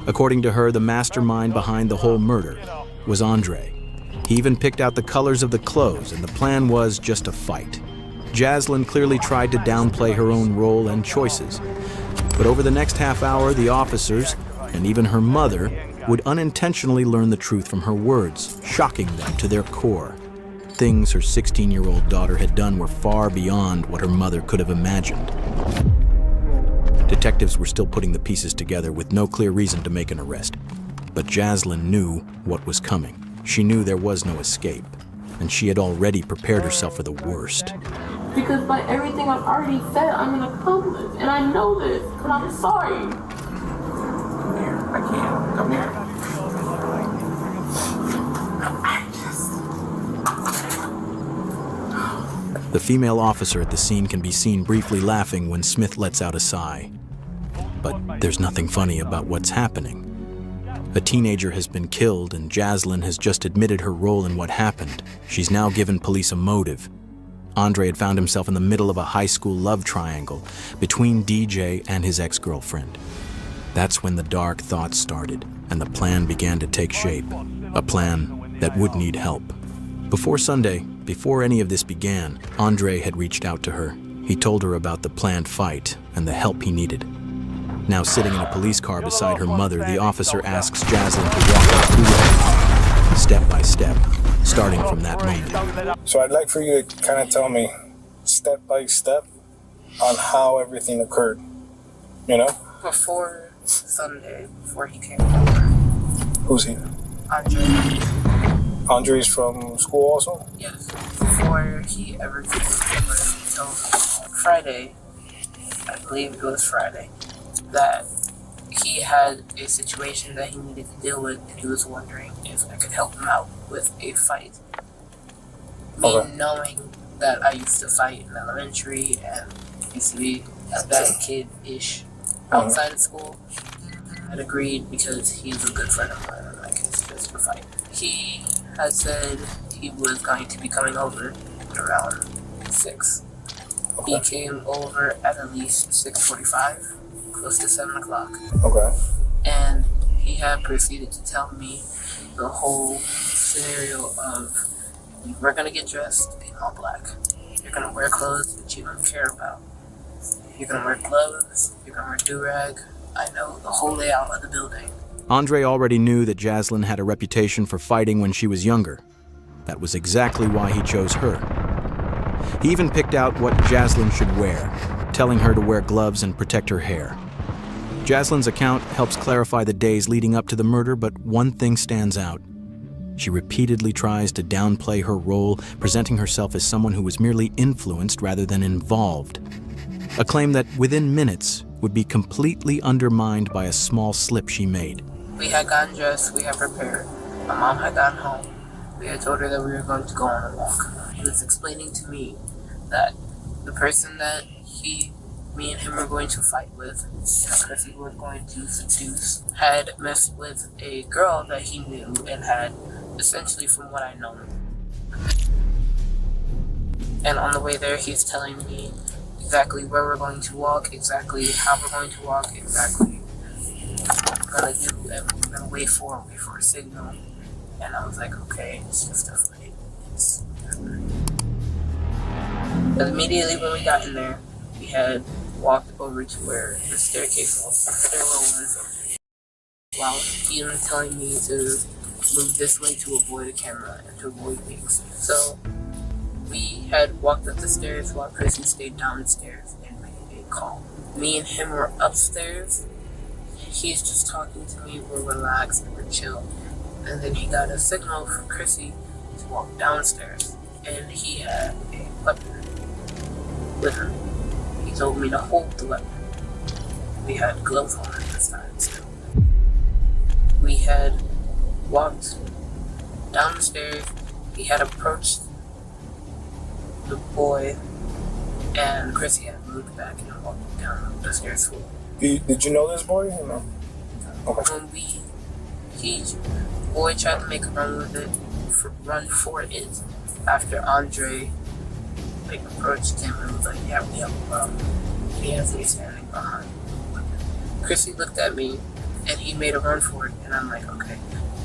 According to her, the mastermind behind the whole murder was Andre. He even picked out the colors of the clothes, and the plan was just a fight. Jaslyn clearly tried to downplay her own role and choices. But over the next half hour, the officers, and even her mother, would unintentionally learn the truth from her words, shocking them to their core. Things her 16-year-old daughter had done were far beyond what her mother could have imagined. Detectives were still putting the pieces together with no clear reason to make an arrest. But Jaslyn knew what was coming. She knew there was no escape, and she had already prepared herself for the worst. Because by everything I've already said, I'm an accomplice, and I know this, and I'm sorry. Come here, I can't. Come here. The female officer at the scene can be seen briefly laughing when Smith lets out a sigh. But there's nothing funny about what's happening. A teenager has been killed, and Jaslyn has just admitted her role in what happened. She's now given police a motive. Andre had found himself in the middle of a high school love triangle between DJ and his ex-girlfriend. That's when the dark thoughts started, and the plan began to take shape. A plan that would need help. Before Sunday, before any of this began, Andre had reached out to her. He told her about the planned fight and the help he needed. Now sitting in a police car beside her mother, the officer asks Jaslyn to walk her through everything, step by step, starting from that moment. So I'd like for you to kind of tell me, step by step, on how everything occurred. You know? Before Sunday, before he came over. Who's he? Andre. Andre's from school also? Yes. Before he ever came over until Friday, I believe it was Friday, that he had a situation that he needed to deal with, and he was wondering if I could help him out with a fight. Me knowing that I used to fight in elementary and used to be a bad kid-ish outside of school, I'd agreed because he's a good friend of mine and I can suggest a fight. He had said he was going to be coming over around 6. He came over at least 6:45. Close to 7 o'clock. Okay. And he had proceeded to tell me the whole scenario of, we're gonna get dressed in all black. You're gonna wear clothes that you don't care about. You're gonna wear gloves. You're gonna wear do-rag. I know the whole layout of the building. Andre already knew that Jaslyn had a reputation for fighting when she was younger. That was exactly why he chose her. He even picked out what Jaslyn should wear, telling her to wear gloves and protect her hair. Jaslyn's account helps clarify the days leading up to the murder, but one thing stands out. She repeatedly tries to downplay her role, presenting herself as someone who was merely influenced rather than involved. A claim that within minutes would be completely undermined by a small slip she made. We had gotten dressed, we had prepared. My mom had gotten home. We had told her that we were going to go on a walk. He was explaining to me that the person that me and him were going to fight with, because he was going to seduce, had messed with a girl that he knew and had, essentially from what I know. And on the way there, he's telling me exactly where we're going to walk, exactly how we're going to walk, exactly what we're going to do, and we're going to wait for a signal. And I was like, okay, it's just a fight. But immediately when we got in there, we had walked over to where the stairwell was, while even telling me to moved this way to avoid a camera and to avoid things. So we had walked up the stairs while Chrissy stayed downstairs and made a call. Me and him were upstairs. He's just talking to me, we're relaxed, we're chill. And then he got a signal from Chrissy to walk downstairs. And he had a weapon with him. He told me to hold the weapon. We had gloves on at this time still. We had walked down the stairs. He had approached the boy, and Chrissy had moved back and walked down the stairs full. Did you know this boy or no? When boy tried to make a run with it, run for it, after Andre approached him and was like, yeah, we have a problem. He has me standing behind. Chrissy looked at me and he made a run for it, and I'm like, okay,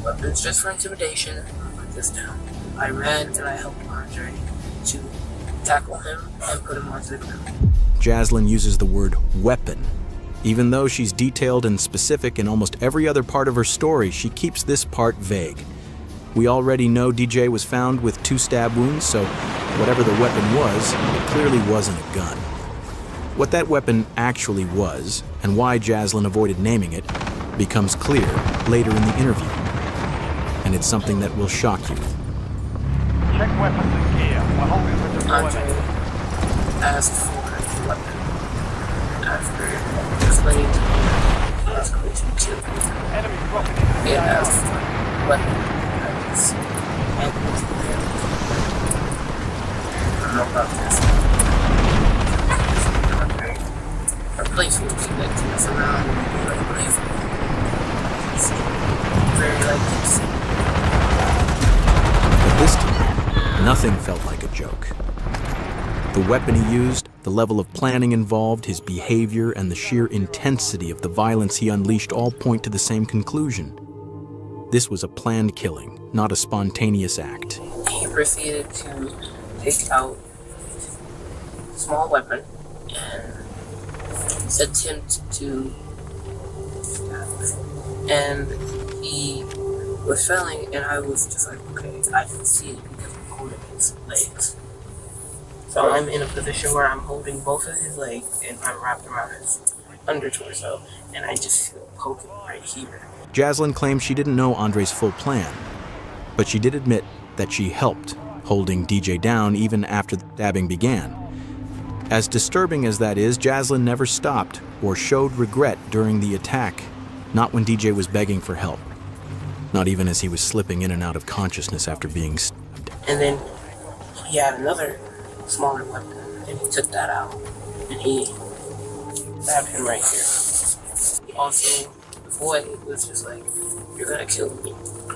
weapon's just for intimidation, put this down. I ran and I helped Andre to tackle him and put him onto the ground. Jaslyn uses the word weapon. Even though she's detailed and specific in almost every other part of her story, she keeps this part vague. We already know DJ was found with 2 stab wounds, so whatever the weapon was, it clearly wasn't a gun. What that weapon actually was, and why Jaslyn avoided naming it, becomes clear later in the interview. And it's something that will shock you. Check weapons and gear. We're holding for deployment. Andre asked for the weapon. After explaining to me he was going to kill me. Enemy dropping into He the had AR. asked for the weapon. I just angled to him. I don't know about this. Our playful like to mess around and be like playful. It's very like this. But this time, nothing felt like a joke. The weapon he used, the level of planning involved, his behavior, and the sheer intensity of the violence he unleashed all point to the same conclusion. This was a planned killing, not a spontaneous act. He proceeded to take out a small weapon and attempt to stab me. And he was failing, and I was just like, okay, I can see it because I'm holding his legs. So I'm in a position where I'm holding both of his legs and I'm wrapped around his under torso, and I just feel poking right here. Jaslyn claims she didn't know Andre's full plan, but she did admit that she helped, holding DJ down even after the stabbing began. As disturbing as that is, Jaslyn never stopped or showed regret during the attack, not when DJ was begging for help, not even as he was slipping in and out of consciousness after being stabbed. And then he had another smaller weapon, and he took that out, and he stabbed him right here. Also, the boy was just like, you're gonna kill me.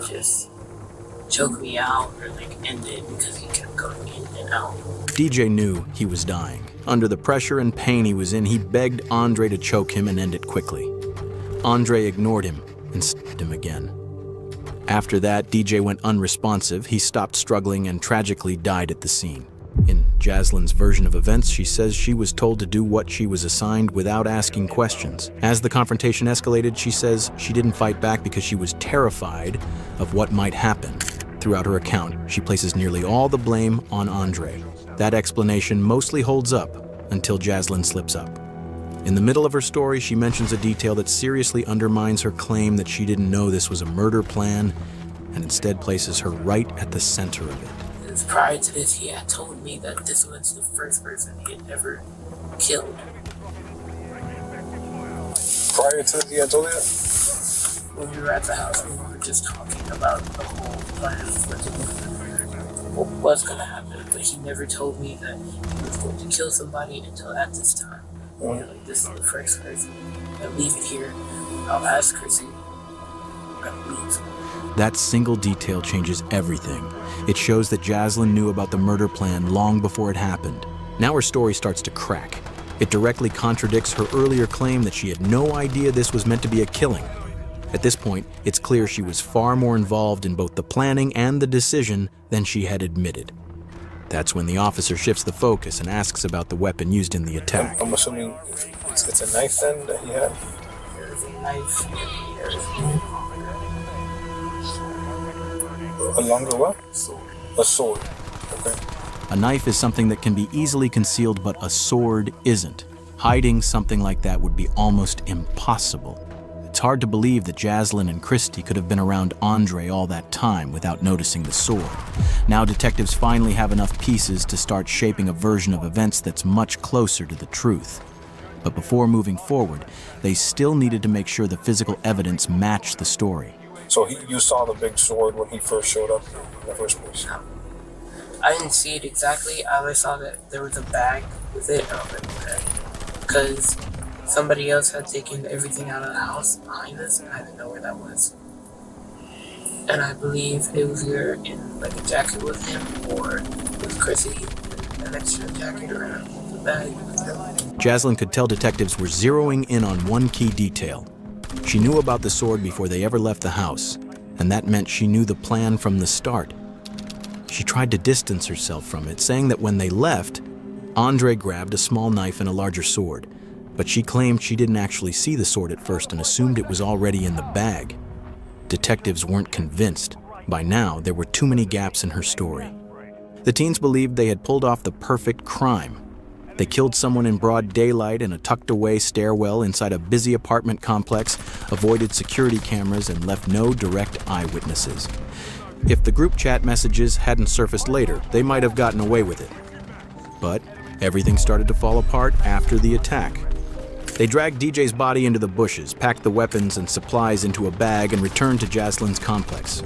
Just choke me out or like end it, because he kept going in and out. DJ knew he was dying. Under the pressure and pain he was in, he begged Andre to choke him and end it quickly. Andre ignored him and stabbed him again. After that, DJ went unresponsive, he stopped struggling and tragically died at the scene. In Jaslyn's version of events, she says she was told to do what she was assigned without asking questions. As the confrontation escalated, she says she didn't fight back because she was terrified of what might happen. Throughout her account, she places nearly all the blame on Andre. That explanation mostly holds up until Jaslyn slips up. In the middle of her story, she mentions a detail that seriously undermines her claim that she didn't know this was a murder plan, and instead places her right at the center of it. Prior to this, he had told me that this was the first person he had ever killed. Prior to this, he had told you that? When we were at the house, we were just talking about the whole plan of what was going to happen, but he never told me that he was going to kill somebody until at this time. Like, this is the first person. I'll leave it here. I'll ask Chrissy. I'll leave. That single detail changes everything. It shows that Jaslyn knew about the murder plan long before it happened. Now her story starts to crack. It directly contradicts her earlier claim that she had no idea this was meant to be a killing. At this point, it's clear she was far more involved in both the planning and the decision than she had admitted. That's when the officer shifts the focus and asks about the weapon used in the attack. I'm assuming it's a knife then that he had? There's a knife. A longer what? A sword. Okay. A knife is something that can be easily concealed, but a sword isn't. Hiding something like that would be almost impossible. It's hard to believe that Jaslyn and Christy could have been around Andre all that time without noticing the sword. Now detectives finally have enough pieces to start shaping a version of events that's much closer to the truth. But before moving forward, they still needed to make sure the physical evidence matched the story. So you saw the big sword when he first showed up in the first place? I didn't see it exactly. I only saw that there was a bag with it. I was like, okay. Because somebody else had taken everything out of the house behind us, and I didn't know where that was. And I believe it was either in like a jacket with him or with Chrissy, an extra jacket or a bag with him. Jaslyn could tell detectives were zeroing in on one key detail. She knew about the sword before they ever left the house, and that meant she knew the plan from the start. She tried to distance herself from it, saying that when they left, Andre grabbed a small knife and a larger sword, but she claimed she didn't actually see the sword at first and assumed it was already in the bag. Detectives weren't convinced. By now, there were too many gaps in her story. The teens believed they had pulled off the perfect crime. They killed someone in broad daylight in a tucked-away stairwell inside a busy apartment complex, avoided security cameras, and left no direct eyewitnesses. If the group chat messages hadn't surfaced later, they might have gotten away with it. But everything started to fall apart after the attack. They dragged DJ's body into the bushes, packed the weapons and supplies into a bag, and returned to Jaslyn's complex.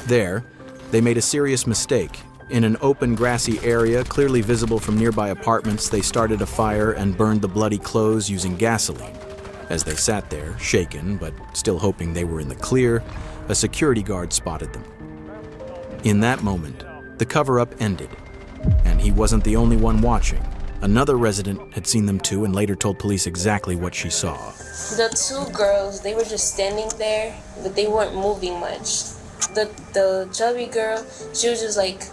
There, they made a serious mistake. In an open, grassy area, clearly visible from nearby apartments, they started a fire and burned the bloody clothes using gasoline. As they sat there, shaken, but still hoping they were in the clear, a security guard spotted them. In that moment, the cover-up ended, and he wasn't the only one watching. Another resident had seen them too and later told police exactly what she saw. The two girls, they were just standing there, but they weren't moving much. The chubby girl, she was just like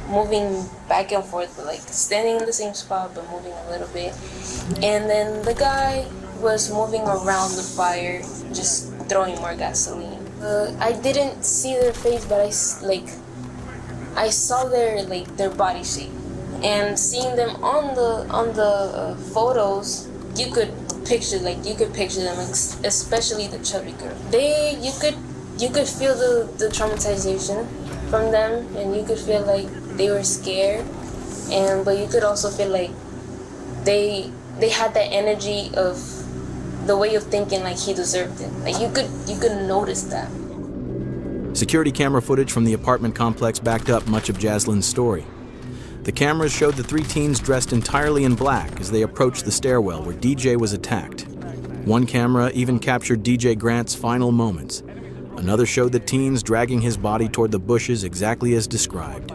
moving back and forth, but like standing in the same spot but moving a little bit. And then the guy was moving around the fire, just throwing more gasoline. I didn't see their face, but I saw their body shape. And seeing them on the photos, you could picture them, especially the chubby girl. You could feel the traumatization from them, and you could feel like they were scared, but you could also feel like they had that energy of the way of thinking like he deserved it. Like you could notice that. Security camera footage from the apartment complex backed up much of Jaslyn's story. The cameras showed the three teens dressed entirely in black as they approached the stairwell where DJ was attacked. One camera even captured DJ Grant's final moments. Another showed the teens dragging his body toward the bushes exactly as described.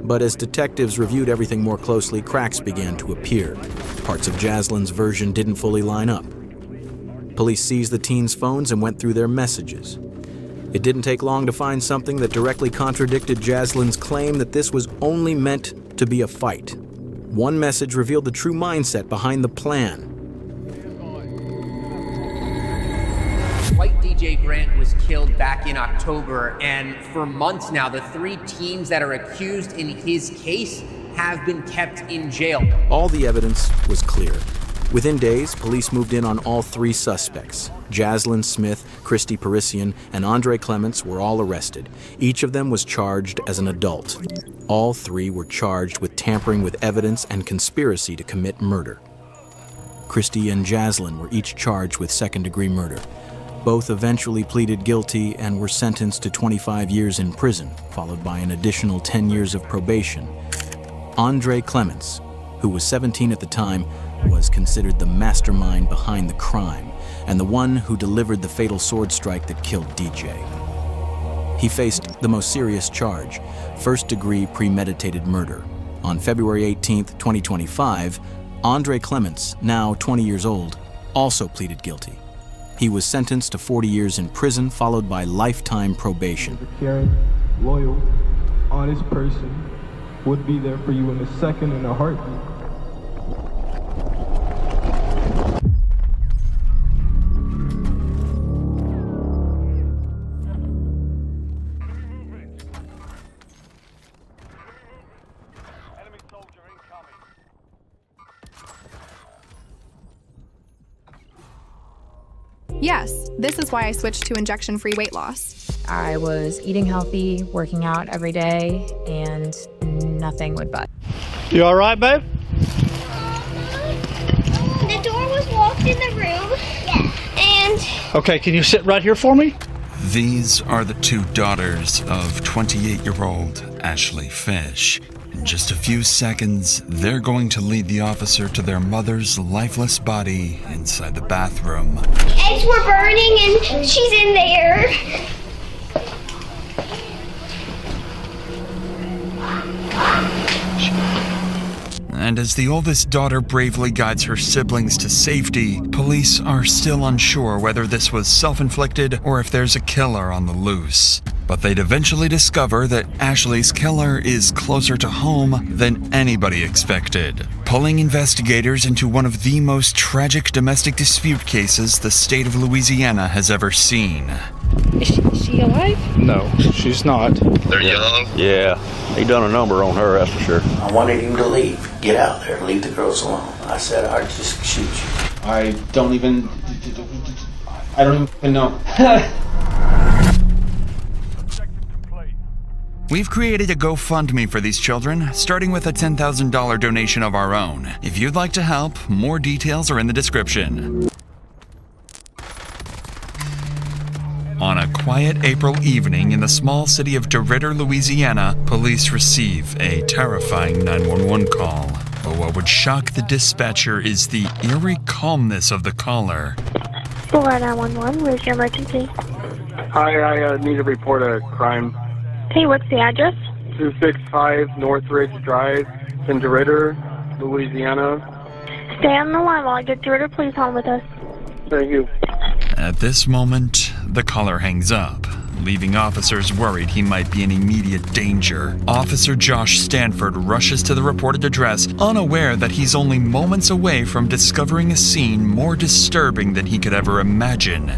But as detectives reviewed everything more closely, cracks began to appear. Parts of Jaslyn's version didn't fully line up. Police seized the teens' phones and went through their messages. It didn't take long to find something that directly contradicted Jaslyn's claim that this was only meant to be a fight. One message revealed the true mindset behind the plan. White DJ Grant was killed back in October, and for months now, the three teens that are accused in his case have been kept in jail. All the evidence was clear. Within days, police moved in on all three suspects. Jaslyn Smith, Christy Parisian, and Andre Clements were all arrested. Each of them was charged as an adult. All three were charged with tampering with evidence and conspiracy to commit murder. Christy and Jaslyn were each charged with second-degree murder. Both eventually pleaded guilty and were sentenced to 25 years in prison, followed by an additional 10 years of probation. Andre Clements, who was 17 at the time, was considered the mastermind behind the crime and the one who delivered the fatal sword strike that killed DJ. He faced the most serious charge, first-degree premeditated murder. On February 18, 2025, Andre Clements, now 20 years old, also pleaded guilty. He was sentenced to 40 years in prison, followed by lifetime probation. A caring, loyal, honest person would be there for you in a second, in a heartbeat. Yes, this is why I switched to injection-free weight loss. I was eating healthy, working out every day, and nothing would budge. You all right, babe? The door was locked in the room. Yeah. And... Okay, can you sit right here for me? These are the two daughters of 28-year-old Ashley Fish. In just a few seconds, they're going to lead the officer to their mother's lifeless body inside the bathroom. Eggs were burning and she's in there. And as the oldest daughter bravely guides her siblings to safety, police are still unsure whether this was self-inflicted or if there's a killer on the loose. But they'd eventually discover that Ashley's killer is closer to home than anybody expected, pulling investigators into one of the most tragic domestic dispute cases the state of Louisiana has ever seen. Is she alive? No, she's not. They're young? Yeah. He done a number on her, that's for sure. I wanted him to leave. Get out there. Leave the girls alone. I said, I'd just shoot you. I don't even know. We've created a GoFundMe for these children, starting with a $10,000 donation of our own. If you'd like to help, more details are in the description. On a quiet April evening in the small city of DeRidder, Louisiana, police receive a terrifying 911 call. But what would shock the dispatcher is the eerie calmness of the caller. 911, where's your emergency? Hi, I need to report a crime. Okay, what's the address? 265 Northridge Drive, in DeRidder, Louisiana. Stay on the line while I get DeRidder Police on with us. Thank you. At this moment, the caller hangs up, leaving officers worried he might be in immediate danger. Officer Josh Stanford rushes to the reported address, unaware that he's only moments away from discovering a scene more disturbing than he could ever imagine.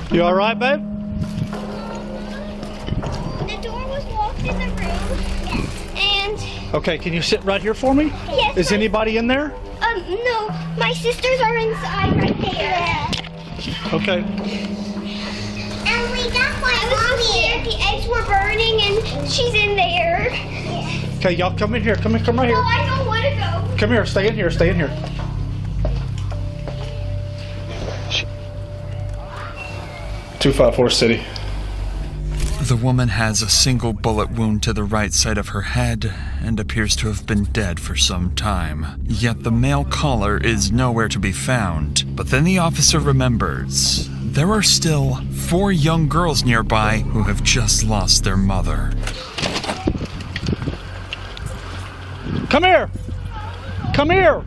You all right, babe? The door was locked in the room. And... Okay, can you sit right here for me? Yes. Is anybody in there? No. My sisters are inside right there. Okay. And we got my mommy. The eggs were burning and she's in there. Okay, y'all come in here. Come right here. No, I don't want to go. Come here. Stay in here. Stay in here. 254 City. The woman has a single bullet wound to the right side of her head and appears to have been dead for some time. Yet the male caller is nowhere to be found. But then the officer remembers there are still 4 young girls nearby who have just lost their mother. Come here! Come here!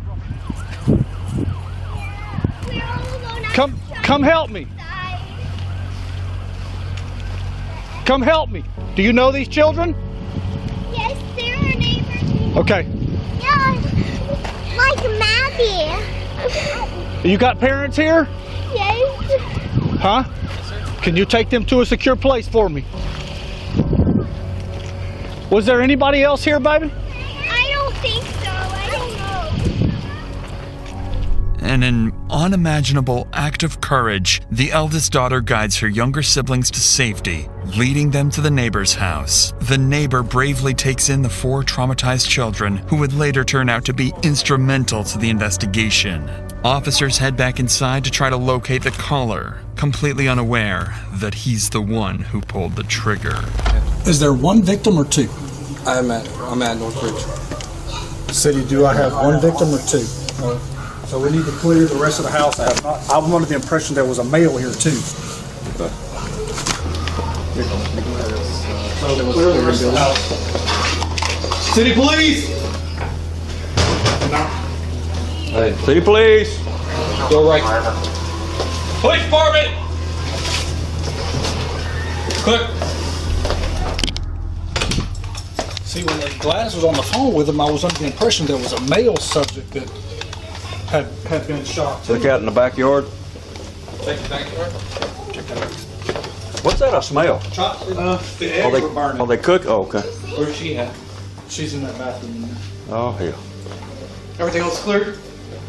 Come help me! Come help me. Do you know these children? Yes, they're our neighbors. Okay. Yeah, like Maddie. You got parents here? Yes. Huh? Can you take them to a secure place for me? Was there anybody else here, baby? I don't think so. I don't know. In an unimaginable act of courage, the eldest daughter guides her younger siblings to safety, leading them to the neighbor's house. The neighbor bravely takes in the 4 traumatized children, who would later turn out to be instrumental to the investigation. Officers head back inside to try to locate the caller, completely unaware that he's the one who pulled the trigger. Is there one victim or 2? I'm at Northridge. City, do I have one victim or 2? So we need to clear the rest of the house. I'm under the impression there was a male here too. Okay. So clear the rest of the house. City police! Hey, city police! Go right. Police department! Quick. See, when Gladys was on the phone with him, I was under the impression there was a male subject that had been shot. Look out in the backyard. Take the backyard. Check that out. What's that I smell? The eggs were burning. Oh, they cook? Oh, okay. Where's she at? She's in that bathroom. Oh, hell. Everything else clear?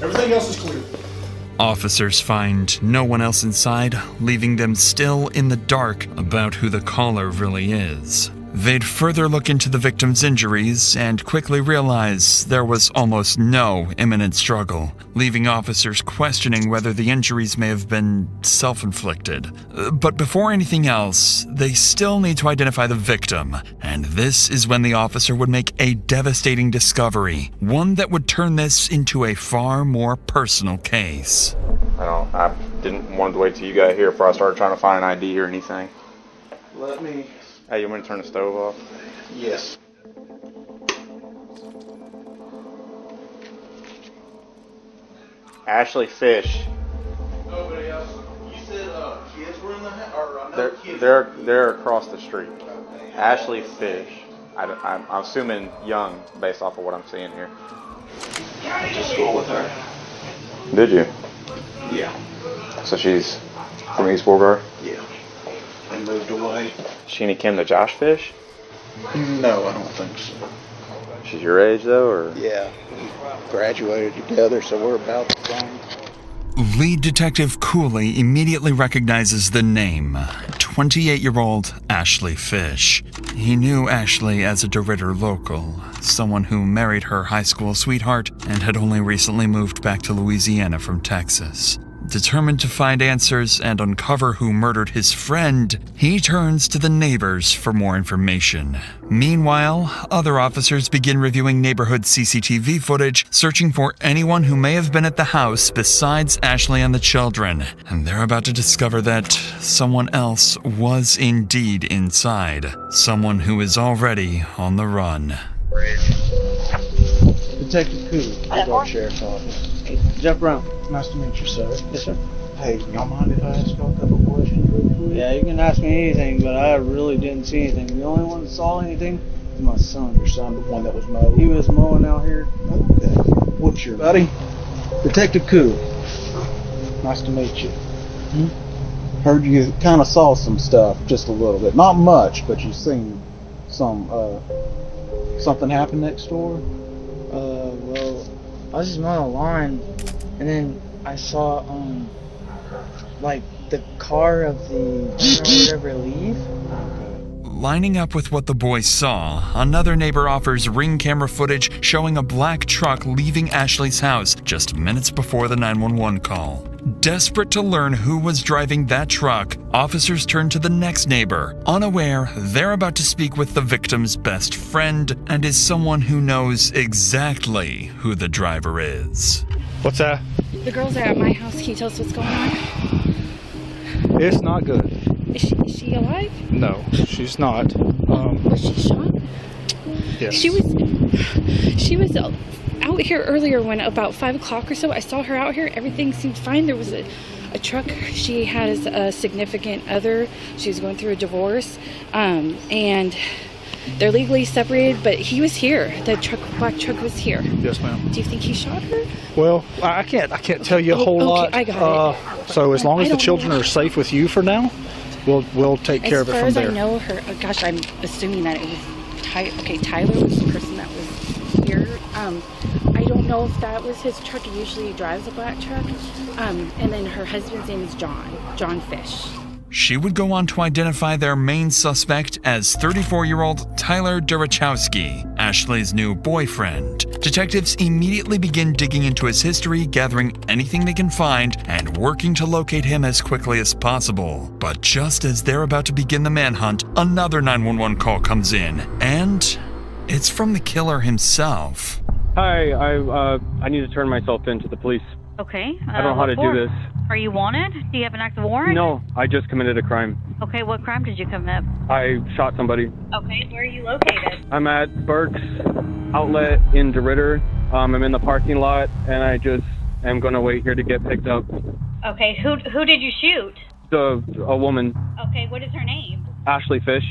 Everything else is clear. Officers find no one else inside, leaving them still in the dark about who the caller really is. They'd further look into the victim's injuries and quickly realize there was almost no imminent struggle, leaving officers questioning whether the injuries may have been self-inflicted. But before anything else, they still need to identify the victim, and this is when the officer would make a devastating discovery, one that would turn this into a far more personal case. I didn't want to wait till you got here before I started trying to find an ID or anything. Let me... Hey, you want me to turn the stove off? Yes. Ashley Fish. Nobody else. You said kids were in the house? They're across the street. Ashley Fish. I'm assuming young based off of what I'm seeing here. I went to school with her. Did you? Yeah. So she's from East Beauregard? Yeah. They moved away. She and Kim to Josh Fish? No, I don't think so. She's your age though, or? Yeah. We graduated together, so we're about the same. Lead Detective Cooley immediately recognizes the name, 28-year-old Ashley Fish. He knew Ashley as a DeRidder local, someone who married her high school sweetheart and had only recently moved back to Louisiana from Texas. Determined to find answers and uncover who murdered his friend, he turns to the neighbors for more information. Meanwhile, other officers begin reviewing neighborhood CCTV footage, searching for anyone who may have been at the house besides Ashley and the children. And they're about to discover that someone else was indeed inside. Someone who is already on the run. Detective Cooley, Ozark Sheriff's Office. Jeff Brown. Nice to meet you, sir. Yes, sir. Hey, y'all mind if I ask y'all a couple questions real quick? Yeah, you can ask me anything, but I really didn't see anything. The only one that saw anything was my son. Your son, the one that was mowing? He was mowing out here. Okay. What's your... Buddy? Detective Cooley. Nice to meet you. Heard you kind of saw some stuff, just a little bit. Not much, but you seen some, something happen next door? Well, I was just mowing the lawn, and then I saw, like, the car of the owner or whatever leave. Lining up with what the boys saw, another neighbor offers ring camera footage showing a black truck leaving Ashley's house just minutes before the 911 call. Desperate to learn who was driving that truck, officers turn to the next neighbor, unaware they're about to speak with the victim's best friend and is someone who knows exactly who the driver is. What's that? The girls are at my house. Can you tell us what's going on? It's not good. Is she alive? No, she's not. Was she shot? Yes. She was out here earlier when about 5 o'clock or so. I saw her out here. Everything seemed fine. There was a truck. She had a significant other. She was going through a divorce, and they're legally separated. But he was here. The black truck was here. Yes, ma'am. Do you think he shot her? Well, I can't tell you a whole lot. I got it. So as long as the children are safe with you for now, we'll take care of it from there. As far as I know, her. Oh gosh, I'm assuming that it was Tyler was the person that was here. I don't know if that was his truck. He usually drives a black truck. And then her husband's name is John Fish. She would go on to identify their main suspect as 34-year-old Tyler Durachowski, Ashley's new boyfriend. Detectives immediately begin digging into his history, gathering anything they can find, and working to locate him as quickly as possible. But just as they're about to begin the manhunt, another 911 call comes in, and it's from the killer himself. Hi, I need to turn myself in to the police. Okay. I don't know how to do this. Are you wanted? Do you have an active warrant? No, I just committed a crime. Okay, what crime did you commit? I shot somebody. Okay, where are you located? I'm at Burke's Outlet in DeRidder. I'm in the parking lot, and I just am going to wait here to get picked up. Okay, who did you shoot? A woman. Okay, what is her name? Ashley Fish.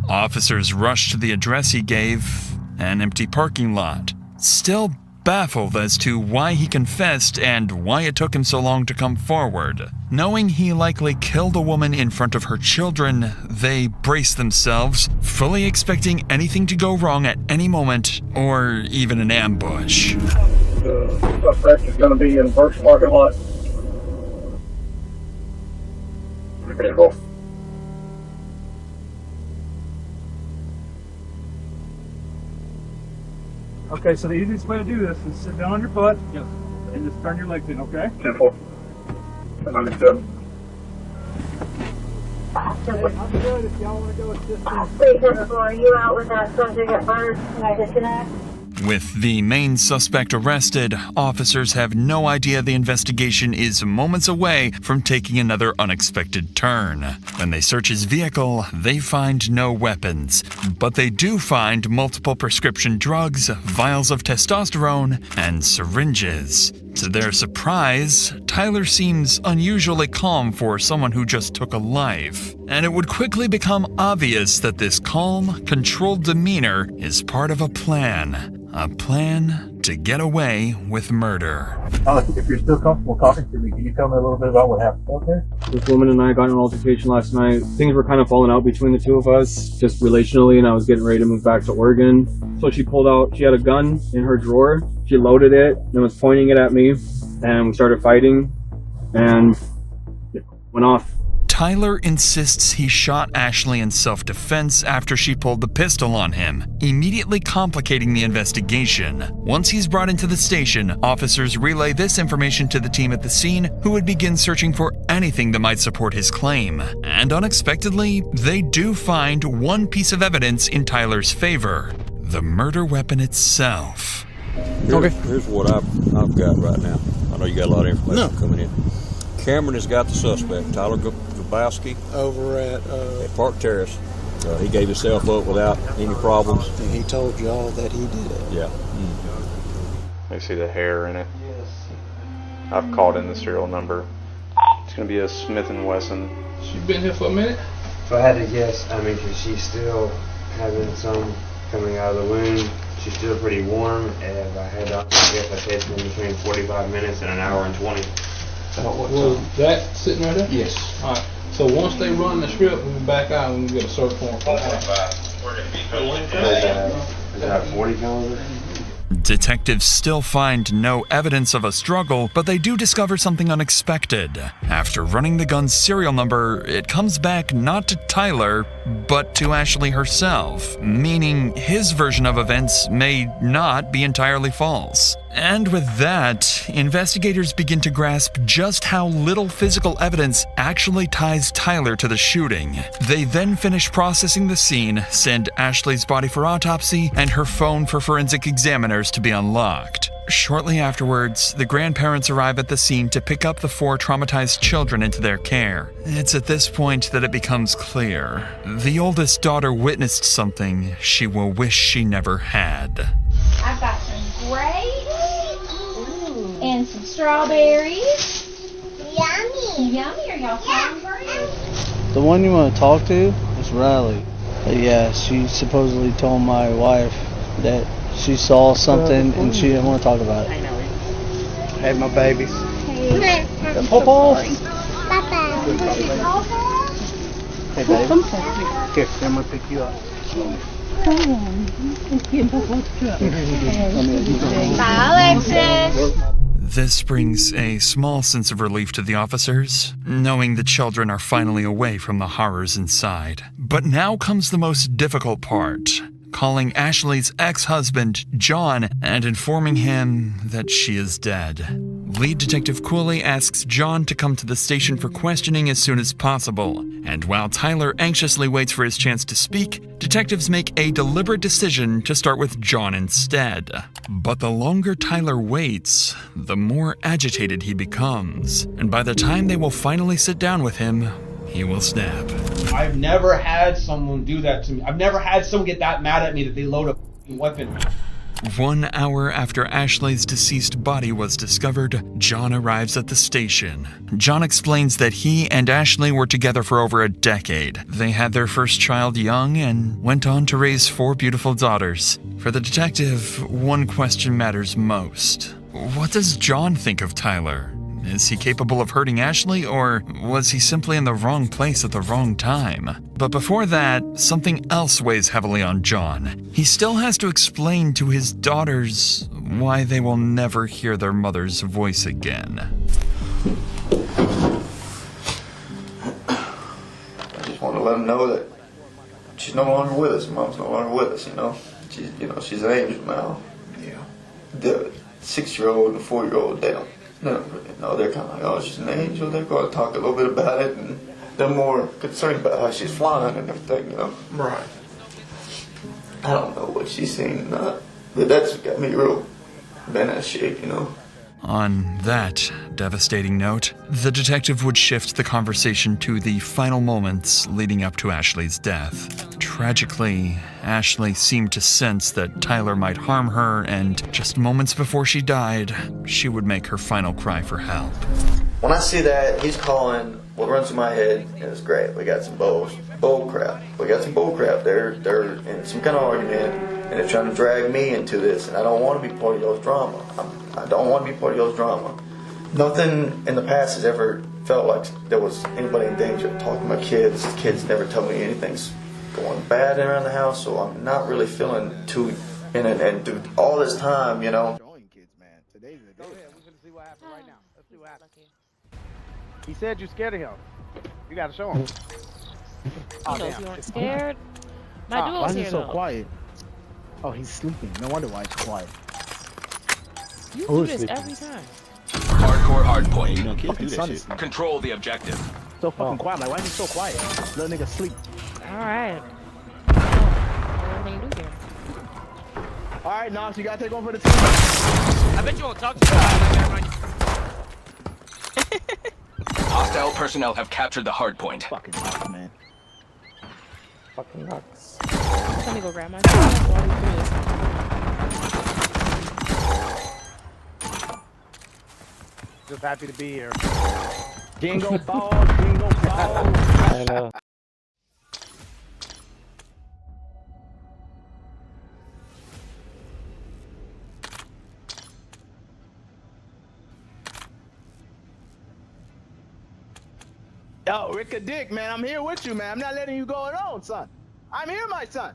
Officers rush to the address he gave, an empty parking lot. Still baffled as to why he confessed and why it took him so long to come forward. Knowing he likely killed a woman in front of her children, they brace themselves, fully expecting anything to go wrong at any moment, or even an ambush. The suspect is going to be in the first parking lot. Okay, so the easiest way to do this is sit down on your butt and just turn your legs in, okay? 10-4. 97. I'm good if y'all want to go assist me. Are you out with that subject at first? Can I disconnect? With the main suspect arrested, officers have no idea the investigation is moments away from taking another unexpected turn. When they search his vehicle, they find no weapons, but they do find multiple prescription drugs, vials of testosterone, and syringes. To their surprise, Tyler seems unusually calm for someone who just took a life, and it would quickly become obvious that this calm, controlled demeanor is part of a plan to get away with murder. If you're still comfortable talking to me, can you tell me a little bit about what happened? Okay. This woman and I got in an altercation last night. Things were kind of falling out between the two of us, just relationally, and I was getting ready to move back to Oregon. So she pulled out, she had a gun in her drawer. She loaded it and was pointing it at me, and we started fighting, and it went off. Tyler insists he shot Ashley in self-defense after she pulled the pistol on him, immediately complicating the investigation. Once he's brought into the station, officers relay this information to the team at the scene, who would begin searching for anything that might support his claim. And unexpectedly, they do find one piece of evidence in Tyler's favor: the murder weapon itself. Here's what I've got right now. I know you got a lot of information coming in. Cameron has got the suspect, Tyler Grabowski, over at Park Terrace. He gave himself up without any problems. And he told y'all that he did it. Yeah. They see the hair in it. Yes. I've called in the serial number. It's going to be a Smith & Wesson. She's been here for a minute? If I had to guess, she's still having some coming out of the wound. She's still pretty warm, and if I had to guess, I'd say it's been between 45 minutes and an hour and 20. Was that sitting right there? Yes. Alright, so once they run the strip, we'll be back out and we'll get a search warrant. Is that 40 caliber? Detectives still find no evidence of a struggle, but they do discover something unexpected. After running the gun's serial number, it comes back not to Tyler, but to Ashley herself, meaning his version of events may not be entirely false. And with that, investigators begin to grasp just how little physical evidence actually ties Tyler to the shooting. They then finish processing the scene, send Ashley's body for autopsy, and her phone for forensic examiners to be unlocked. Shortly afterwards, the grandparents arrive at the scene to pick up the 4 traumatized children into their care. It's at this point that it becomes clear. The oldest daughter witnessed something she will wish she never had. I've got some grapes and some strawberries. Yummy. Yummy. Are y'all hungry? The one you want to talk to is Riley. Yeah, she supposedly told my wife that she saw something and she didn't want to talk about it. I know. Hey, my babies. Hey. Pop off. Papa. Hey, baby. Here, I'm going to pick you up. Bye, Alexis. This brings a small sense of relief to the officers, knowing the children are finally away from the horrors inside. But now comes the most difficult part: calling Ashley's ex-husband, John, and informing him that she is dead. Lead Detective Cooley asks John to come to the station for questioning as soon as possible, and while Tyler anxiously waits for his chance to speak, detectives make a deliberate decision to start with John instead. But the longer Tyler waits, the more agitated he becomes, and by the time they will finally sit down with him, he will snap. I've never had someone do that to me. I've never had someone get that mad at me that they load a weapon. 1 hour after Ashley's deceased body was discovered, John arrives at the station. John explains that he and Ashley were together for over a decade. They had their first child young and went on to raise 4 beautiful daughters. For the detective, one question matters most. What does John think of Tyler? Is he capable of hurting Ashley, or was he simply in the wrong place at the wrong time? But before that, something else weighs heavily on John. He still has to explain to his daughters why they will never hear their mother's voice again. I just want to let them know that she's no longer with us. Mom's no longer with us, you know. She's an angel now. Yeah. The 6-year-old and the 4-year-old, they don't really know. They're kind of like, oh, she's an angel. They're going to talk a little bit about it, and they're more concerned about how she's flying and everything, you know. Right. I don't know what she's seen, but that's got me real bent out of shape, you know. On that devastating note, the detective would shift the conversation to the final moments leading up to Ashley's death. Tragically, Ashley seemed to sense that Tyler might harm her, and just moments before she died, she would make her final cry for help. When I see that, he's calling, what runs through my head is great. We got some bull crap. We got some bull crap. They're in some kind of argument, and they're trying to drag me into this, and I don't want to be part of y'all's drama. I don't want to be part of y'all's drama. Nothing in the past has ever felt like there was anybody in danger. Talking to my kids, kids never tell me anything's going bad around the house, so I'm not really feeling too in it. And through all this time, you know. He said you're scared of him. You gotta show him. Oh, damn. You weren't scared? My duo's why is here, he so though. quiet? Oh, he's sleeping. No wonder why he's quiet. You do this every time. Hardcore hardpoint. You know, kids do that shit. Control the objective. So fucking quiet. Like, why is he so quiet? Little nigga sleep. Alright. What are we gonna do here? Alright, Knox, you gotta take one for the team. I bet you won't talk to me. Hostile personnel have captured the hardpoint. Fucking Knox, man. Fucking Knox. Let me go grab my phone while we do this. Just happy to be here. Jingle balls, jingle balls. I know. Yo, Rick a Dick, man, I'm here with you, man. I'm not letting you go alone, son. I'm here, my son.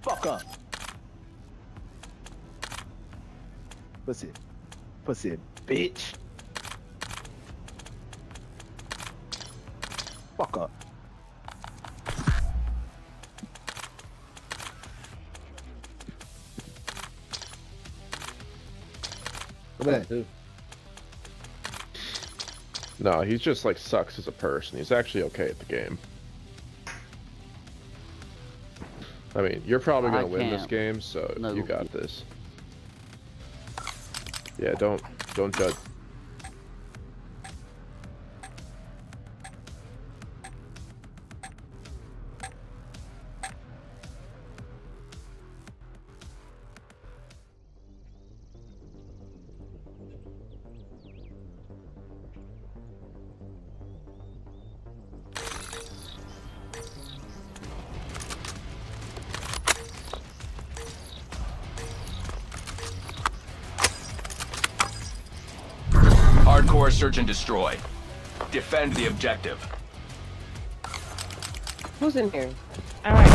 Fuck up. Pussy. Pussy, bitch. Fuck up. What did I do? No, he's just like sucks as a person. He's actually okay at the game. I mean, you're probably gonna win this game, so you got this. Yeah, don't judge. Hardcore search and destroy. Defend the objective. Who's in here? Alright.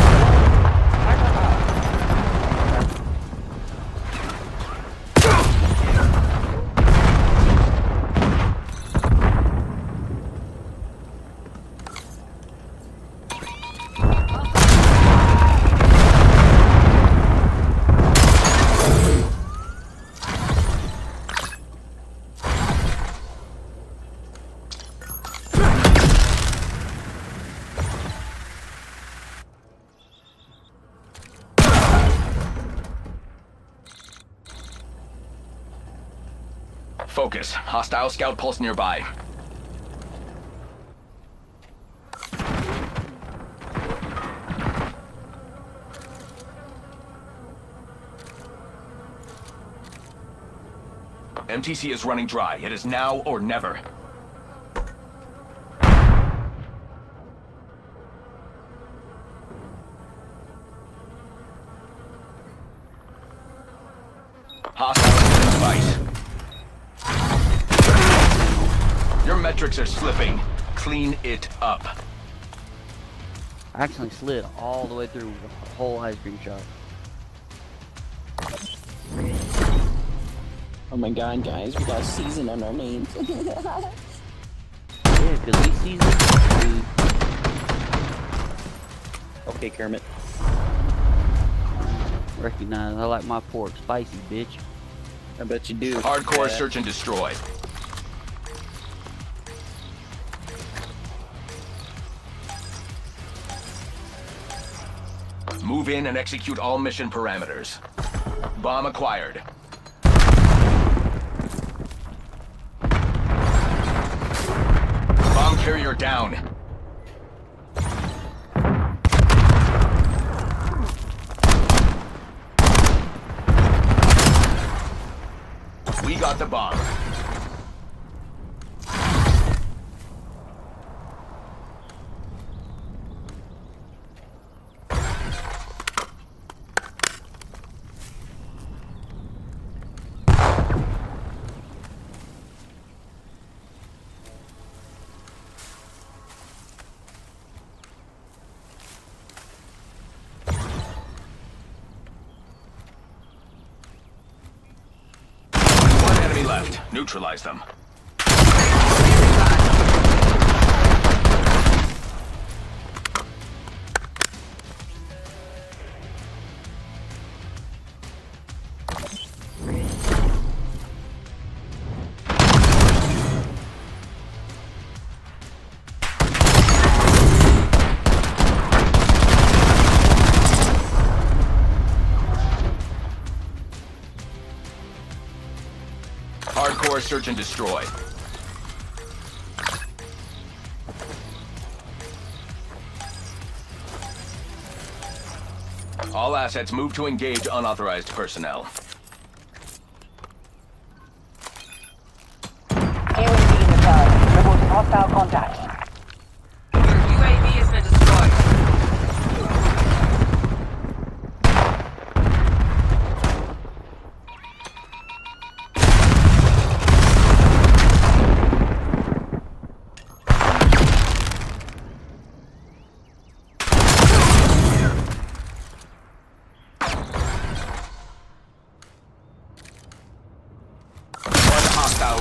Focus. Hostile scout pulse nearby. MTC is running dry. It is now or never. Hostile fight. Your metrics are slipping. Clean it up. I actually slid all the way through the whole ice cream shop. Oh my god, guys, we got season on our names. Yeah, because we seasoned. Okay, Kermit. Recognize I like my pork spicy, bitch. I bet you do. Hardcore search and destroy. Move in and execute all mission parameters. Bomb acquired. Bomb carrier down. We got the bomb. Left. Neutralize them. Hardcore search and destroy. All assets move to engage unauthorized personnel. Alien being returned. Reporting hostile contact. UAV has been destroyed.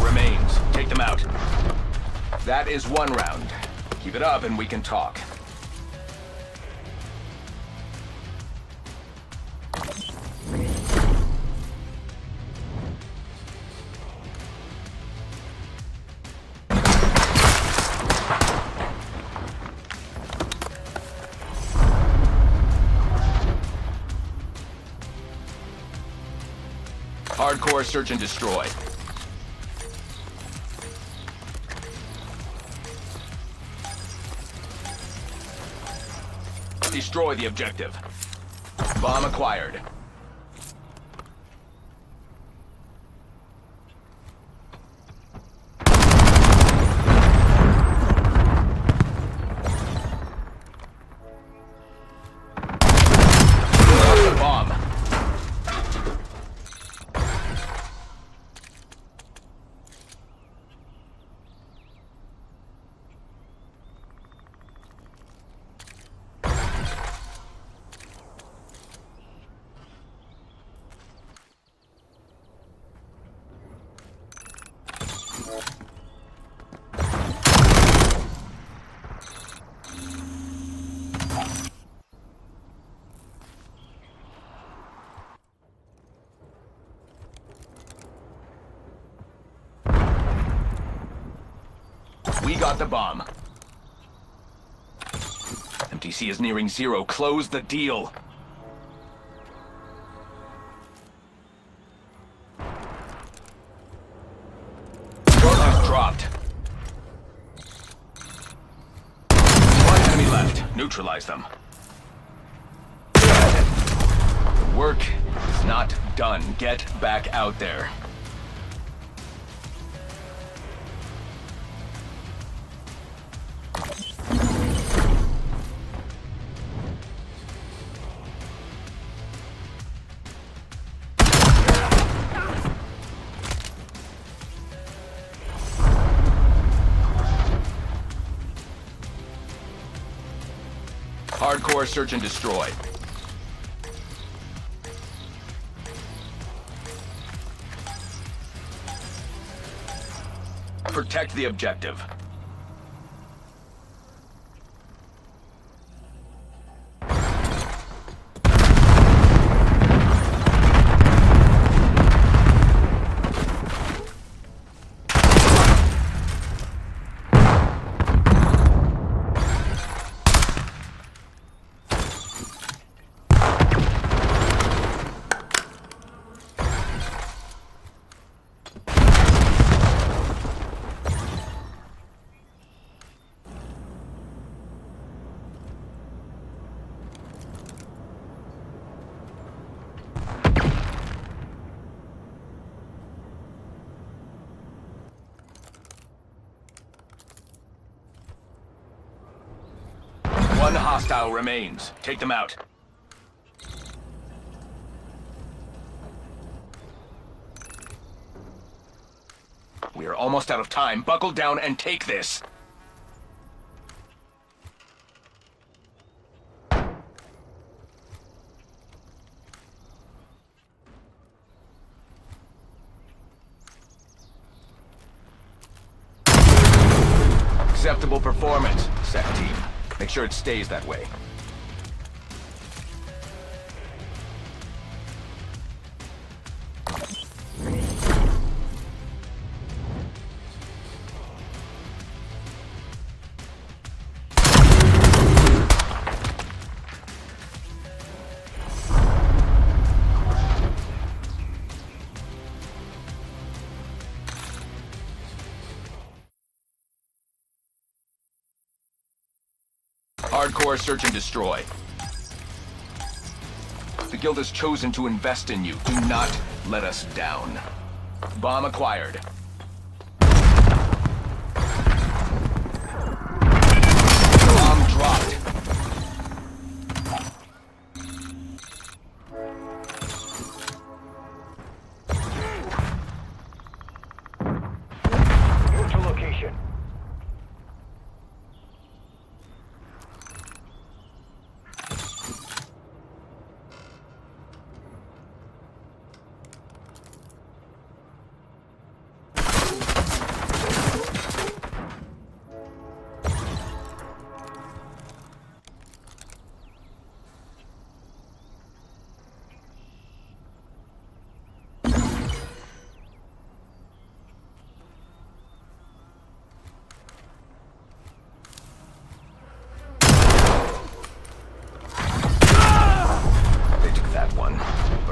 Remains. Take them out. That is one round. Keep it up and we can talk. Hardcore search and destroy. Destroy the objective. Bomb acquired. Lost the bomb. We got the bomb. MTC is nearing zero. Close the deal. Warlock's dropped. One enemy left. Neutralize them. The work is not done. Get back out there. Hardcore search and destroy. Protect the objective. One hostile remains. Take them out. We are almost out of time. Buckle down and take this. Acceptable performance, SEC team. Make sure it stays that way. Hardcore search and destroy. The guild has chosen to invest in you. Do not let us down. Bomb acquired. Bomb dropped. Move to location.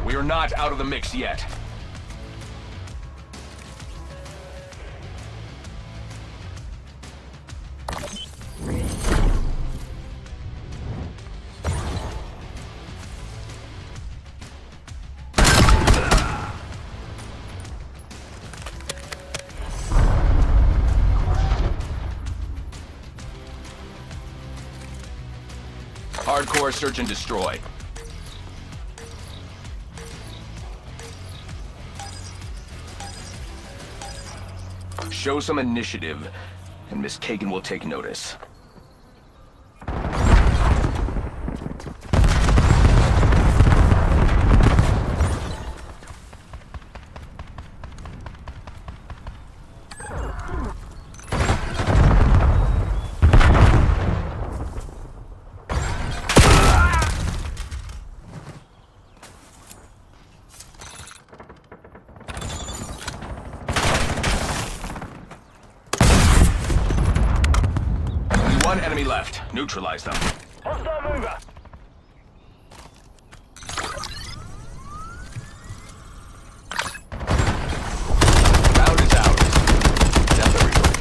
We are not out of the mix yet. Hardcore search and destroy. Show some initiative, and Miss Kagan will take notice. One enemy left. Neutralize them. Hostile mover. Round is out. Death the result.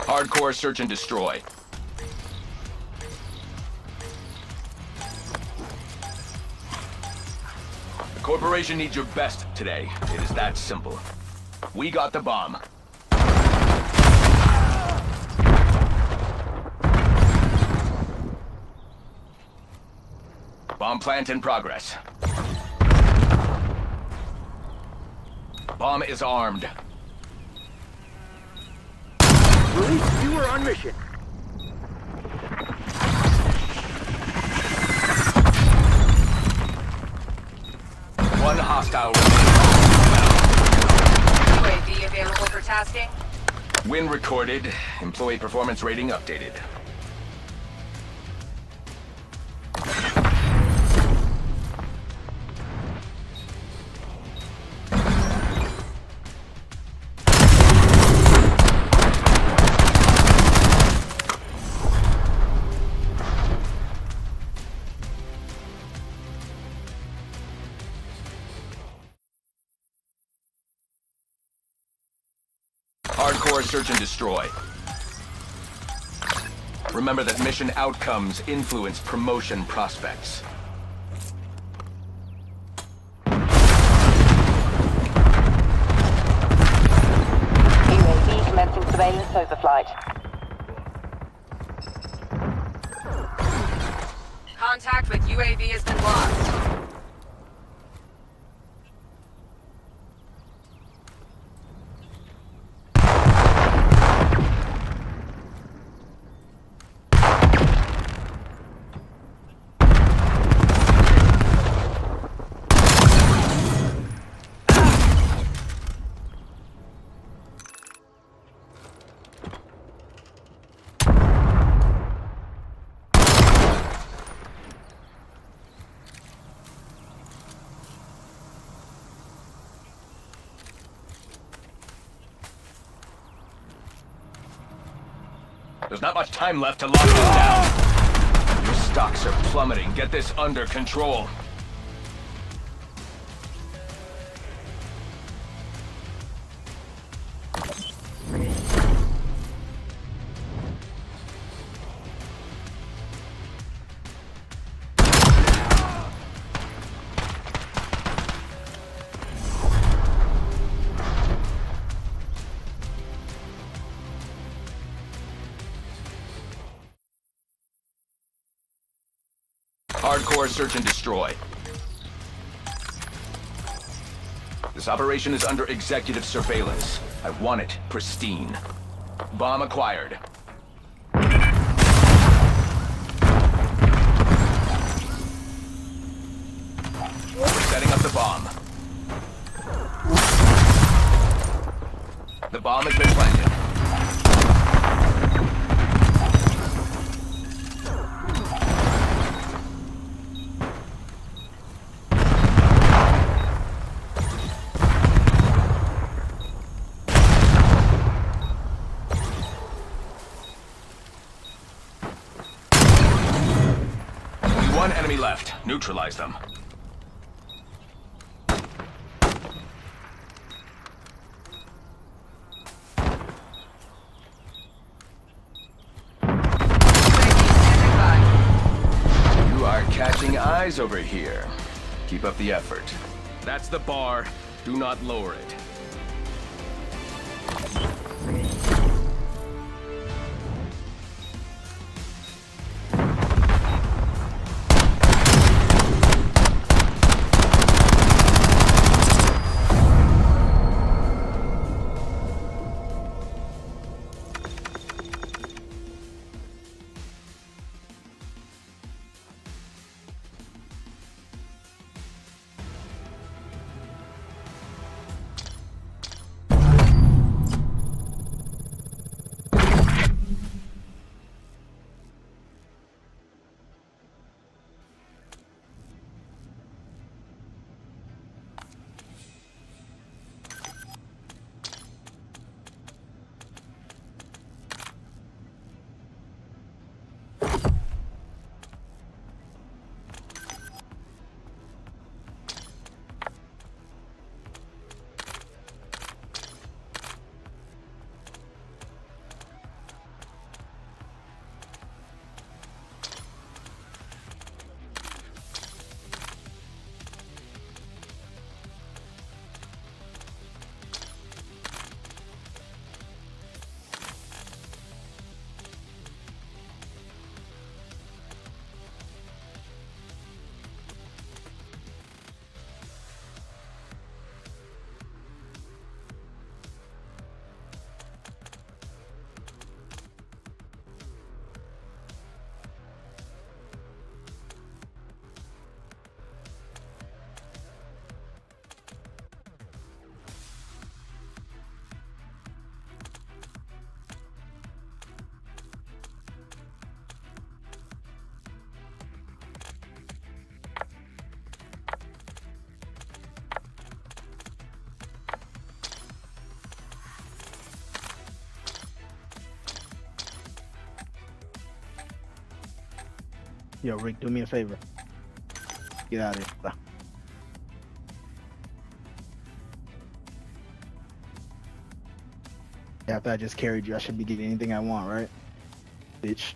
Hardcore search and destroy. The Corporation needs your best today. It is that simple. We got the bomb. Bomb plant in progress. Bomb is armed. Police, you were on mission. One hostile UAV available for tasking. win recorded. Employee performance rating updated. Hardcore search and destroy. Remember that mission outcomes influence promotion prospects. UAV commencing surveillance overflight. Contact with UAV has been lost. There's not much time left to lock this down. Your stocks are plummeting. Get this under control. Hardcore search and destroy. This operation is under executive surveillance. I want it pristine. Bomb acquired. We're setting up the bomb. The bomb has been planted. One enemy left. Neutralize them. You are catching eyes over here. Keep up the effort. That's the bar. Do not lower it. Yo, Rick, do me a favor. Get out of here. After I just carried you, I should be getting anything I want, right? Bitch.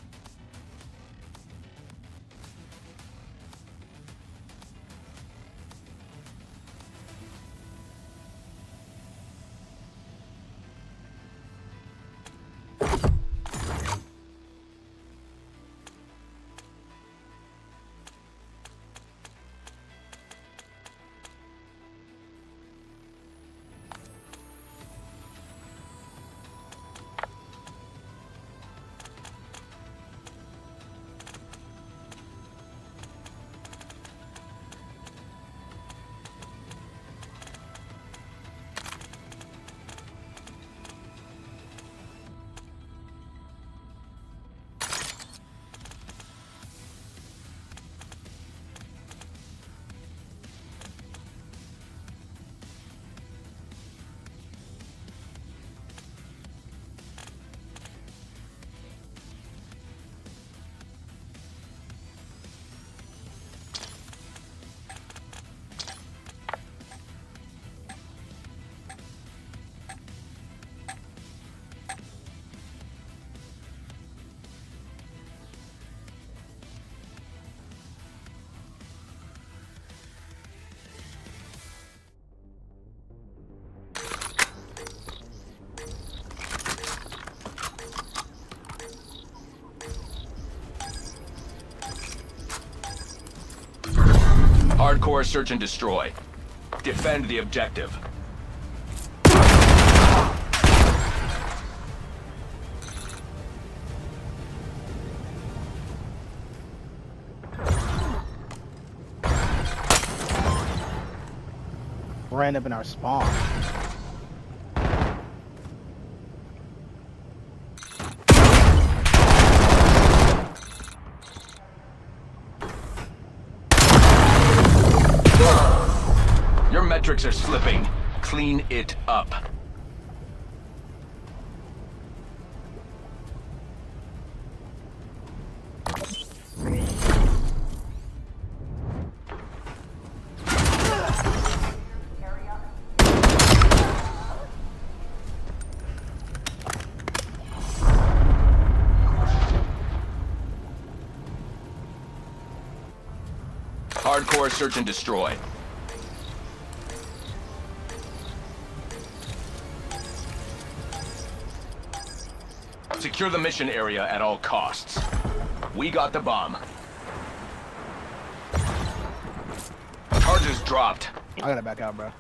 Hardcore search and destroy. Defend the objective. Ran up in our spawn. Your metrics are slipping. Clean it up. Hardcore search and destroy. Secure the mission area at all costs. We got the bomb. Charges dropped. I gotta back out, bro.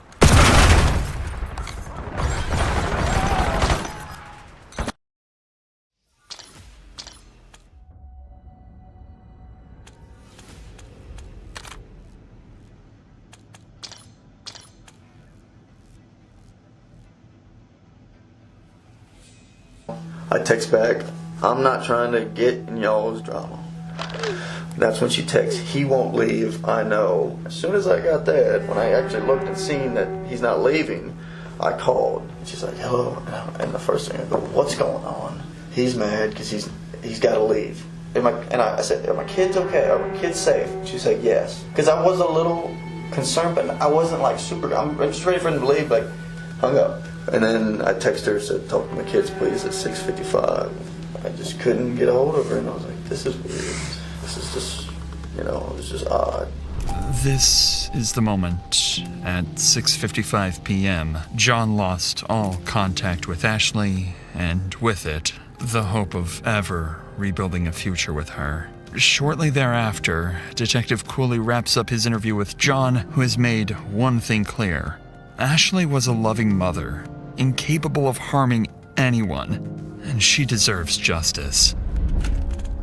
I text back, I'm not trying to get in y'all's drama. That's when she texts, he won't leave, I know. As soon as I got that, when I actually looked and seen that he's not leaving, I called. And she's like, hello. And the first thing I go, what's going on? He's mad because he's got to leave. And I said, are my kids okay? Are my kids safe? She said, yes. Because I was a little concerned, but I wasn't like super, I'm just ready for him to leave, like hung up. And then I texted her, said, talk to my kids please at 6:55. I just couldn't get a hold of her, and I was like, this is weird. This is just, you know, it's just odd. This is the moment. At 6:55 p.m., John lost all contact with Ashley, and with it, the hope of ever rebuilding a future with her. Shortly thereafter, Detective Cooley wraps up his interview with John, who has made one thing clear. Ashley was a loving mother, incapable of harming anyone, and she deserves justice.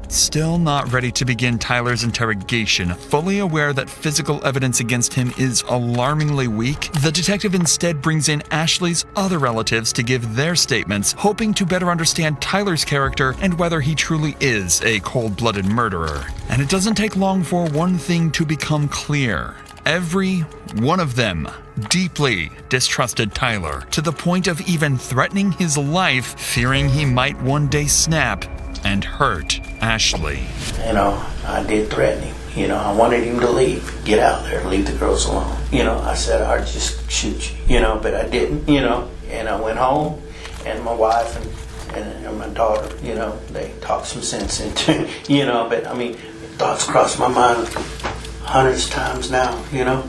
Still not ready to begin Tyler's interrogation, fully aware that physical evidence against him is alarmingly weak, the detective instead brings in Ashley's other relatives to give their statements, hoping to better understand Tyler's character and whether he truly is a cold-blooded murderer. And it doesn't take long for one thing to become clear. Every one of them deeply distrusted Tyler, to the point of even threatening his life, fearing he might one day snap and hurt Ashley. You know, I did threaten him. You know, I wanted him to leave, get out there, leave the girls alone. You know, I said I'd just shoot you, you know, but I didn't, you know. And I went home, and my wife and my daughter, you know, they talked some sense into, you know, but I mean, thoughts crossed my mind hundreds of times now, you know.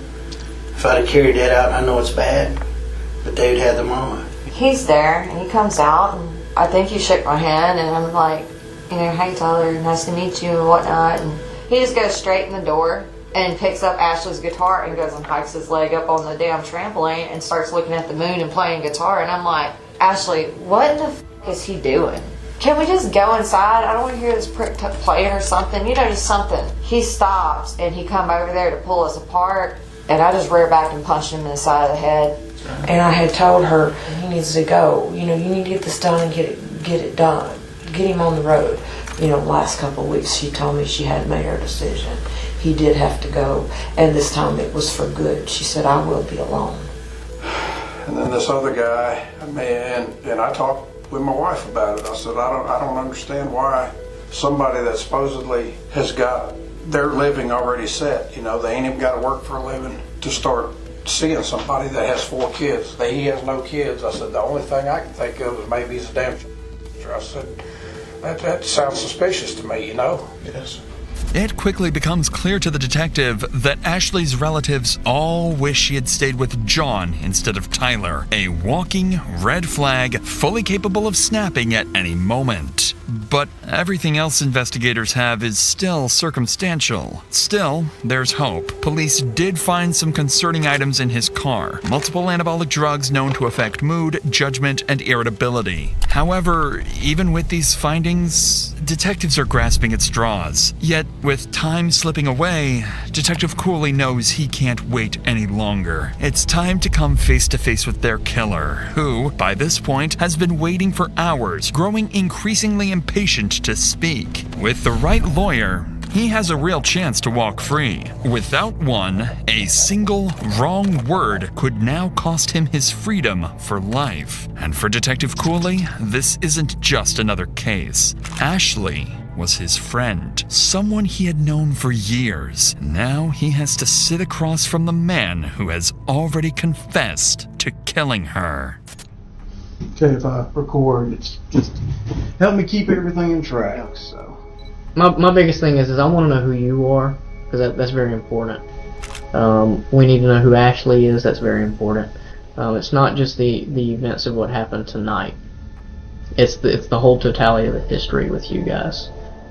If I'd have carried that out, I know it's bad, but they'd had the mama. He's there, and he comes out, and I think he shook my hand, and I'm like, you know, hey Tyler, nice to meet you and whatnot, and he just goes straight in the door and picks up Ashley's guitar and goes and hikes his leg up on the damn trampoline and starts looking at the moon and playing guitar, and I'm like, Ashley, what in the f*** is he doing? Can we just go inside? I don't want to hear this prick playing or something, you know, just something. He stops, and he come over there to pull us apart, and I just rear back and punched him in the side of the head. And I had told her, he needs to go. You know, you need to get this done and get it done. Get him on the road. You know, last couple of weeks she told me she hadn't made her decision. He did have to go, and this time it was for good. She said, I will be alone. And then this other guy, and I talked with my wife about it. I said, I don't understand why somebody that supposedly has got their living already set, you know, they ain't even got to work for a living to start seeing somebody that has 4 kids. He has no kids. I said, the only thing I can think of is maybe he's a damn. I said, that sounds suspicious to me, you know? Yes. It quickly becomes clear to the detective that Ashley's relatives all wish she had stayed with John instead of Tyler, a walking red flag fully capable of snapping at any moment. But everything else investigators have is still circumstantial. Still, there's hope. Police did find some concerning items in his car. Multiple anabolic drugs known to affect mood, judgment, and irritability. However, even with these findings, detectives are grasping at straws. Yet, with time slipping away, Detective Cooley knows he can't wait any longer. It's time to come face to face with their killer, who, by this point, has been waiting for hours, growing increasingly impatient to speak. With the right lawyer, he has a real chance to walk free. Without one, a single wrong word could now cost him his freedom for life. And for Detective Cooley, this isn't just another case. Ashley was his friend, someone he had known for years. Now he has to sit across from the man who has already confessed to killing her. Okay, if I record, it's just help me keep everything in track, so. My biggest thing is I want to know who you are, because that's very important. We need to know who Ashley is. That's very important. It's not just the events of what happened tonight. It's the whole totality of the history with you guys,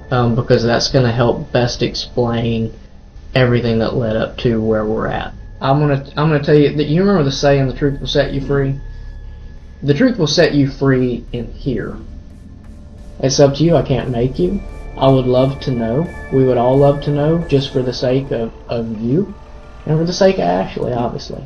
because that's going to help best explain everything that led up to where we're at. I'm gonna tell you that you remember the saying, "The truth will set you free." The truth will set you free in here. It's up to you. I can't make you. I would love to know. We would all love to know, just for the sake of you, and for the sake of Ashley, obviously.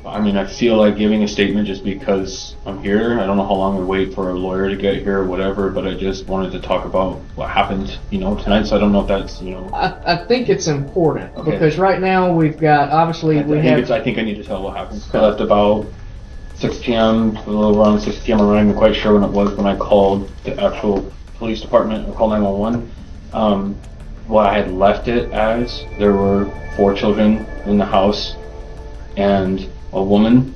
I mean, I feel like giving a statement just because I'm here. I don't know how long we wait for a lawyer to get here or whatever, but I just wanted to talk about what happened, tonight, so I don't know if that's, I think it's important, because right now we've got, obviously, I think I need to tell what happened. I left about 6 p.m., a little around 6 p.m. I'm not even quite sure when it was when I called the actual police department or called 911. What I had left it as, there were 4 children in the house and a woman.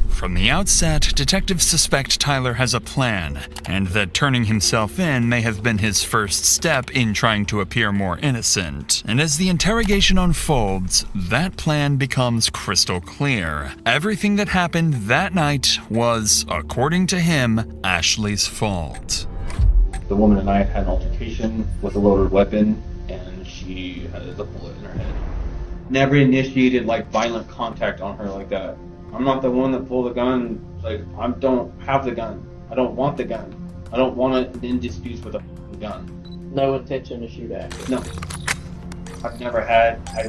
From the outset, detectives suspect Tyler has a plan, and that turning himself in may have been his first step in trying to appear more innocent. And as the interrogation unfolds, that plan becomes crystal clear. Everything that happened that night was, according to him, Ashley's fault. The woman and I had an altercation with a loaded weapon, and she had a bullet in her head. Never initiated violent contact on her like that. I'm not the one that pulled the gun. I don't have the gun. I don't want the gun. I don't want to in disputes with a gun. No intention to shoot at you. No. I've never had. I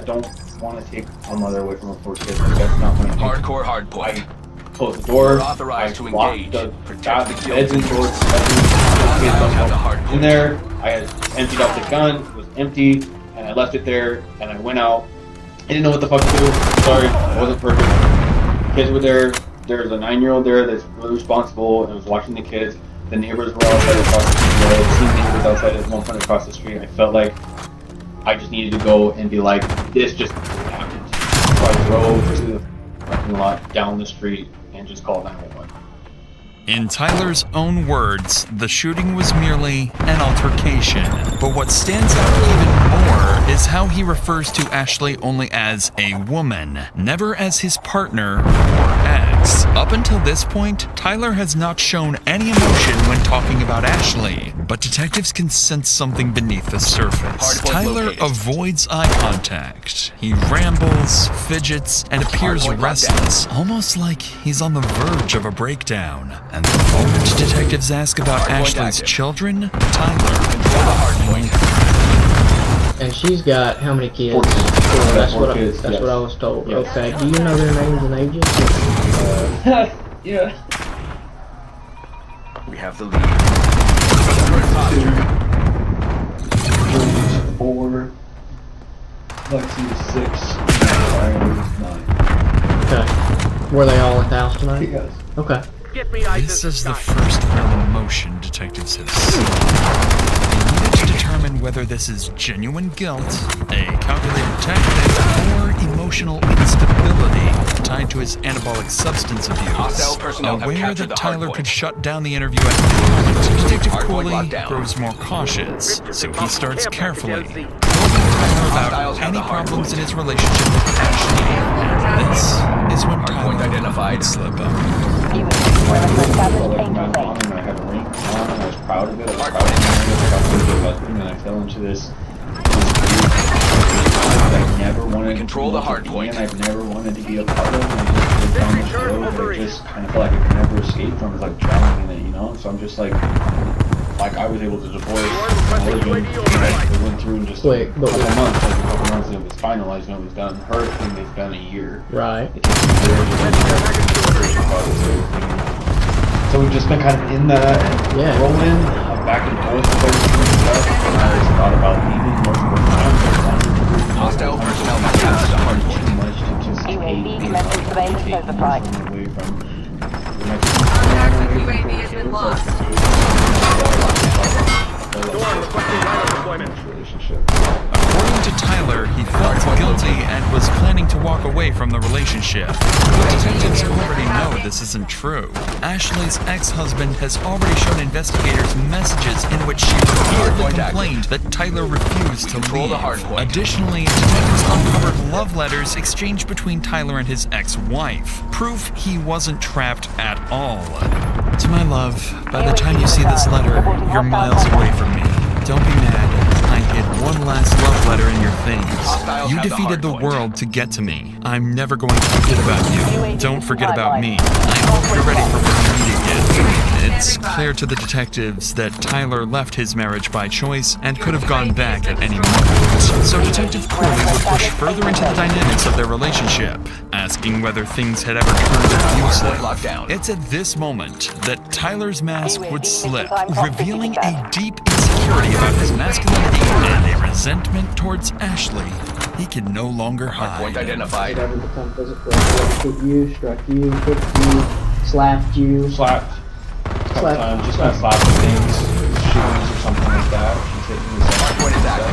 don't want to take a mother away from a 4 kids. That's not what I do. Hardcore hardpoint. I closed the door. Authorized to locked engage. the beds and doors. In there. I had emptied out the gun. It was empty, and I left it there. And I went out. I didn't know what the fuck to do. Sorry, I wasn't perfect. Kids were there. There's a 9-year-old there that's really responsible and was watching the kids. The neighbors were outside across the street. I had seen neighbors outside at one point across the street. I felt like I just needed to go and be like, this just happened. So I drove to the parking lot down the street and just called 911. In Tyler's own words, the shooting was merely an altercation. But what stands out even more is how he refers to Ashley only as a woman, never as his partner or ex. Up until this point, Tyler has not shown any emotion when talking about Ashley, but detectives can sense something beneath the surface. Tyler avoids eye contact. He rambles, fidgets, and appears restless, almost like he's on the verge of a breakdown. And the moment detectives ask about Ashley's children, Tyler And she's got how many kids? 14. That's what kids, that's yes. what I was told. Yes. Okay. Do you know their names and ages? Yeah. We have the lead. 4, Lexi is 6, Ryan is 9. Okay. Were they all at the house tonight? Yes. Okay. This is the first real emotion detectives have seen. They needed to determine whether this is genuine guilt, a calculated tactic, or emotional instability tied to his anabolic substance abuse. Aware that Tyler could shut down the interview at any moment, Detective Cooley grows more cautious, so he starts carefully, probing Tyler about any problems in his relationship with Ashley. This is when Tyler would slip up. I had a ring on, I was proud of it. I was proud of it. And then I fell into this I never wanted control the hard point. I've never wanted to be a part of. And I just down this road that I just kind of feel like I could never escape from. It's like drowning in it, you know. So I'm just like I was able to divorce Oregon. It went through in just a couple months. It was finalized and it was done. Her thing has been a year. Right. It took me so we've just been kind of in that rolling, back and forth with everything and stuff. And I just thought about leaving most of the time. Hostile personnel have captured the hard point. Too much to just UAV commencing surveillance over flight. away from. UAV has been lost. According to Tyler, he felt guilty and was planning to walk away from the relationship. But detectives already know this isn't true. Ashley's ex-husband has already shown investigators messages in which she repeatedly complained that Tyler refused to leave. Additionally, detectives uncovered love letters exchanged between Tyler and his ex-wife, proof he wasn't trapped at all. To my love, by the time you see this letter, you're miles away from me. Don't be mad. I hid one last love letter in your things. You defeated the world to get to me. I'm never going to forget about you. Don't forget about me. I hope you're ready for when we meet again. It's clear to the detectives that Tyler left his marriage by choice and could have gone back at any moment. So Detective Cooley would push further into the dynamics of their relationship, asking whether things had ever turned abusive. It's at this moment that Tyler's mask would slip, revealing a deep insecurity about his masculinity and a resentment towards Ashley he could no longer hide. Point identified. Ever become physical? Hit you, struck you, kicked you, slapped you. Slapped. A couple times, just kind of slapped things, shoes or something like that. She's hitting me with some Point is active.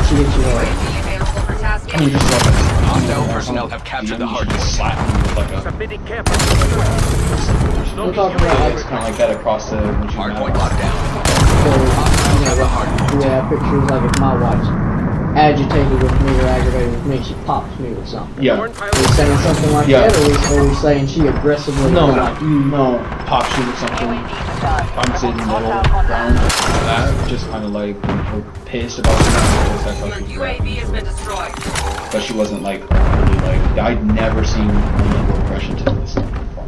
She gets you hard. I mean, just like Hostile personnel have captured the hard point. Slap me with like a... We're talking about It's kind of like that across the... Hard point locked down. We have pictures like if my wife's agitated with me or aggravated with me, she pops me with something. Yeah. Are we saying something like that, or are we saying she aggressively pops you with something. I'm sitting in the middle ground that, just kind of like pissed about something. UAV has been destroyed. But she wasn't like overly like, I'd never seen a level of aggression to this before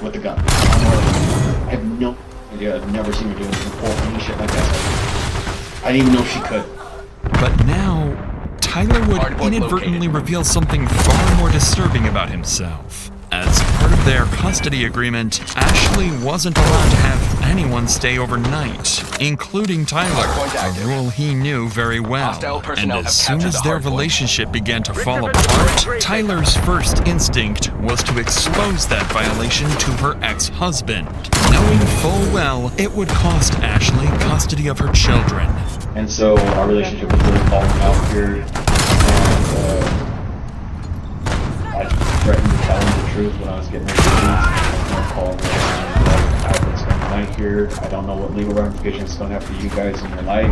with a gun. I have no idea. I've never seen her do this before, any shit like that. I didn't even know she could. But now, Tyler would inadvertently reveal something far more disturbing about himself. As part of their custody agreement, Ashley wasn't allowed to have anyone stay overnight. including Tyler, a rule he knew very well. And as soon as their relationship began to fall apart, Tyler's first instinct was to expose that violation to her ex-husband, knowing full well it would cost Ashley custody of her children. And so our relationship was really falling out here, and I threatened to tell him the truth when I was getting ready to leave. I called him, I've been spending the night here. I don't know what legal ramifications it's going to have for you guys in your life.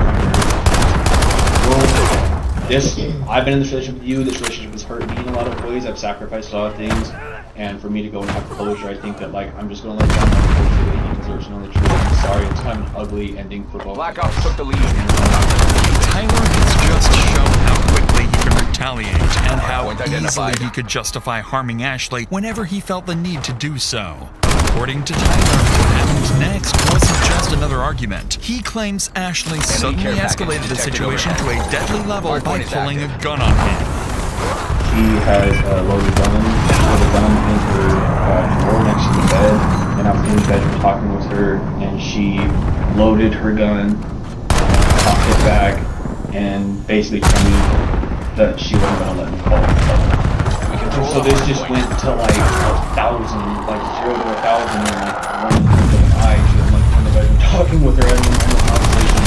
I've been in this relationship with you. This relationship has hurt me in a lot of ways. I've sacrificed a lot of things, and for me to go and have closure, I think that I'm just going to let down my closure that he deserves to know the truth. I'm sorry, it's kind of an ugly ending for both. Black Ops took the lead. Tyler has just shown how quickly he can retaliate and how easily he could justify harming Ashley whenever he felt the need to do so. According to Tyler, what happened next wasn't just another argument. He claims Ashley suddenly escalated the situation to a deadly level by pulling a gun on him. She has a loaded gun. She had a gun in her drawer next to the bed, and I was in the bedroom talking with her, and she loaded her gun, popped it back, and basically told me that she wasn't going to let me call her. So this just went to like 1,000, like 0 to 1,000 in like 1 blink of an eye. She was like in the bedroom talking with her, and in the conversation,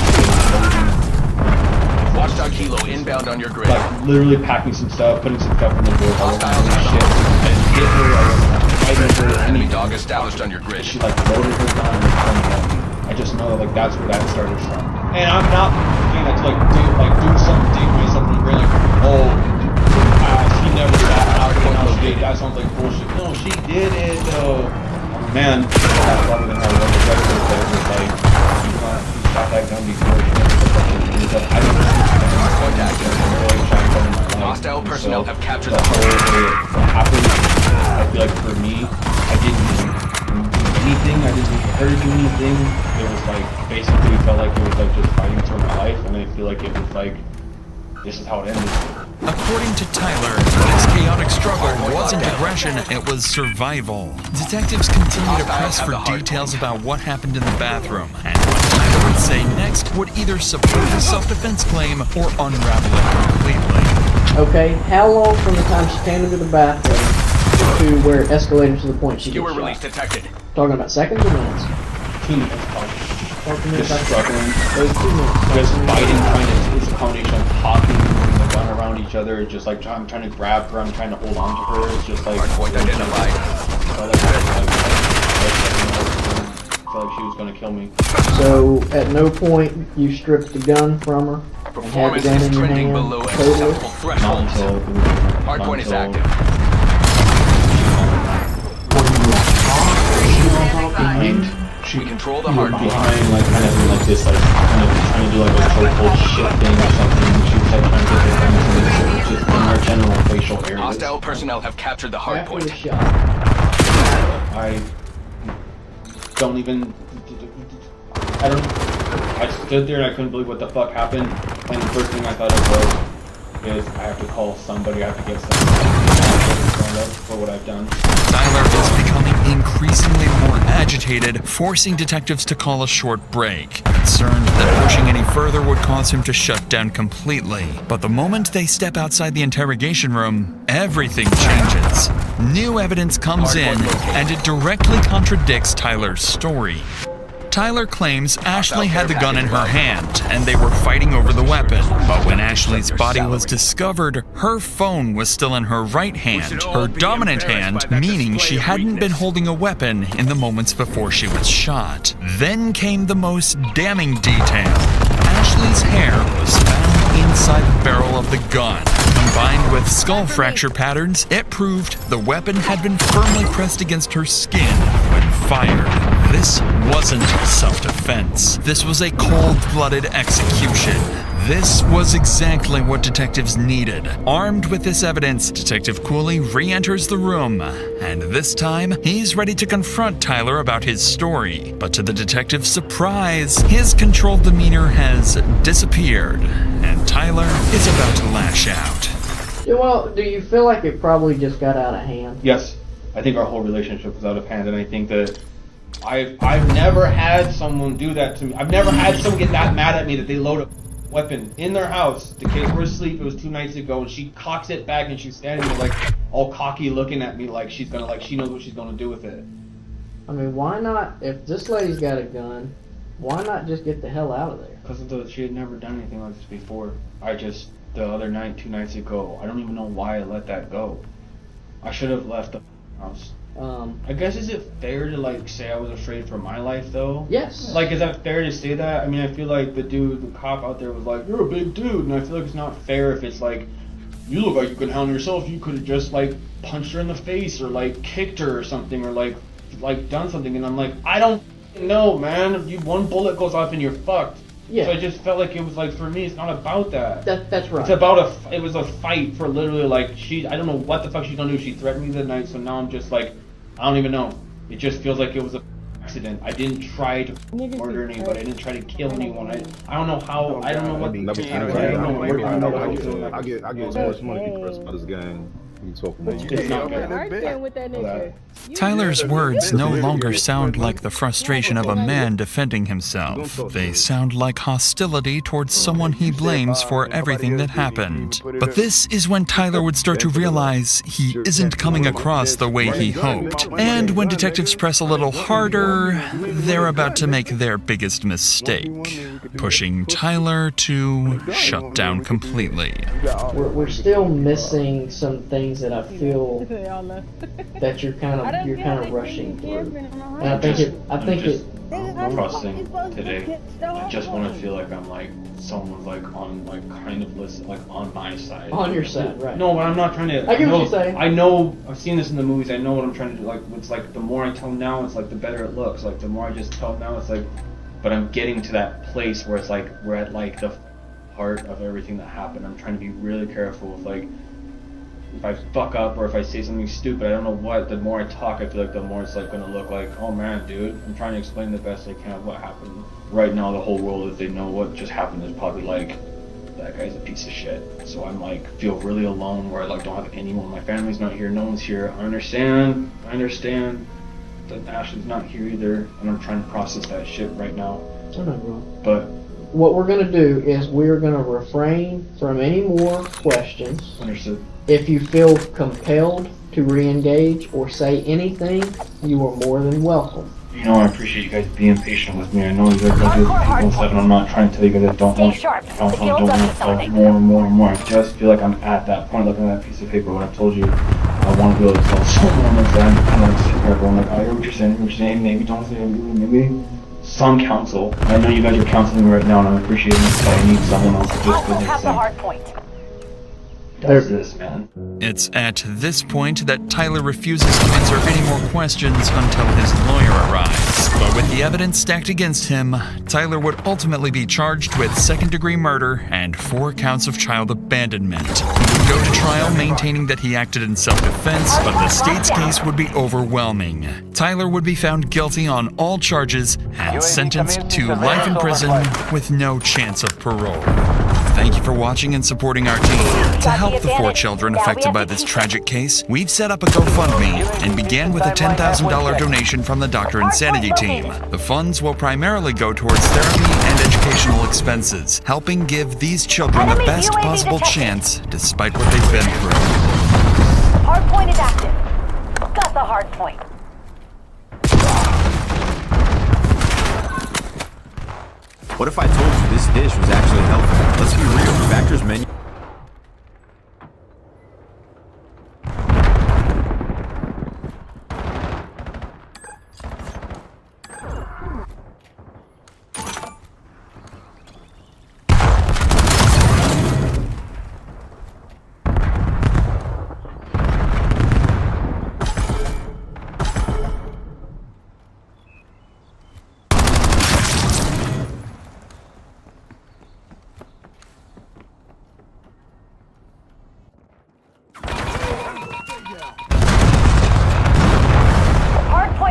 Watchdog Kilo inbound on your grid. like literally packing some stuff, putting some stuff in the door. I didn't hit her. I wasn't fighting her. Enemy dog established on your grid. She like loaded her gun and pointed at me. I just know like that's where that started from. And I'm not saying that to do something, dig myself in the brain like, oh. She never got out and now she did. That sounds like bullshit. No, she did it though. Oh, man, that's better than how it was like, you shot that gun before. I didn't know. Hostile personnel have captured the what happened, I feel like for me, I didn't do anything. I didn't need her to do anything. It was like, basically felt like it was like just fighting for my life, and I feel like it was like, this is how it ended. According to Tyler, this chaotic struggle wasn't aggression, it was survival. Detectives continue to press for details about what happened in the bathroom, and what Tyler would say next would either support his self-defense claim or unravel it completely. Okay, how long from the time she came into the bathroom to where it escalated to the point she gets shot? Release detected. Talking about seconds or minutes? 2 minutes probably. Just struggling. Just fighting, it's a combination of talking, moving the gun around each other, just like I'm trying to grab her, I'm trying to hold on to her, it's just like... I felt like she was going to kill me. So, at no point you stripped the gun from her and had the gun in your hand totally? Not until... Hardpoint is active. We control the hard behind, like kind of doing like this, like kind of trying to do like a chokehold shit thing or something. She was like trying to get her hands just in our general facial area. Hostile personnel have captured the hard point. I don't even. I stood there and I couldn't believe what the fuck happened. And the first thing I thought of was, I have to call somebody. I have to get somebody for what I've done. Tyler is becoming increasingly more agitated, forcing detectives to call a short break, concerned that pushing any further would cause him to shut down completely. But the moment they step outside the interrogation room, everything changes. New evidence comes in, and it directly contradicts Tyler's story. Tyler claims Ashley had the gun in her hand, and they were fighting over the weapon. But when Ashley's body was discovered, her phone was still in her right hand, her dominant hand, meaning she hadn't been holding a weapon in the moments before she was shot. Then came the most damning detail. Ashley's hair was found inside the barrel of the gun. Combined with skull fracture patterns, it proved the weapon had been firmly pressed against her skin when fired. This wasn't self-defense. This was a cold-blooded execution. This was exactly what detectives needed. Armed with this evidence, Detective Cooley re-enters the room, and this time, he's ready to confront Tyler about his story. But to the detective's surprise, his controlled demeanor has disappeared, and Tyler is about to lash out. Well, do you feel like it probably just got out of hand? Yes. I think our whole relationship was out of hand, and I think that I've never had someone do that to me. I've never had someone get that mad at me that they load a weapon in their house. The kids were asleep. It was 2 nights ago, and she cocks it back, and she's standing there like all cocky, looking at me like she's gonna she knows what she's gonna do with it. I mean, why not? If this lady's got a gun, why not just get the hell out of there? Because she had never done anything like this before. The other night, 2 nights ago, I don't even know why I let that go. I should have left the house. I guess, is it fair to like say I was afraid for my life though? Yes. Like, is that fair to say that? I mean, I feel like the cop out there was like, "You're a big dude," and I feel like it's not fair if it's like, "You look like you could handle yourself. You could have just like punched her in the face or like kicked her or something or like done something." And I'm like, I don't know, man. If one bullet goes off and you're fucked. Yeah. So I just felt like it was like, for me, it's not about that. That's right. It's about it was a fight for literally like I don't know what the fuck she's gonna do. She threatened me the night, so now I'm just like, I don't even know. It just feels like it was a accident. I didn't try to murder anybody. I didn't try to kill anyone. I don't know how. I don't know what. I get so much money for this game. Tyler's words no longer sound like the frustration of a man defending himself. They sound like hostility towards someone he blames for everything that happened. But this is when Tyler would start to realize he isn't coming across the way he hoped. And when detectives press a little harder, they're about to make their biggest mistake, pushing Tyler to shut down completely. We're still missing some things that I feel that you're kind of rushing through. And I think it I'm processing today. I just want to feel like I'm like someone's like on like kind of listen like on my side. On your side, right? No, but I'm not trying to. I get what you're saying. I know. I've seen this in the movies. I know what I'm trying to do. Like it's like the more I tell now, it's like the better it looks. Like the more I just tell now, it's like. But I'm getting to that place where it's like we're at like the heart of everything that happened. I'm trying to be really careful with like. If I fuck up or if I say something stupid, I don't know what, the more I talk, I feel like the more it's like gonna look like, oh man, dude, I'm trying to explain the best I can of what happened. Right now, the whole world, if they know what just happened, is probably like, that guy's a piece of shit. So I'm like, feel really alone where I like don't have anyone. My family's not here, no one's here. I understand that Ashley's not here either, and I'm trying to process that shit right now. I'm not wrong. But what we're gonna do is we're gonna refrain from any more questions. Understood. If you feel compelled to re-engage or say anything, you are more than welcome. You know, I appreciate you guys being patient with me. I know you guys are good people, and I'm not trying to tell you guys that don't want to tell more and more and more. I just feel like I'm at that point, looking at that piece of paper when I told you I want to be able to tell someone that I'm kind of like sitting here going like, I hear what you're saying, maybe don't say anything, maybe some counsel. I know you guys are counseling me right now, and I'm appreciating this, but I need someone else to just we'll have the hard point. Does this, man. It's at this point that Tyler refuses to answer any more questions until his lawyer arrives. But with the evidence stacked against him, Tyler would ultimately be charged with second-degree murder and 4 counts of child abandonment. He would go to trial maintaining that he acted in self-defense, but the state's case would be overwhelming. Tyler would be found guilty on all charges and sentenced to life in prison with no chance of parole. Thank you for watching and supporting our team. To help the 4 children affected by this tragic case, we've set up a GoFundMe and began with a $10,000 donation from the Dr. Insanity team. The funds will primarily go towards therapy and educational expenses, helping give these children the best possible chance despite what they've been through. Hard point is active. Got the hard point. What if I told you this dish was actually healthy? Let's be real, Factor's menu.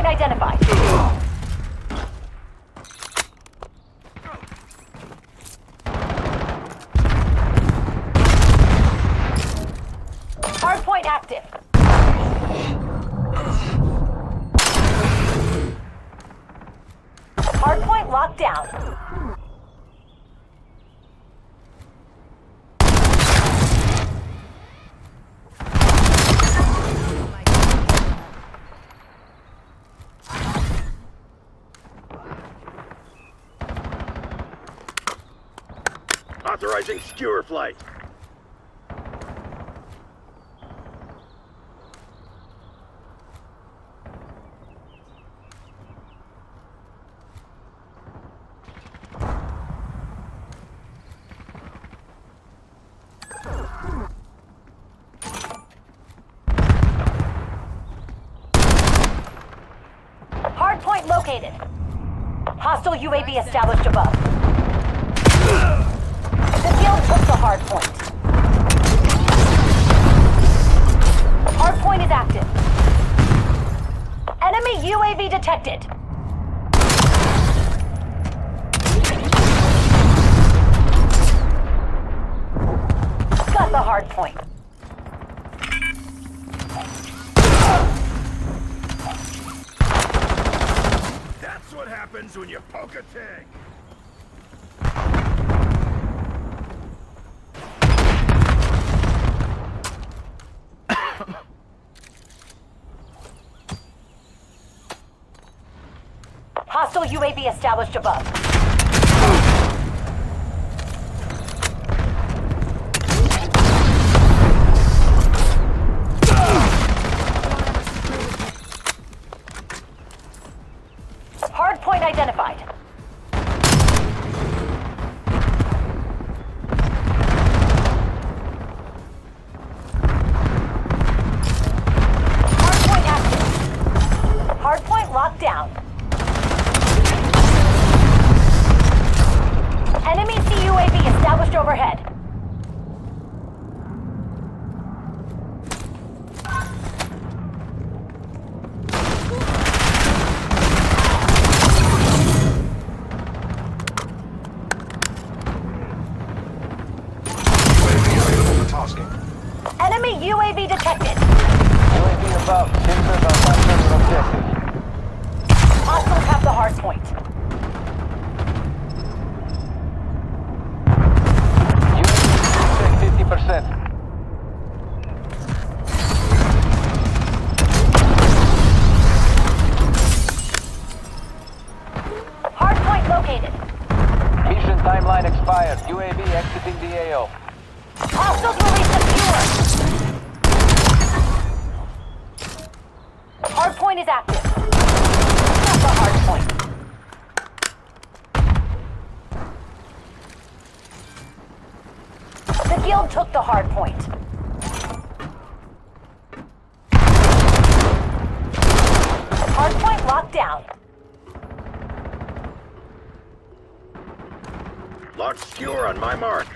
Identified. Hardpoint active. Hardpoint locked down. Authorizing skewer flight. Hardpoint located. Hostile UAV established above. The Guild took the hardpoint. Hardpoint is active. Enemy UAV detected. Got the hardpoint. That's what happens when you poke a tank. Hostile UAV established above. Hardpoint identified. Hardpoint active. Hardpoint locked down. Enemy CUAV established overhead. Enemy UAV detected. UAV above. Timbers on left objective. Hostiles have the hardpoint. UAV 50%. Hardpoint located. Mission timeline expired. UAV exiting the AO. Hostiles release the viewer. Hardpoint is active. Got the hardpoint. The Guild took the hardpoint. Hardpoint locked down. Launch skewer on my mark.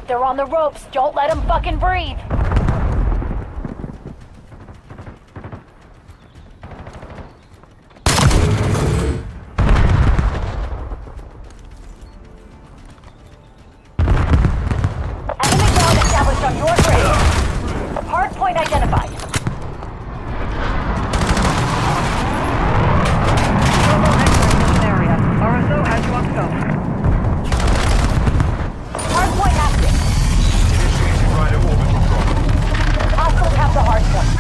They're on the ropes. Don't let them fucking breathe. Enemy ground established on your grade. Hardpoint identified. Area. RSO has you on scope. Hardpoint active. Hostiles have the hardpoint.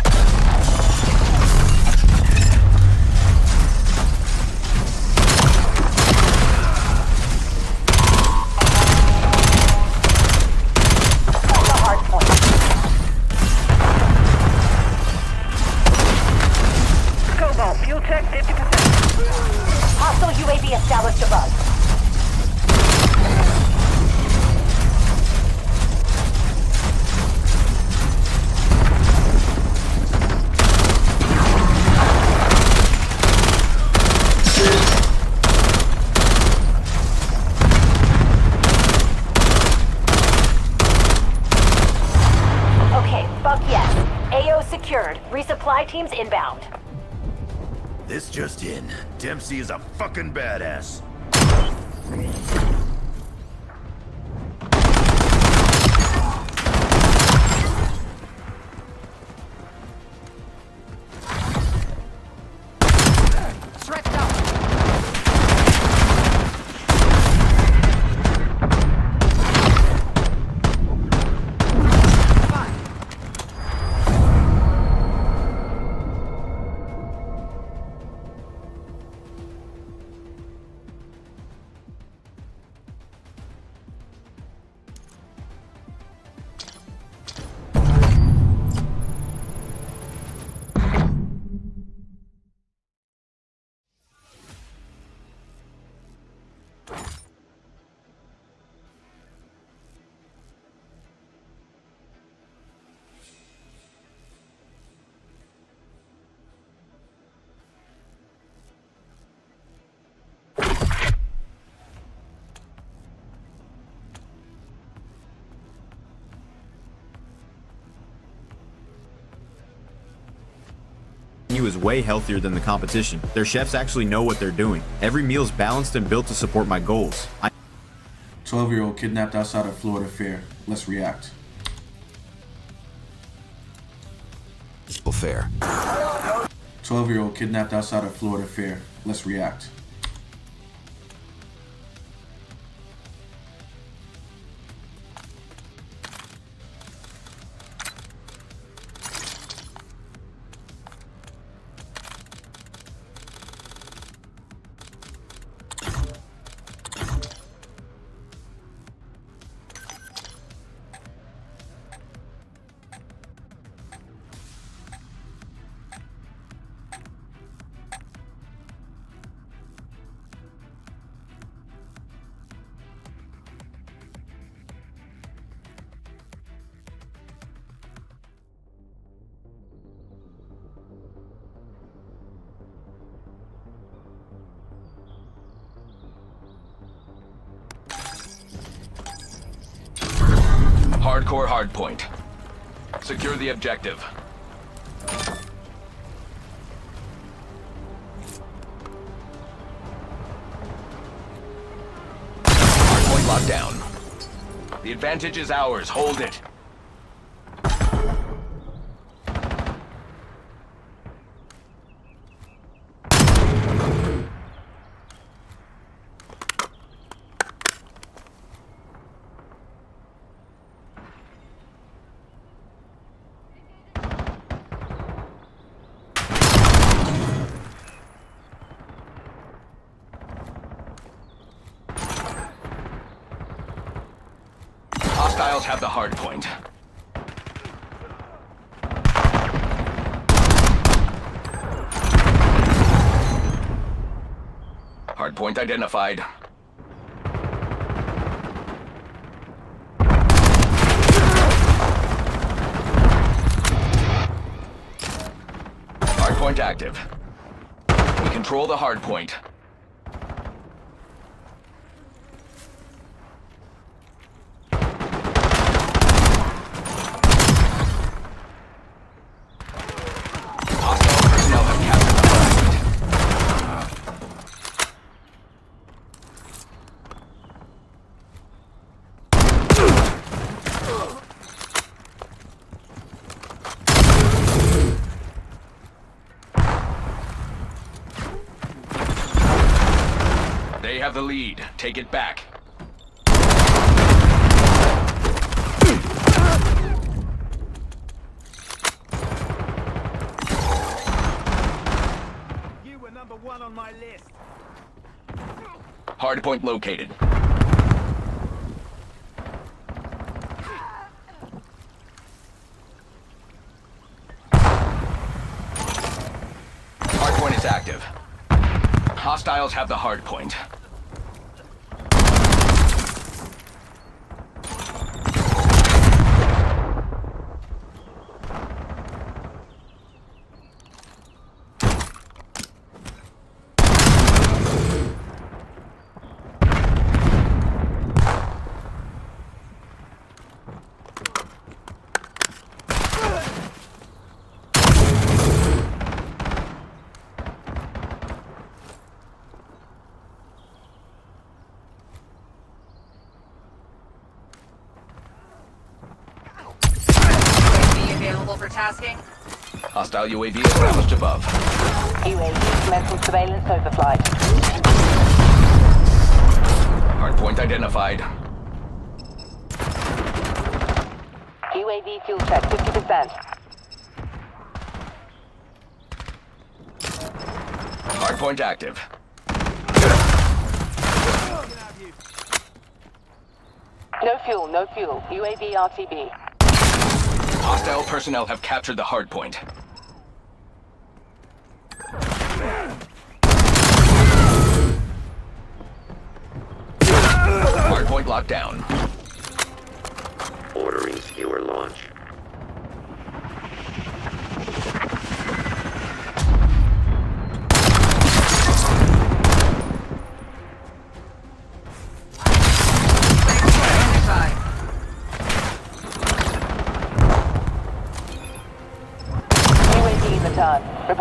Got the hardpoint. Cobalt, fuel check 50%. Hostile UAV established above. Okay, fuck yes. AO secured. Resupply teams inbound. This just in. Dempsey is a fucking badass. is way healthier than the competition. Their chefs actually know what they're doing. Every meal is balanced and built to support my goals. 12-year-old kidnapped outside of Florida Fair. Let's react. Fair. 12-year-old kidnapped outside of Florida Fair. Let's react. Hardcore hardpoint. Secure the objective. Hardpoint locked down. The advantage is ours. Hold it. Hostiles have the hard point. Hard point identified. Hard point active. We control the hard point. They have the lead. Take it back. You were number 1 on my list. Hardpoint located. Hardpoint is active. Hostiles have the hardpoint. Available for tasking. Hostile UAV established above. UAV commencing surveillance overflight. Hardpoint identified. UAV fuel check 50%. Hardpoint active. No fuel, no fuel. UAV RTB. Hostile personnel have captured the hardpoint. Hardpoint locked down. Ordering skewer launch.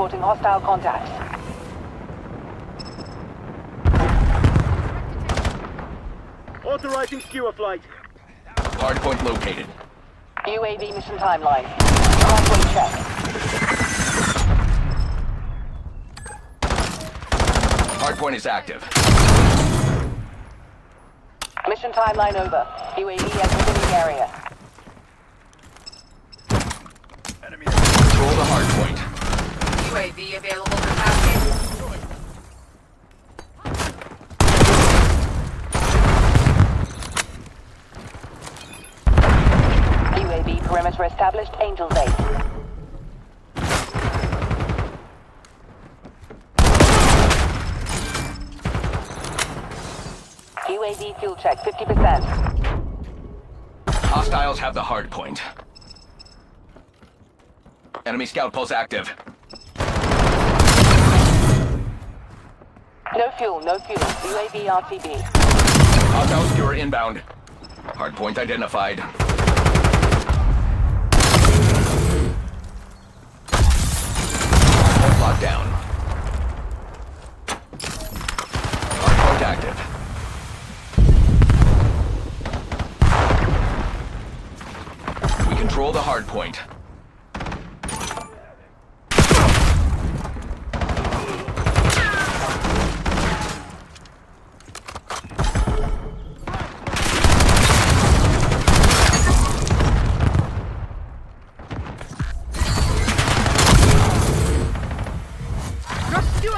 Reporting hostile contacts. Authorizing skewer flight. Hardpoint located. UAV mission timeline. Halfway check. Hardpoint is active. Mission timeline over. UAV exiting the area. Control the hardpoint. UAV available for tasking. UAV perimeter established. Angel Base. UAV fuel check 50%. Hostiles have the hardpoint. Enemy scout pulse active. No fuel, no fuel. UAV RTB. Hostile skewer inbound. Hardpoint identified. Hardpoint locked down. Hardpoint active. We control the hardpoint.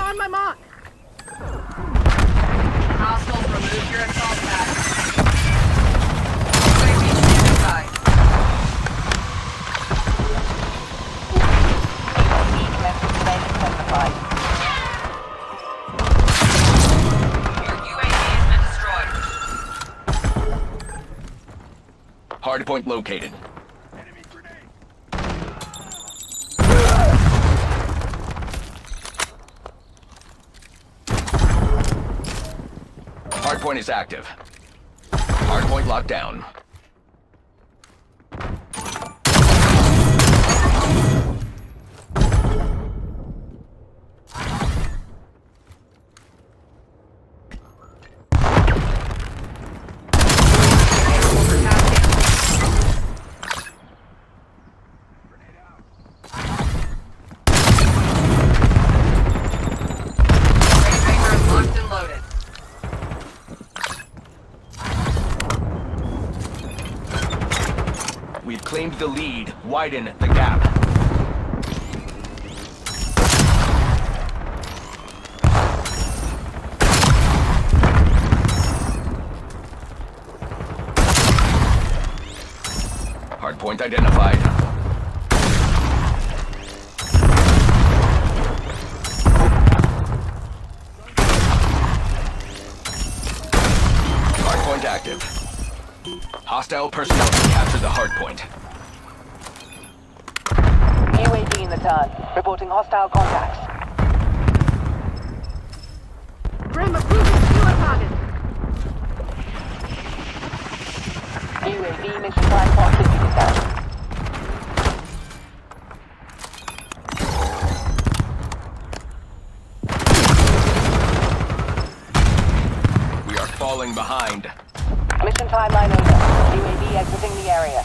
On my mark. Hostile, remove your assault pad. Hardpoint located. Hardpoint is active. Hardpoint locked down. We've claimed the lead. Widen the gap. Hardpoint identified. Hardpoint active. Hostile personnel captured the hardpoint. UAV in the turn. Reporting hostile contacts. Grim approving skewer target. UAV mission time for 50%. We are falling behind. Mission timeline over. UAV exiting the area.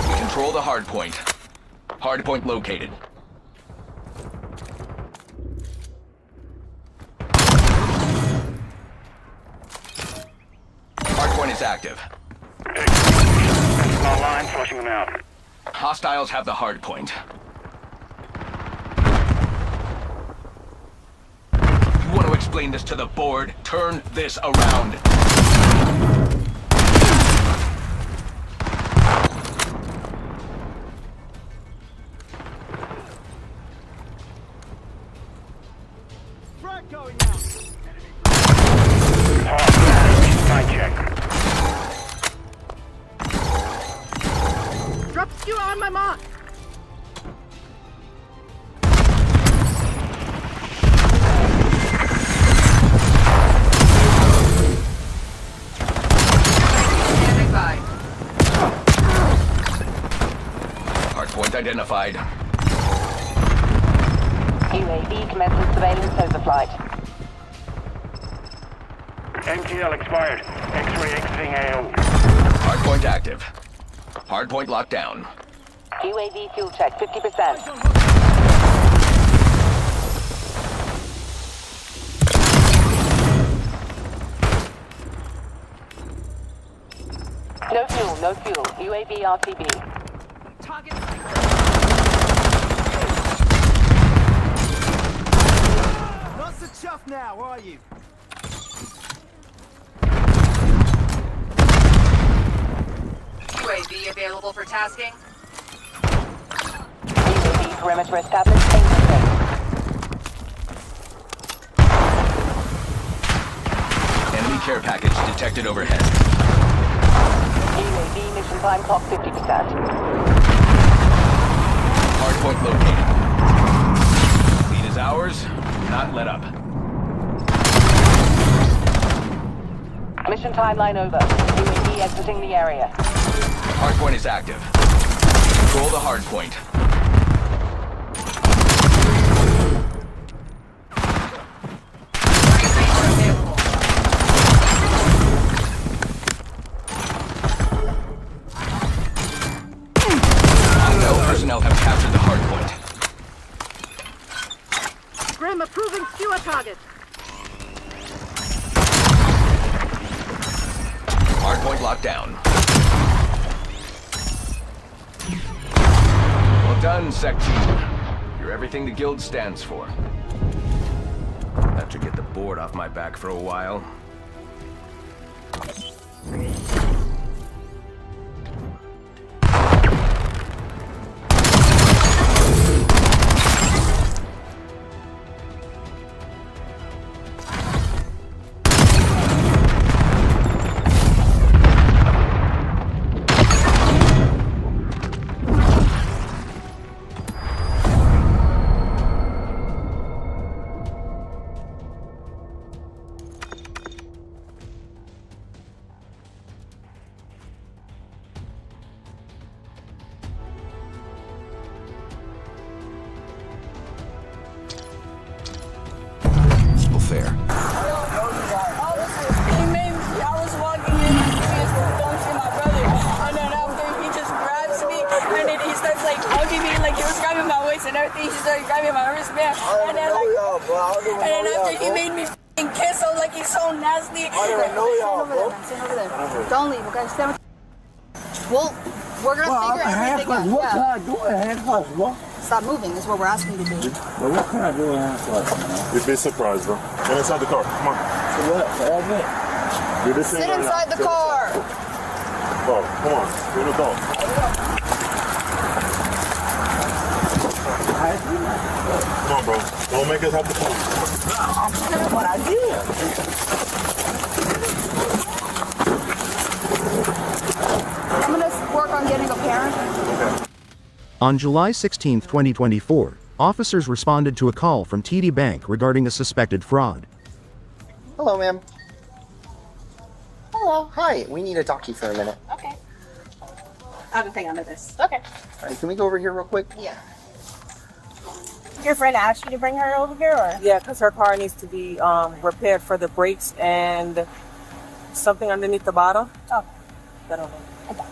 We control the hardpoint. Hardpoint located. Hardpoint is active. Online, flushing them out. Hostiles have the hardpoint. You want to explain this to the board? Turn this around. Frag going out. Side check. Drop skewer on my mark. identified. UAV commences surveillance over flight. MTL expired. X-ray exiting AO. Hardpoint active. Hardpoint locked down. UAV fuel check 50%. No fuel, no fuel. UAV RTB. Target. Not so tough now, are you? UAV available for tasking. UAV perimeter established. 8%. Enemy care package detected overhead. UAV mission time clock 50%. Hardpoint located. Lead is ours. Do not let up. Mission timeline over. UAV exiting the area. Hardpoint is active. Control the hardpoint. Hostile personnel have captured the hardpoint. Grim approving skewer target. Hardpoint locked down. Well done, Sec Team. You're everything the guild stands for. That should get the board off my back for a while. Fair. He made me, I was walking in, he just don't see my brother, and then after he just grabs me, and then he starts like hugging me, like he was grabbing my waist and everything, he started grabbing my wristband, and then like, and then after he made me f***ing kiss him like he's so nasty. I don't know y'all, bro. Stand over there. Don't leave, okay? Stand with. Well, we're gonna figure everything out. What can I do in handcuffs, bro? Stop moving is what we're asking you to do. But what can I do in handcuffs, man? You'd be surprised, bro. Get inside the car. Come on. So what? Admit. Do this thing Sit right inside now. the car. Bro, come on. You're an adult. Come on, bro. Don't make us have to pull. I'm telling what I did. I'm gonna work on getting a parent. Okay. On July 16, 2024, officers responded to a call from TD Bank regarding a suspected fraud. Hello, ma'am. Hello. Hi, we need to talk to you for a minute. Okay. I have a thing under this. Okay. All right, can we go over here real quick? Yeah. Your friend asked you to bring her over here, or? Yeah, because her car needs to be repaired for the brakes and something underneath the bottom. Oh. I don't know.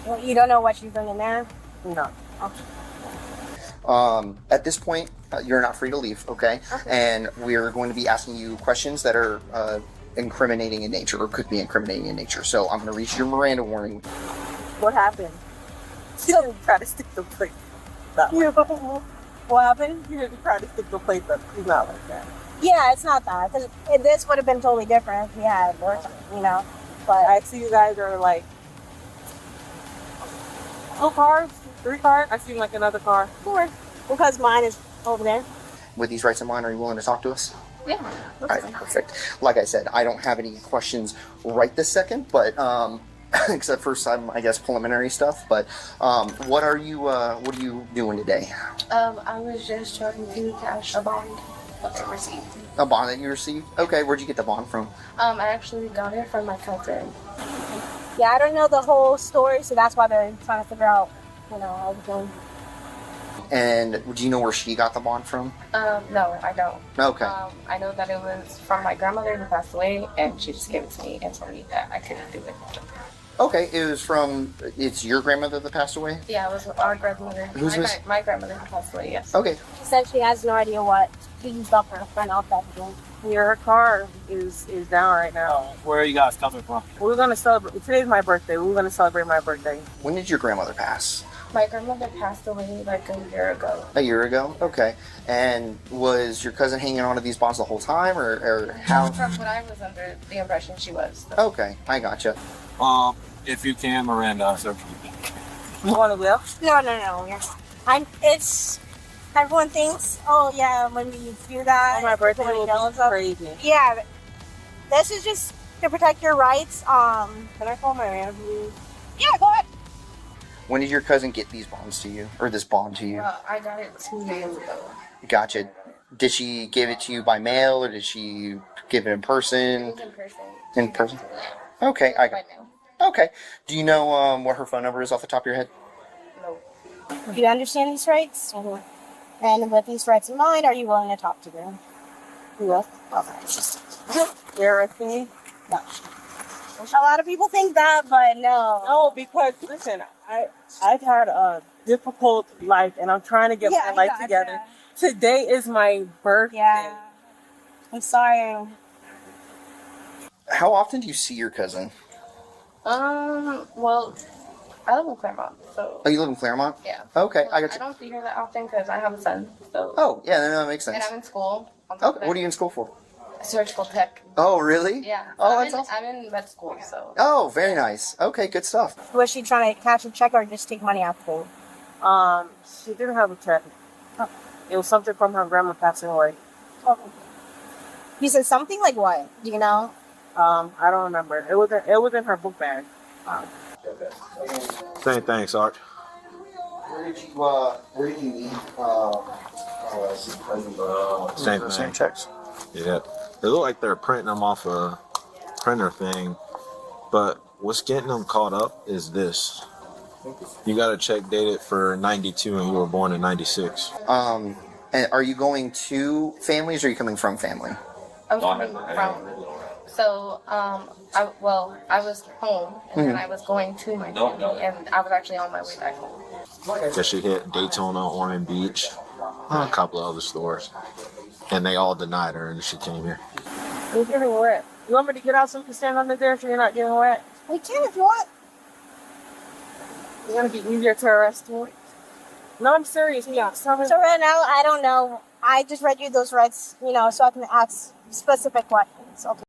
Well, you don't know what she's doing in there? No. Okay. At this point, you're not free to leave, okay? And we're going to be asking you questions that are incriminating in nature, or could be incriminating in nature. So I'm going to read you your Miranda warning. What happened? She didn't try to stick the plate. What happened? You didn't try to stick the plate up. She's not like that. Yeah, it's not that. Because this would have been totally different if we had worked, you know? But I see you guys are like 2 cars, 3 cars. I see like another car. 4. Because mine is over there. With these rights in mind, are you willing to talk to us? Yeah. All right, perfect. Like I said, I don't have any questions right this second, but except for some, I guess, preliminary stuff. But what are you doing today? I was just trying to cash a bond that I received. A bond that you received? Okay, where'd you get the bond from? I actually got it from my cousin. Yeah, I don't know the whole story, so that's why they're trying to figure out, you know, everything. And do you know where she got the bond from? No, I don't. Okay. I know that it was from my grandmother who passed away, and she just gave it to me and told me that I couldn't do it. Okay, it's your grandmother that passed away? Yeah, it was our grandmother. My grandmother who passed away, yes. Okay. She said she has no idea what she used up her friend out that day. Your car is down right now. Where are you guys coming from? We're gonna celebrate. Today's my birthday. We're gonna celebrate my birthday. When did your grandmother pass? My grandmother passed away like a year ago. A year ago? Okay. And was your cousin hanging on to these bonds the whole time, or how? From what I was under the impression she was. Okay, I gotcha. If you can, Miranda, sir. You want to live? No. Everyone thinks, oh yeah, when we do that, My birthday will be crazy. Yeah, this is just to protect your rights. Can I call my man, please? Yeah, go ahead. When did your cousin get these bonds to you, or this bond to you? I got it 2 days ago. Gotcha. Did she give it to you by mail, or did she give it in person? It was in person. In person? Okay, I got it. Okay. Do you know what her phone number is off the top of your head? No. Do you understand these rights? Mm-hmm. And with these rights in mind, are you willing to talk to them? Yes. Okay. You're with me? No. A lot of people think that, but no. No, because listen, I've had a difficult life, and I'm trying to get my life together. Today is my birthday. Yeah. I'm sorry. How often do you see your cousin? Well, I live in Claremont, so. Oh, you live in Claremont? Yeah. Okay, Well, I got you. I don't see her that often because I have a son, so. Oh, yeah, no, that makes sense. And I'm in school. Okay, what are you in school for? Surgical tech. Oh, really? Yeah. Oh, I'm that's awesome. I'm in med school, so. Oh, very nice. Okay, good stuff. Was she trying to cash a check or just take money out the bank? She didn't have a check. Oh. It was something from her grandma passing away. Oh. You said something like what? Do you know? I don't remember. It was in her book bag. Same thing, Sarge. Where did you leave? Same thing. Same checks. Yeah. They look like they're printing them off a printer thing, but what's getting them caught up is this. You got a check dated for 92 and you were born in 96. And are you going to families or are you coming from family? I'm coming from. So, I was home, and then I was going to my family, and I was actually on my way back home. Yeah, she hit Daytona, Ormond Beach, a couple of other stores, and they all denied her, and she came here. You're getting wet. You want me to get out so you can stand under there so you're not getting wet? We can if you want. It's gonna be easier to arrest you. No, I'm serious. Yeah. So right now, I don't know. I just read you those rights, so I can ask specific questions. Okay.